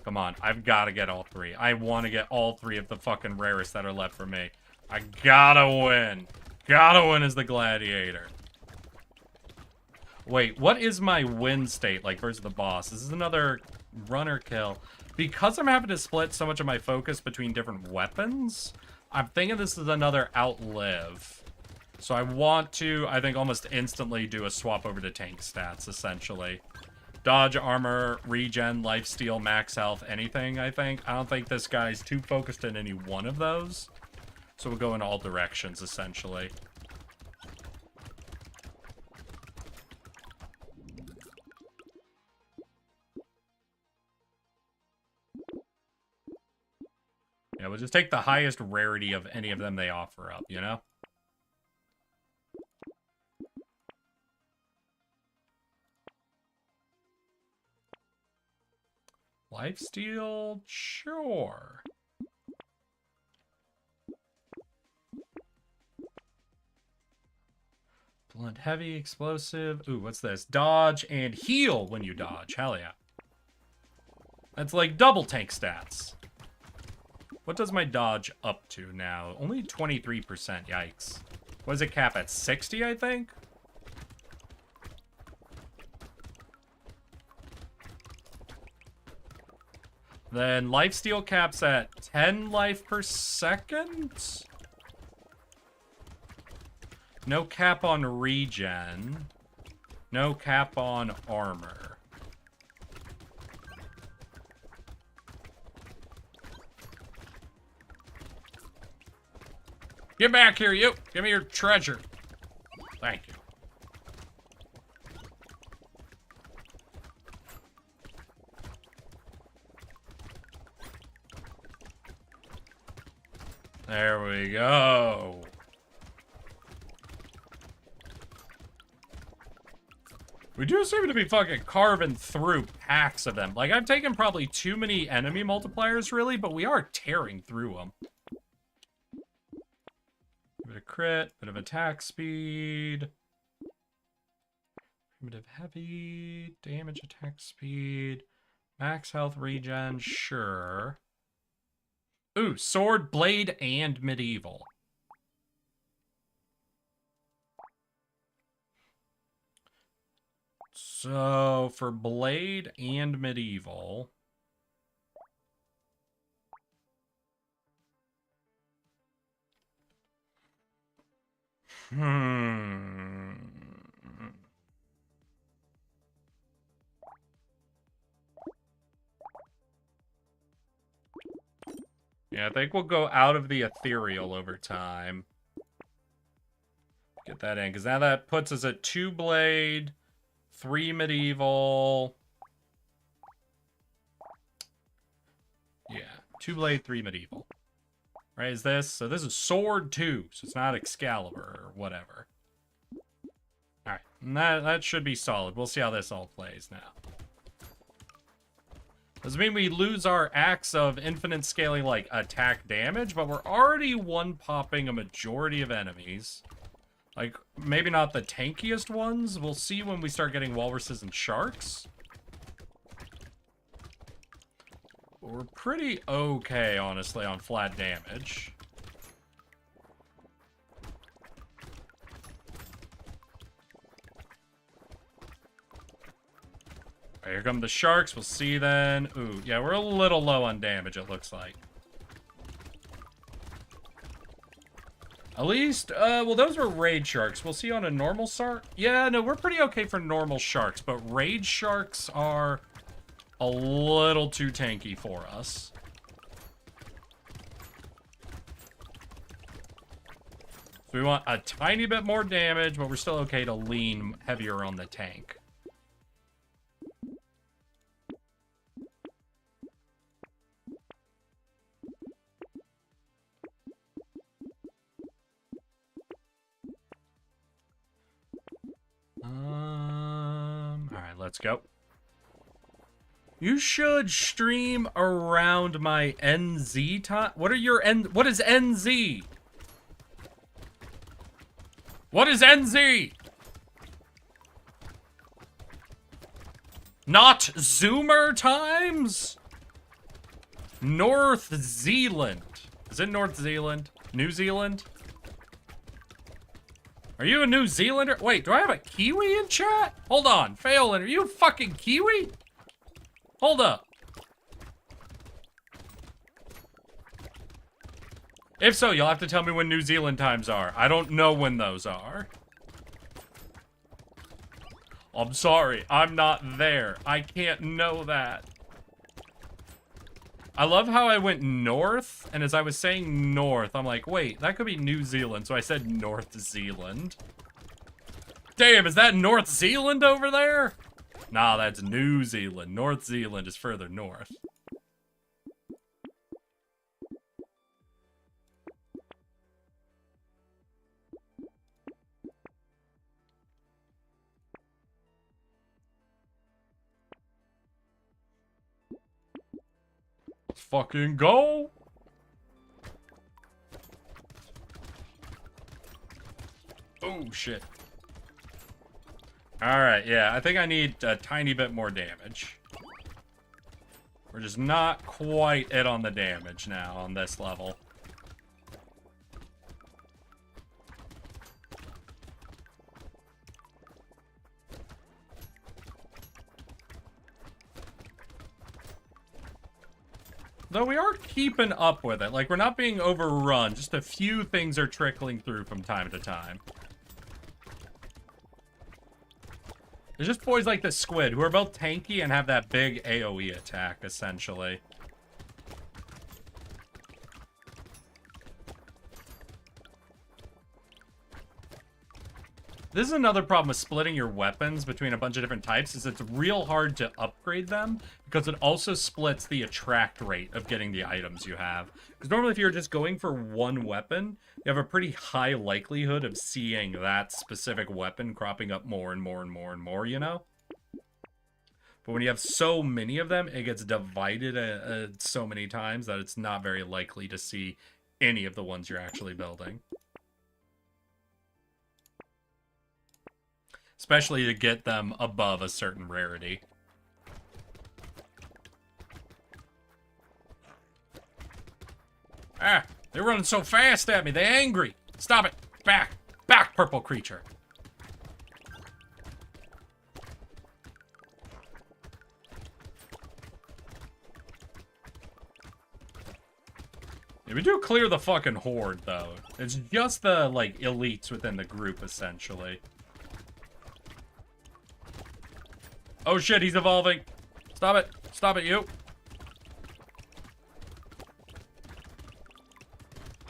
Come on, I've got to get all 3. I want to get all 3 of the fucking rarest that are left for me. I gotta win. Gotta win as the Gladiator. Wait, what is my win state like versus the boss? This is another runner kill. Because I'm having to split so much of my focus between different weapons... I'm thinking this is another outlive. So I want to, I think, almost instantly do a swap over to tank stats, essentially. Dodge, armor, regen, lifesteal, max health, anything, I think. I don't think this guy's too focused in any one of those. So we'll go in all directions, essentially. Yeah, we'll just take the highest rarity of any of them they offer up, you know? Lifesteal? Sure. Blunt heavy, explosive. Ooh, what's this? Dodge and heal when you dodge. Hell yeah. That's like double tank stats. What does my dodge up to now? Only 23%, yikes. What does it cap at? 60, I think? Then lifesteal caps at 10 life per second? No cap on regen. No cap on armor. Get back here, you! Give me your treasure. Thank you. There we go. We do seem to be fucking carving through packs of them. Like, I've taken probably too many enemy multipliers, really, but we are tearing through them. Bit of crit, bit of attack speed. Primitive heavy, damage attack speed, max health regen, sure. Ooh, sword, blade, and medieval. So for blade and medieval, yeah, I think we'll go out of the ethereal over time. Get that in, because now that puts us at 2 blade, 3 medieval. Yeah, 2 blade, 3 medieval. Right, is this? So this is sword 2, so it's not Excalibur or whatever. Alright, that should be solid. We'll see how this all plays now. Doesn't mean we lose our axe of infinite scaling, like, attack damage, but we're already one-popping a majority of enemies. Like, maybe not the tankiest ones. We'll see when we start getting walruses and sharks. But we're pretty okay, honestly, on flat damage. Right, here come the sharks. We'll see then. Ooh, yeah, we're a little low on damage, it looks like. At least, well, those were raid sharks. We'll see on a normal shark. Yeah, no, we're pretty okay for normal sharks, but raid sharks are a little too tanky for us. So we want a tiny bit more damage, but we're still okay to lean heavier on the tank. Alright, let's go. You should stream around my NZ time. What is NZ? What is NZ? Not Zoomer times? North Zealand. Is it North Zealand? New Zealand? Are you a New Zealander? Wait, do I have a Kiwi in chat? Hold on, Phelan, are you a fucking Kiwi? Hold up. If so, you'll have to tell me when New Zealand times are. I don't know when those are. I'm sorry, I'm not there. I can't know that. I love how I went north, and as I was saying north, I'm like, wait, that could be New Zealand, so I said North Zealand. Damn, is that North Zealand over there? Nah, that's New Zealand. North Zealand is further north. Let's fucking go! Oh, shit. Alright, yeah, I think I need a tiny bit more damage. We're just not quite it on the damage now on this level. Though we are keeping up with it. Like, we're not being overrun. Just a few things are trickling through from time to time. There's just boys like the squid, who are both tanky and have that big AoE attack, essentially. This is another problem with splitting your weapons between a bunch of different types, is it's real hard to upgrade them, because it also splits the attract rate of getting the items you have. Because normally if you're just going for one weapon, you have a pretty high likelihood of seeing that specific weapon cropping up more and more and more and more, you know? But when you have so many of them, it gets divided so many times that it's not very likely to see any of the ones you're actually building. especially to get them above a certain rarity. Ah, they're running so fast at me. They're angry. Stop it. Back. Back, purple creature. Yeah, we do clear the fucking horde, though. It's just the, like, elites within the group, essentially. Oh shit, he's evolving. Stop it. Stop it, you.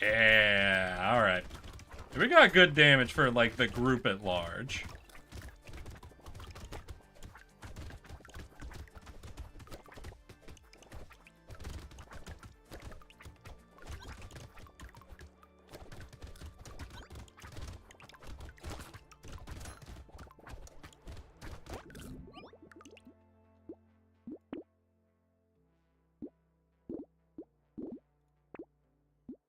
Yeah, alright. We got good damage for, like, the group at large.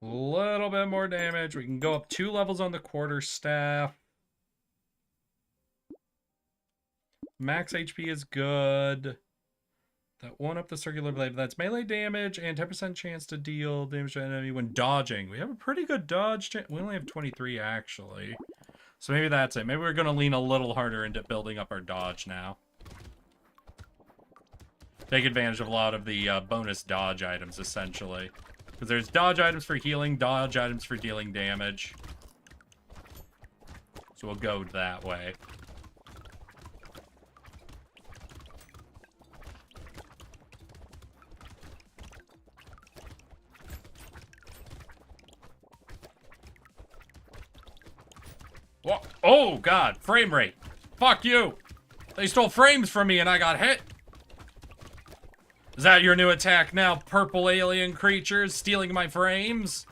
A little bit more damage. We can go up 2 levels on the quarterstaff. Max HP is good. That one up the circular blade. That's melee damage and 10% chance to deal damage to an enemy when dodging. We have a pretty good dodge. We only have 23 actually. So maybe that's it. Maybe we're going to lean a little harder into building up our dodge now. Take advantage of a lot of the bonus dodge items essentially. Because there's dodge items for healing, dodge items for dealing damage. So we'll go that way. Whoa. Oh, God. Frame rate. Fuck you. They stole frames from me and I got hit. Is that your new attack now, purple alien creatures stealing my frames?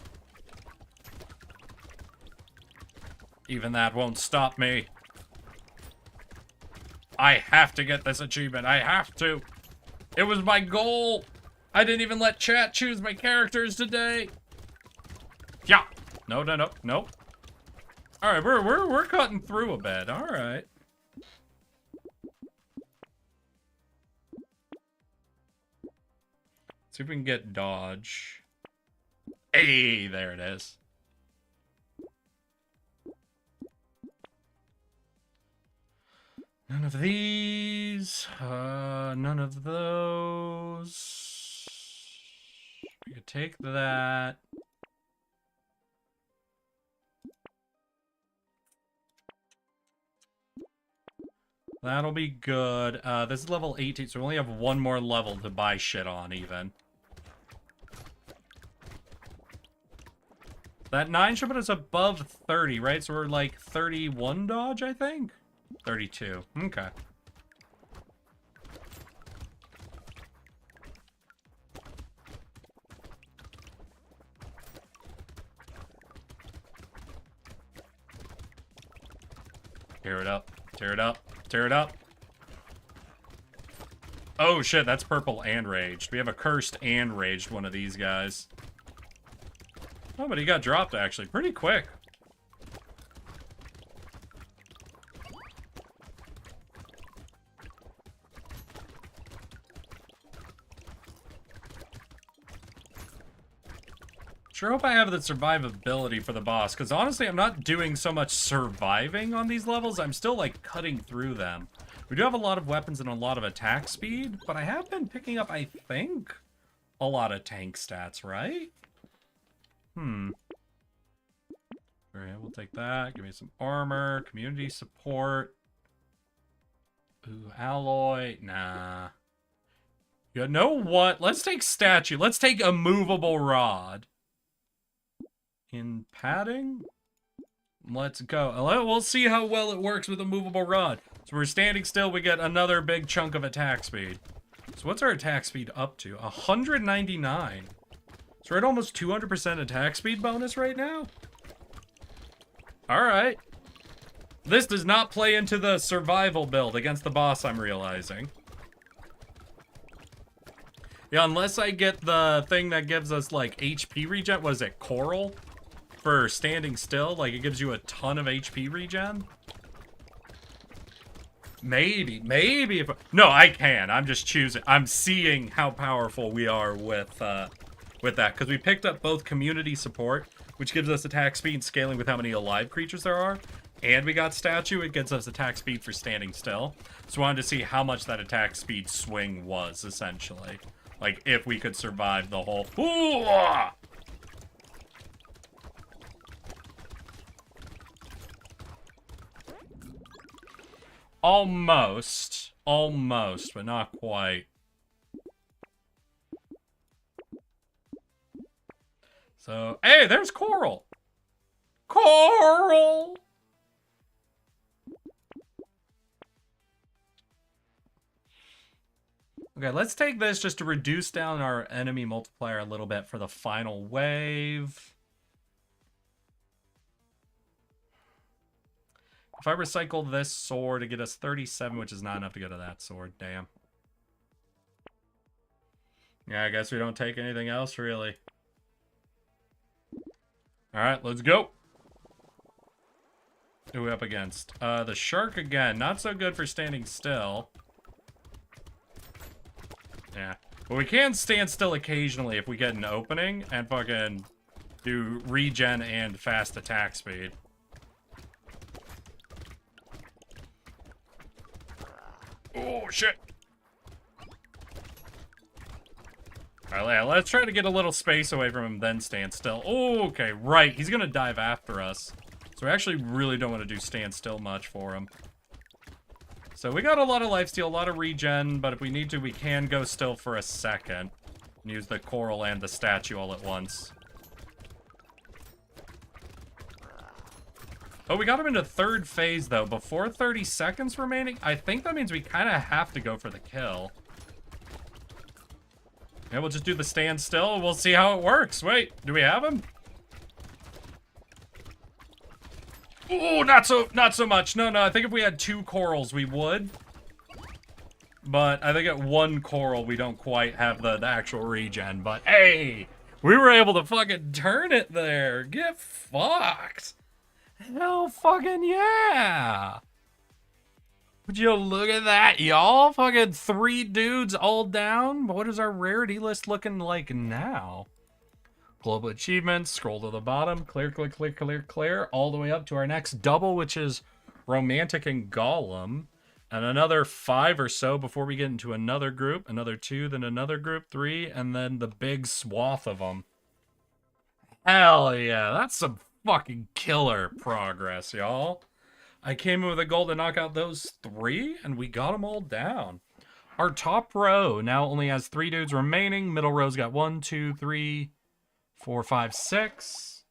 Even that won't stop me. I have to get this achievement. I have to. It was my goal. I didn't even let chat choose my characters today. Yeah. No, no, no, no. All right, we're cutting through a bit. All right. See if we can get dodge. Hey, there it is. None of these. None of those. We could take that. That'll be good. This is level 18, so we only have one more level to buy shit on, even. That 9 should put us above 30, right? So we're like 31 dodge, I think? 32. Okay. Tear it up. Tear it up. Tear it up. Oh shit, that's purple and raged. We have a cursed and raged one of these guys. Oh, but he got dropped actually pretty quick. Sure hope I have the survivability for the boss, because honestly, I'm not doing so much surviving on these levels. I'm still, like, cutting through them. We do have a lot of weapons and a lot of attack speed, but I have been picking up, I think, a lot of tank stats, right? Alright, we'll take that. Give me some armor, community support. Ooh, alloy. Nah. You know what? Let's take statue. Let's take a movable rod. In padding? Let's go. We'll see how well it works with a movable rod. So we're standing still, we get another big chunk of attack speed. So what's our attack speed up to? 199. So we're at almost 200% attack speed bonus right now? Alright. This does not play into the survival build against the boss, I'm realizing. Yeah, unless I get the thing that gives us, like, HP regen. What is it, Coral? For standing still? Like, it gives you a ton of HP regen? Maybe if... No, I can. I'm just choosing. I'm seeing how powerful we are with that. Because we picked up both community support, which gives us attack speed and scaling with how many alive creatures there are. And we got statue, it gives us attack speed for standing still. So I wanted to see how much that attack speed swing was, essentially. Like, if we could survive the whole... Ooh! Almost, but not quite. So, hey, there's Coral! Coral! Okay, let's take this just to reduce down our enemy multiplier a little bit for the final wave. If I recycle this sword to get us 37, which is not enough to go to that sword, damn. Yeah, I guess we don't take anything else, really. Alright, let's go. Who are we up against? The shark again. Not so good for standing still. Yeah. But we can stand still occasionally if we get an opening and fucking do regen and fast attack speed. Oh, shit. Alright, let's try to get a little space away from him, then stand still. Oh, okay, right. He's gonna dive after us. So we actually really don't want to do stand still much for him. So we got a lot of lifesteal, a lot of regen, but if we need to, we can go still for a second. And use the coral and the statue all at once. Oh, we got him into third phase, though. Before 30 seconds remaining, I think that means we kind of have to go for the kill. Yeah, we'll just do the stand still, and we'll see how it works. Wait, do we have him? Oh, not so much. No, I think if we had 2 corals, we would. But I think at 1 coral, we don't quite have the actual regen. But, hey, we were able to fucking turn it there. Get fucked. Hell fucking yeah. Would you look at that, y'all? Fucking 3 dudes all down. But what is our rarity list looking like now? Global achievements, scroll to the bottom, clear, all the way up to our next double, which is Romantic and Golem. And another 5 or so before we get into another group. Another 2, then another group, 3, and then the big swath of them. Hell yeah, that's some fucking killer progress, y'all. I came in with a goal to knock out those 3, and we got them all down. Our top row now only has 3 dudes remaining. Middle row's got 1, 2, 3, 4, 5, 6.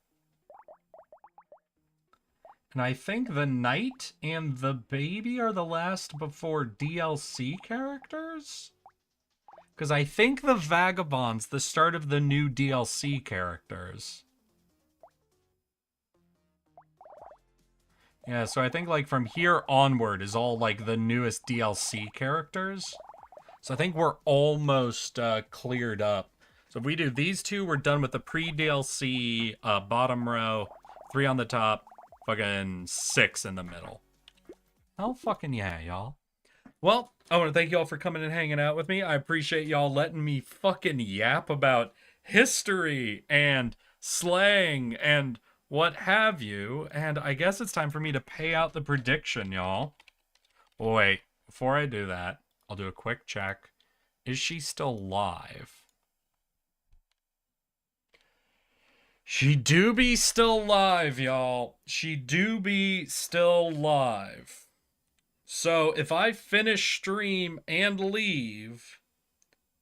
And I think the knight and the baby are the last before DLC characters? Because I think the vagabond's the start of the new DLC characters. Yeah, so I think like from here onward is all like the newest DLC characters. So I think we're almost cleared up. So if we do these 2, we're done with the pre-DLC bottom row, 3 on the top, fucking 6 in the middle. Hell fucking yeah, y'all. Well, I want to thank y'all for coming and hanging out with me. I appreciate y'all letting me fucking yap about history and slang and what have you. And I guess it's time for me to pay out the prediction, y'all. Wait, before I do that, I'll do a quick check. Is she still live? She do be still live, y'all. She do be still live. So if I finish stream and leave,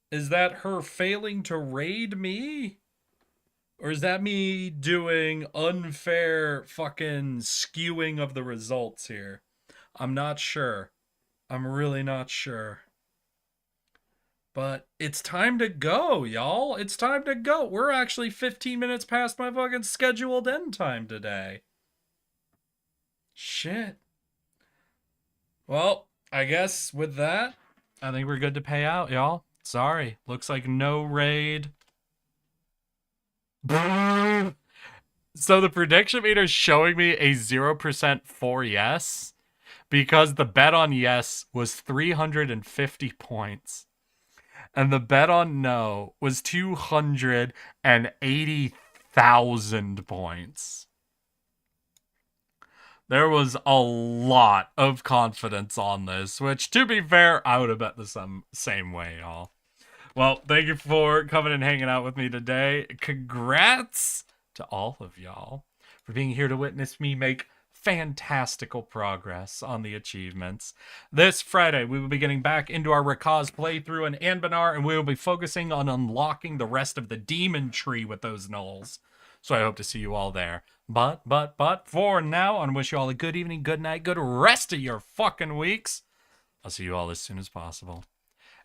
is that her failing to raid me? Or is that me doing unfair fucking skewing of the results here? I'm not sure. I'm really not sure. But it's time to go, y'all. It's time to go. We're actually 15 minutes past my fucking scheduled end time today. Shit. Well, I guess with that, I think we're good to pay out, y'all. Sorry. Looks like no raid. So the prediction meter is showing me a 0% for yes. because the bet on yes was 350 points. And the bet on no was 280,000 points. There was a lot of confidence on this, which, to be fair, I would have bet the same way, y'all. Well, thank you for coming and hanging out with me today. Congrats to all of y'all for being here to witness me make fantastical progress on the achievements. This Friday, we will be getting back into our Rakaz playthrough in Anbanar, and we will be focusing on unlocking the rest of the demon tree with those gnolls. So I hope to see you all there. But, for now, I want to wish you all a good evening, good night, good rest of your fucking weeks. I'll see you all as soon as possible.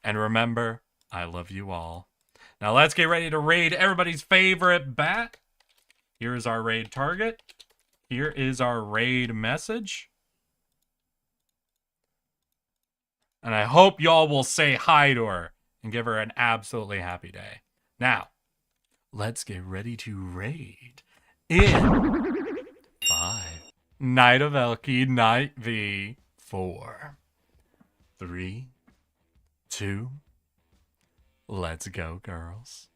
And remember, I love you all. Now let's get ready to raid everybody's favorite bat. Here is our raid target. Here is our raid message. And I hope y'all will say hi to her and give her an absolutely happy day. Now, let's get ready to raid in 5. Night of Elky, Night V. 4. 3. 2. Let's go, girls.